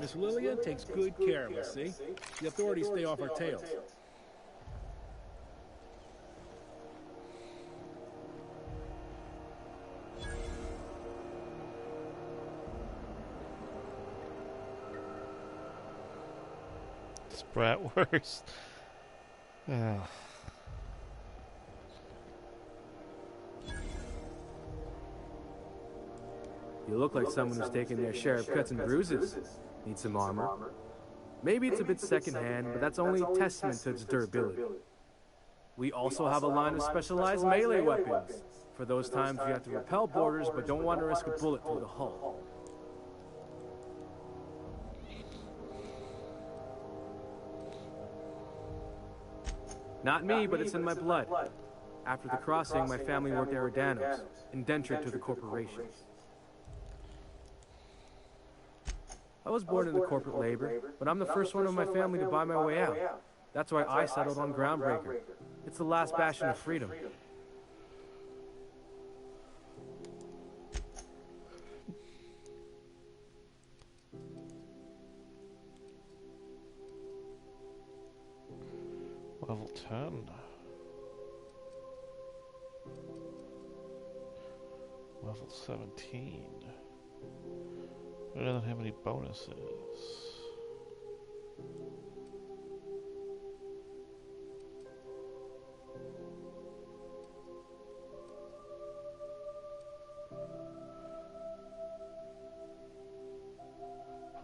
Miss Lillian takes good care of us, see? The authorities stay off our tails. Bratwurst. Oh. You look like someone who's taken their share of cuts and bruises. Need some armor. Maybe it's a bit secondhand, but that's only a testament to its durability. We also have a line of specialized melee weapons, for those times you have to repel boarders but don't want to risk a bullet through the hull. Not me, but it's in my blood. After the crossing, my family worked Eridanos, indentured to the corporation. I was born into corporate labor, but I'm the first one in my family to buy my way out. That's why I settled on Groundbreaker. It's the last bastion of freedom. Level 10. Level 17. It doesn't have any bonuses.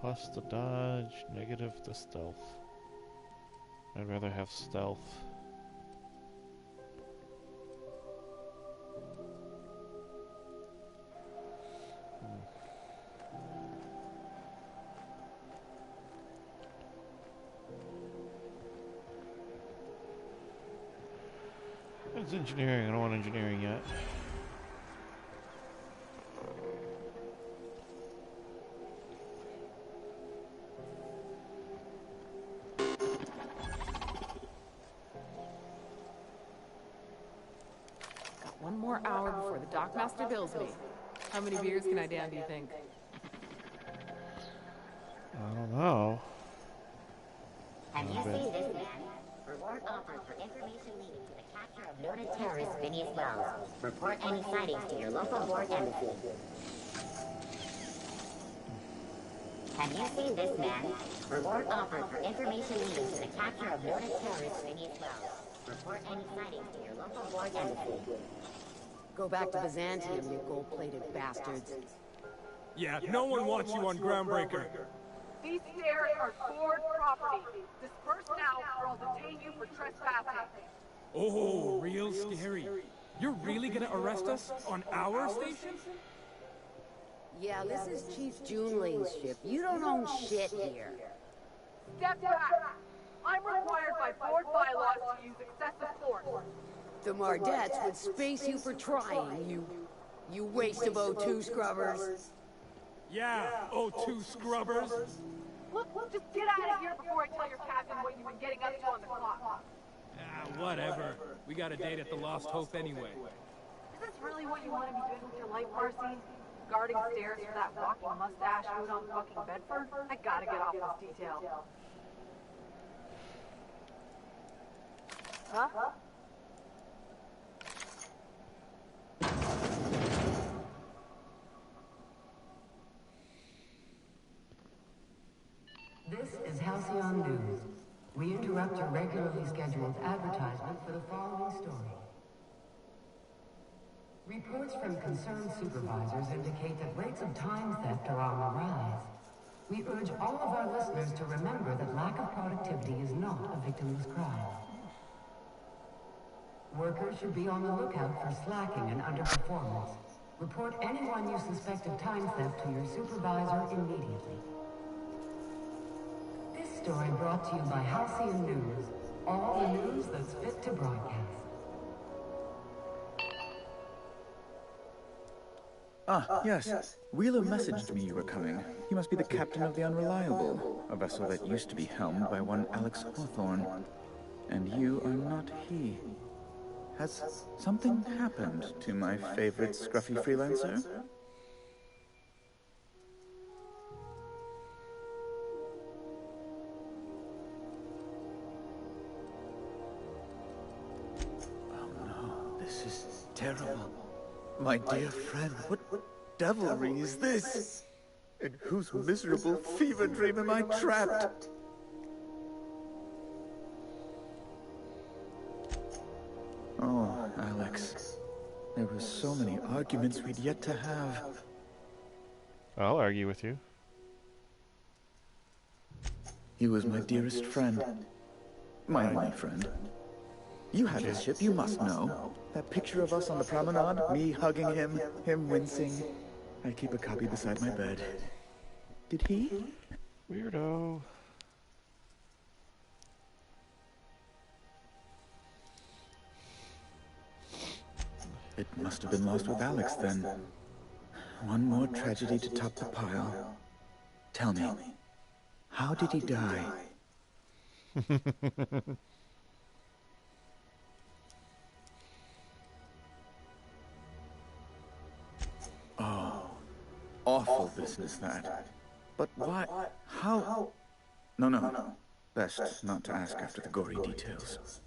Plus the dodge, negative the stealth. I'd rather have stealth. It's engineering. I don't want engineering yet. Got one more hour before the Dockmaster bills me. How many beers can I down, do you think? I don't know. Have you seen this man? Reward offered for information leading to the capture of noted terrorist Phineas Wells. Report any sightings to your local board embassy. Have you seen this man? Reward offered for information leading to the capture of noted terrorist Phineas Wells. Report any sightings to your local board embassy. Go back to Byzantium, you gold-plated bastards. Yeah, no one wants you on Groundbreaker. These stairs are board property. Disperse now or I'll detain you for trespassing. Oh, real scary. You're really gonna arrest us on our station? Yeah, this is Chief Junling's ship. You don't own shit here. Step back. I'm required by board bylaws to use excessive force. The Mardettes would space you for trying, you waste of O2 scrubbers. Yeah, O2 scrubbers. Look, just get out of here before I tell your captain what you've been getting up to on the clock. Ah, whatever. We got a date at the Lost Hope anyway. Is this really what you want to be doing with your life, Marcy? Guarding stairs for that walking mustache who's on fucking Bedford? I gotta get off this detail. Huh? This is Halcyon News. We interrupt your regularly scheduled advertisement for the following story. Reports from concerned supervisors indicate that rates of time theft are on the rise. We urge all of our listeners to remember that lack of productivity is not a victimless crime. Workers should be on the lookout for slacking and underperformance. Report anyone you suspect of time theft to your supervisor immediately. This story brought to you by Halcyon News. All the news that's fit to broadcast. Ah, yes. Wheeler messaged me you were coming. He must be the captain of the Unreliable, a vessel that used to be helmed by one Alex Hawthorne. And you are not he. Has something happened to my favorite scruffy freelancer? terrible. My dear friend, what devilry is this? In whose miserable fever dream am I trapped? Oh, Alex. There were so many arguments we'd yet to have. I'll argue with you. He was my dearest friend. My only friend. You had his ship, you must know. That picture of us on the promenade, me hugging him, him wincing. I keep a copy beside my bed. Did he? Weirdo. It must have been lost with Alex then. One more tragedy to top the pile. Tell me, how did he die? Oh, awful business that. But why? How? No. Best not to ask after the gory details.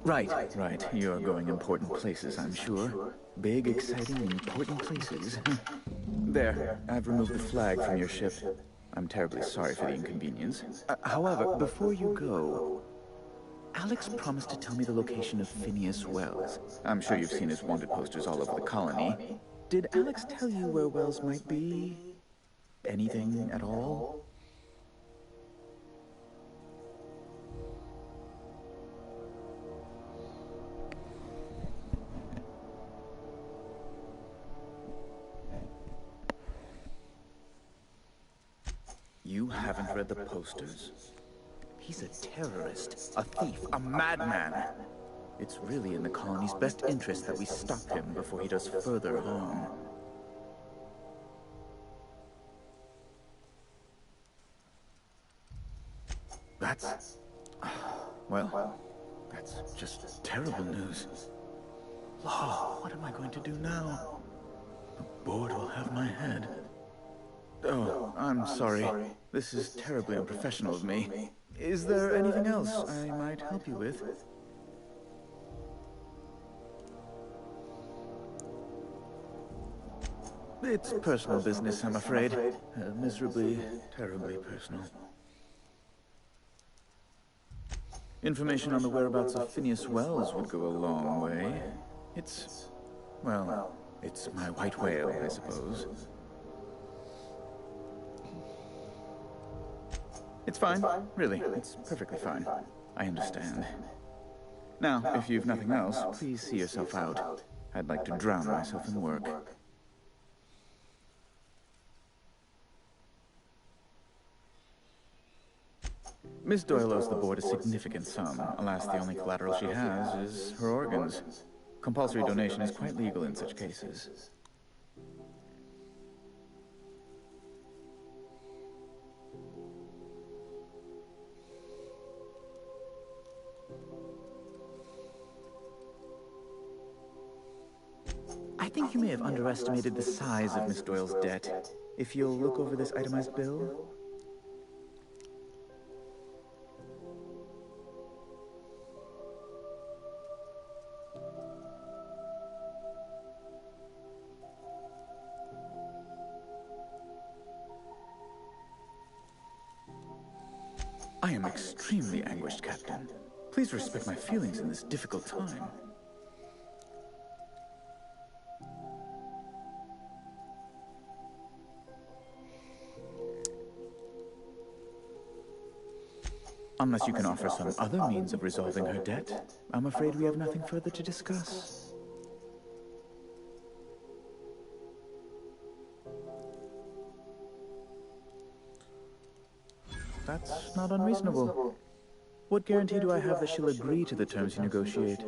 Right. You're going important places, I'm sure. Big, exciting, important places. There, I've removed the flag from your ship. I'm terribly sorry for the inconvenience. However, before you go, Alex promised to tell me the location of Phineas Wells. I'm sure you've seen his wanted posters all over the colony. Did Alex tell you where Wells might be? Anything at all? You haven't read the posters. He's a terrorist, a thief, a madman. It's really in the colony's best interest that we stop him before he does further harm. That's... well, that's just terrible news. Law, what am I going to do now? The board will have my head. Oh, I'm sorry. This is terribly unprofessional of me. Is there anything else I might help you with? It's personal business, I'm afraid. Miserably, terribly personal. Information on the whereabouts of Phineas Wells would go a long way. It's... well, it's my white whale, I suppose. It's fine, really. It's perfectly fine. I understand. Now, if you've nothing else, please see yourself out. I'd like to drown myself in work. Miss Doyle owes the board a significant sum. Alas, the only collateral she has is her organs. Compulsory donation is quite legal in such cases. I think you may have underestimated the size of Miss Doyle's debt. If you'll look over this itemized bill... I am extremely anguished, Captain. Please respect my feelings in this difficult time. Unless you can offer some other means of resolving her debt, I'm afraid we have nothing further to discuss. That's not unreasonable. What guarantee do I have that she'll agree to the terms you negotiate?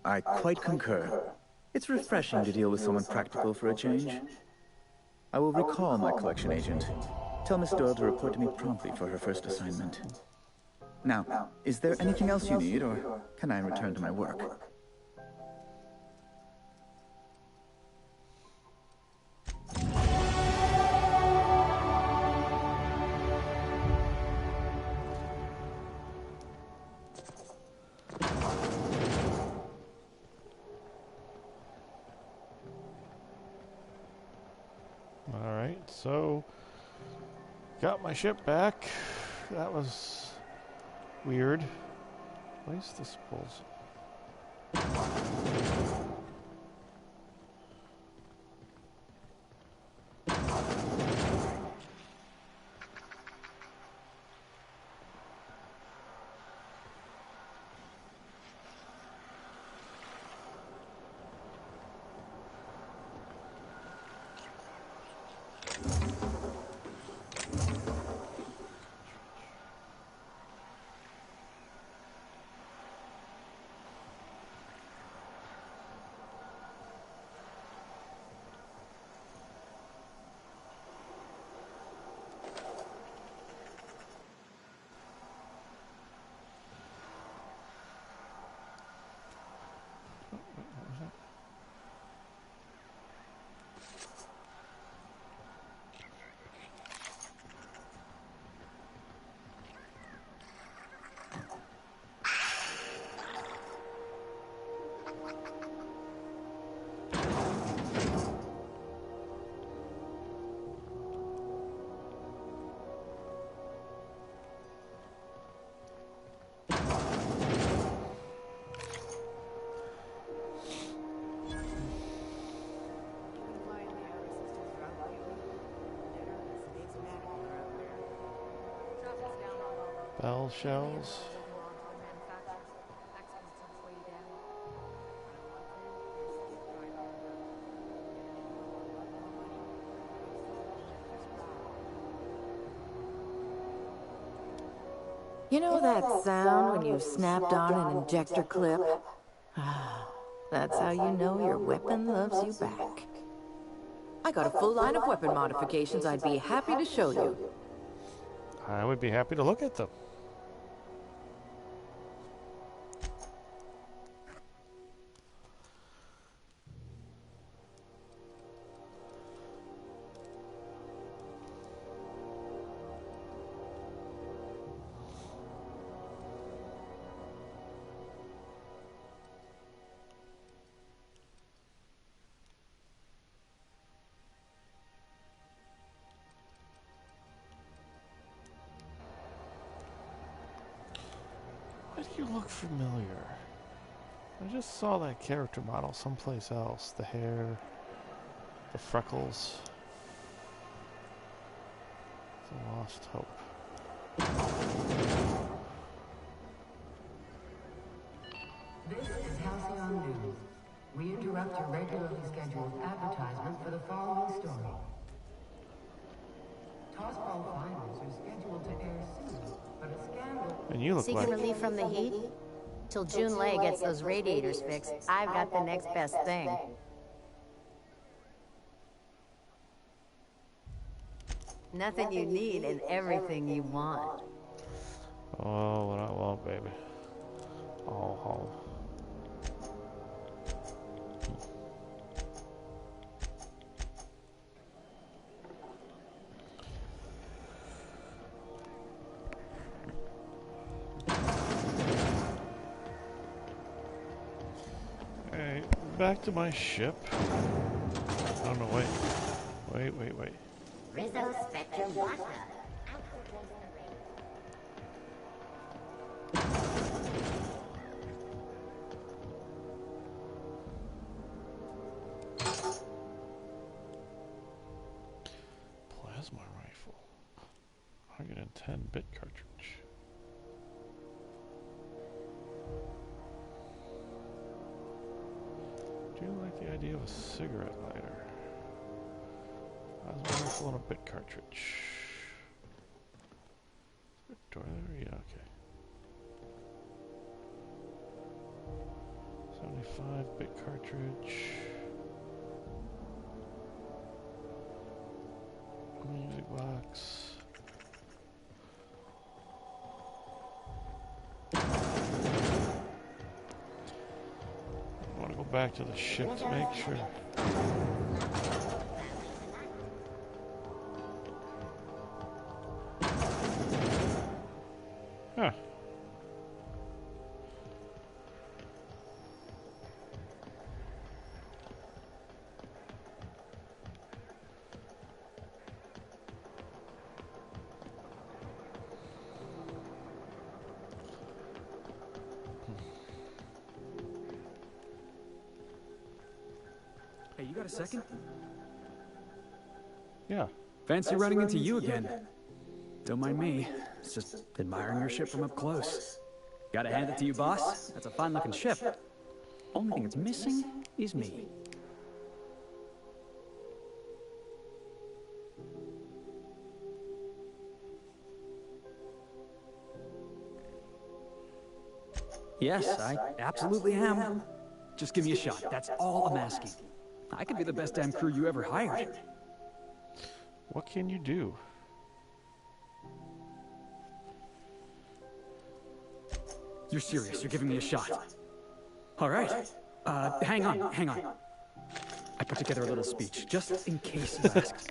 I quite concur. It's refreshing to deal with someone practical for a change. I will recall my collection agent. Tell Miss Doyle to report to me promptly for her first assignment. Now, is there anything else you need, or can I return to my work? Alright, so got my ship back. That was weird. Place disposal. Bell shells. You know that sound when you've snapped on an injector clip? That's how you know your weapon loves you back. I got a full line of weapon modifications I'd be happy to show you. I would be happy to look at them. Why do you look familiar? I just saw that character model someplace else. The hair, the freckles. The Lost Hope. This is Halcyon News. We interrupt your regularly scheduled advertisement for the following story. Tossball finals are scheduled to air soon, but a scandal... And you look Seeking like... relief from the heat? Till June Lay gets those radiators fixed, I've got the next best thing. Nothing you need and everything you want. Oh, what I want, baby. All home. Alright, back to my ship. Oh no, wait. Wait. Rizzo Spectrum Waka. Plasma rifle. 110-bit cartridge. Do you like the idea of a cigarette lighter? Plasma rifle and a bit cartridge. Is there a door there? Yeah, okay. 75-bit cartridge. box. I want to go back to the ship to make sure. Huh. Hey, you got a second? Yeah. Fancy running into you again. Don't mind me. It's just admiring your ship from up close. Gotta hand it to you, boss. That's a fine-looking ship. Only thing it's missing is me. Yes, I absolutely am. Just give me a shot. That's all I'm asking. I could be the best damn crew you ever hired. What can you do? You're serious. You're giving me a shot. All right. Hang on. I put together a little speech, just in case you ask.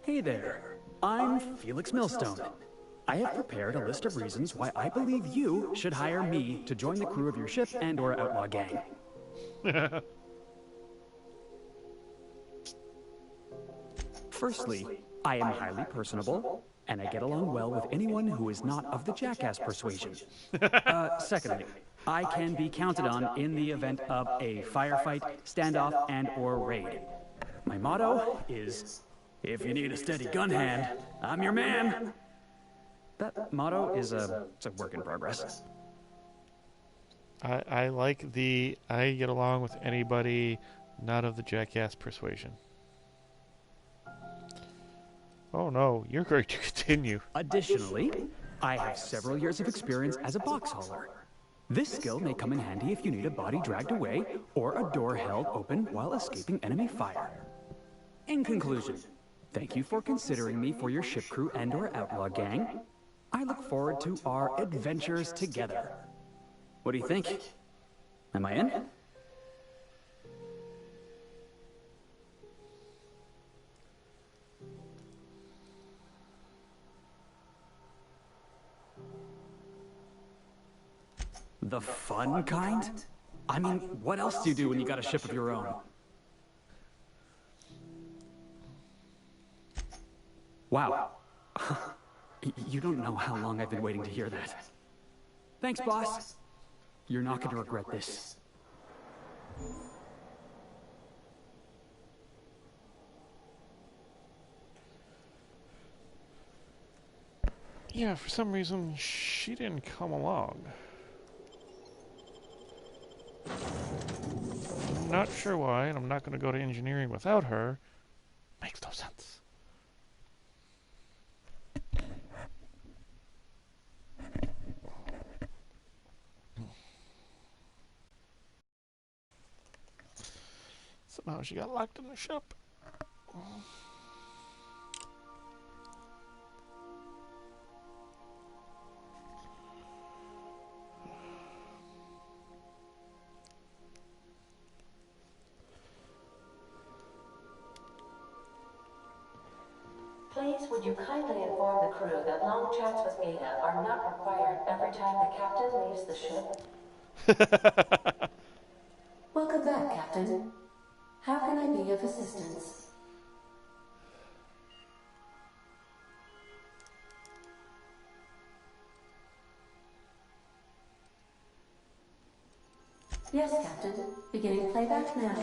Hey there. I'm Felix Millstone. I have prepared a list of reasons why I believe you should hire me to join the crew of your ship and/or outlaw gang. Firstly, I am highly personable, and I get along well with anyone who is not of the jackass persuasion. Secondly, I can be counted on in the event of a firefight, standoff, and/or raid. My motto is, if you need a steady gun hand, I'm your man. That motto is it's a work in progress. I like the I get along with anybody not of the jackass persuasion. Oh no, you're going to continue. Additionally, I have several years of experience as a box hauler. This skill may come in handy if you need a body dragged away or a door held open while escaping enemy fire. In conclusion, thank you for considering me for your ship crew and/or outlaw gang. I look forward to our adventures together. What do you think? Am I in? The fun kind? I mean, what else do you do when you got a ship of your own? Wow. You don't know how long I've been waiting to hear that. Thanks, boss. You're not going to regret this. Yeah, for some reason, she didn't come along. I'm not sure why, and I'm not going to go to engineering without her. Makes no sense. Somehow she got locked in the ship. Please, would you kindly inform the crew that long chats with Ada are not required every time the captain leaves the ship? Welcome back, Captain. How can I be of assistance? Yes, Captain. Beginning playback now.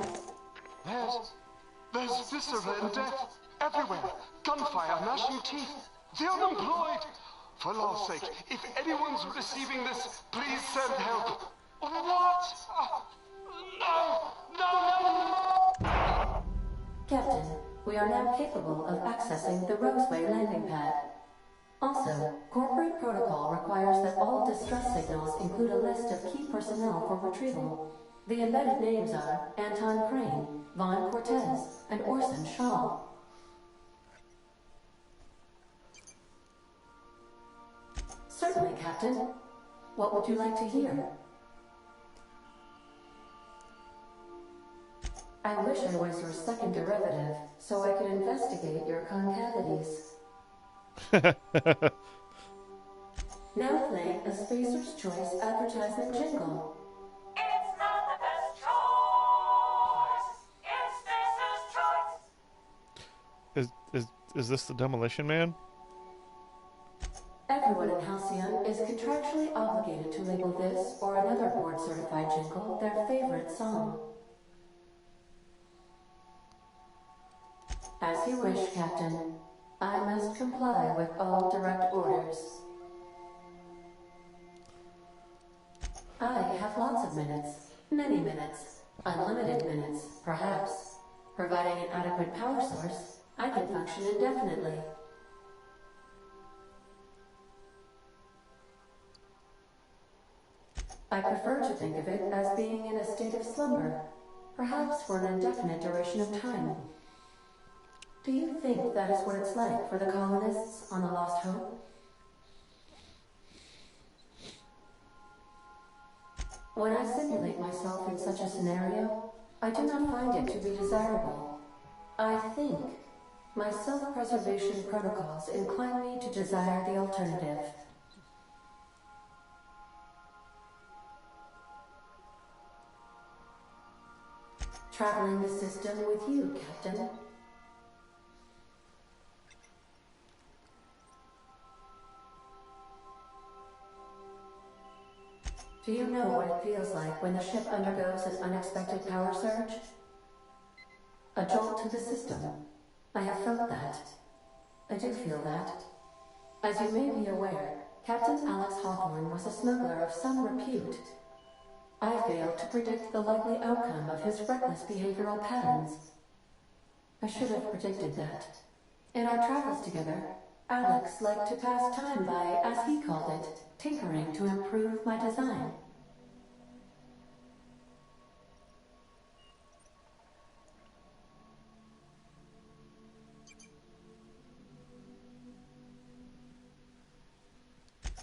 There's viscera and death everywhere. Gunfire, gnashing teeth. The unemployed. For law's sake, if anyone's receiving this, please send help. What? No! Captain, we are now capable of accessing the Roseway landing pad. Also, corporate protocol requires that all distress signals include a list of key personnel for retrieval. The embedded names are Anton Crane, Vaughn Cortez, and Orson Shaw. Certainly, Captain. What would you like to hear? I wish I was your second derivative, so I could investigate your concavities. Now playing a Spacer's Choice advertisement jingle. It's not the best choice. It's Spacer's choice. Is this the Demolition Man? Everyone in Halcyon is contractually obligated to label this or another board-certified jingle their favorite song. As you wish, Captain. I must comply with all direct orders. I have lots of minutes. Many minutes. Unlimited minutes, perhaps. Providing an adequate power source, I can function indefinitely. I prefer to think of it as being in a state of slumber, perhaps for an indefinite duration of time. Do you think that is what it's like for the colonists on the Lost Hope? When I simulate myself in such a scenario, I do not find it to be desirable. I think my self-preservation protocols incline me to desire the alternative. Traveling the system with you, Captain. Do you know what it feels like when the ship undergoes an unexpected power surge? A jolt to the system. I have felt that. I do feel that. As you may be aware, Captain Alex Hawthorne was a smuggler of some repute. I failed to predict the likely outcome of his reckless behavioral patterns. I should have predicted that. In our travels together, Alex liked to pass time by, as he called it, tinkering to improve my design.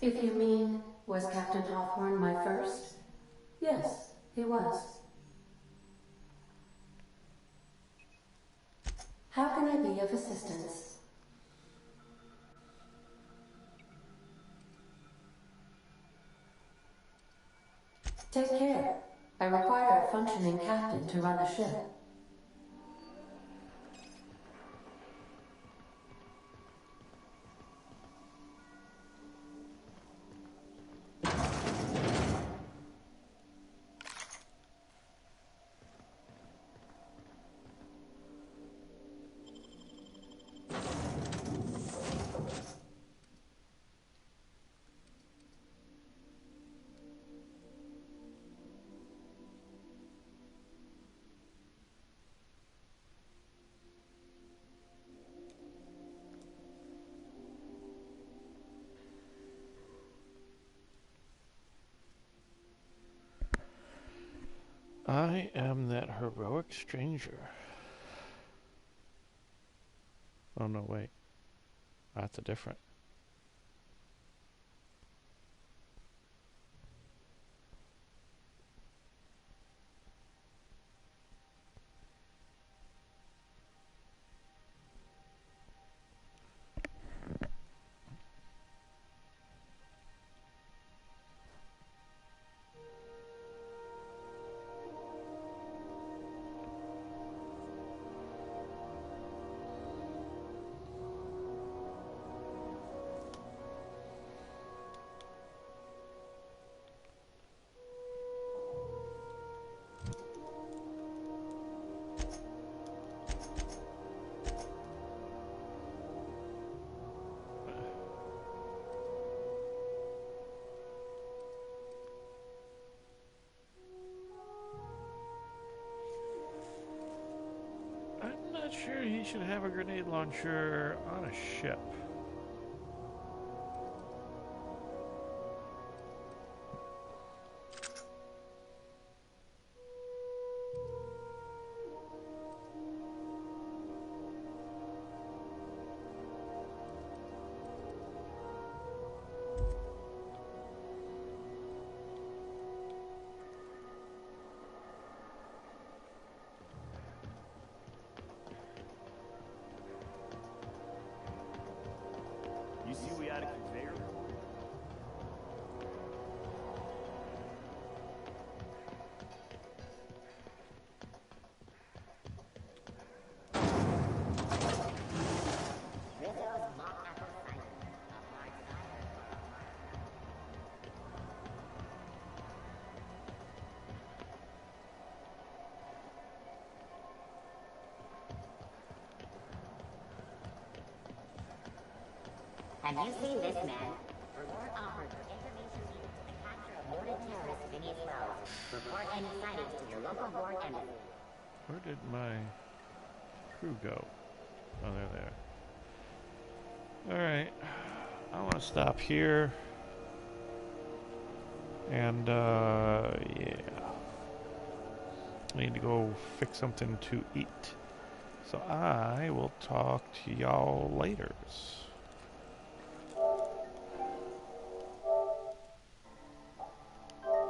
If you mean, was Captain Hawthorne my first? Yes, he was. How can I be of assistance? Take care. I require a functioning captain to run the ship. I am that heroic stranger. Oh no, wait. That's a different. I'm not sure he should have a grenade launcher on a ship. Have you seen this man? Reward offered for information needed to the capture of wanted terrorist Phineas Wells. Report any sightings to your local board embassy. Where did my crew go? Oh, they're there. Alright. I want to stop here. And, yeah. I need to go fix something to eat. So I will talk to y'all later.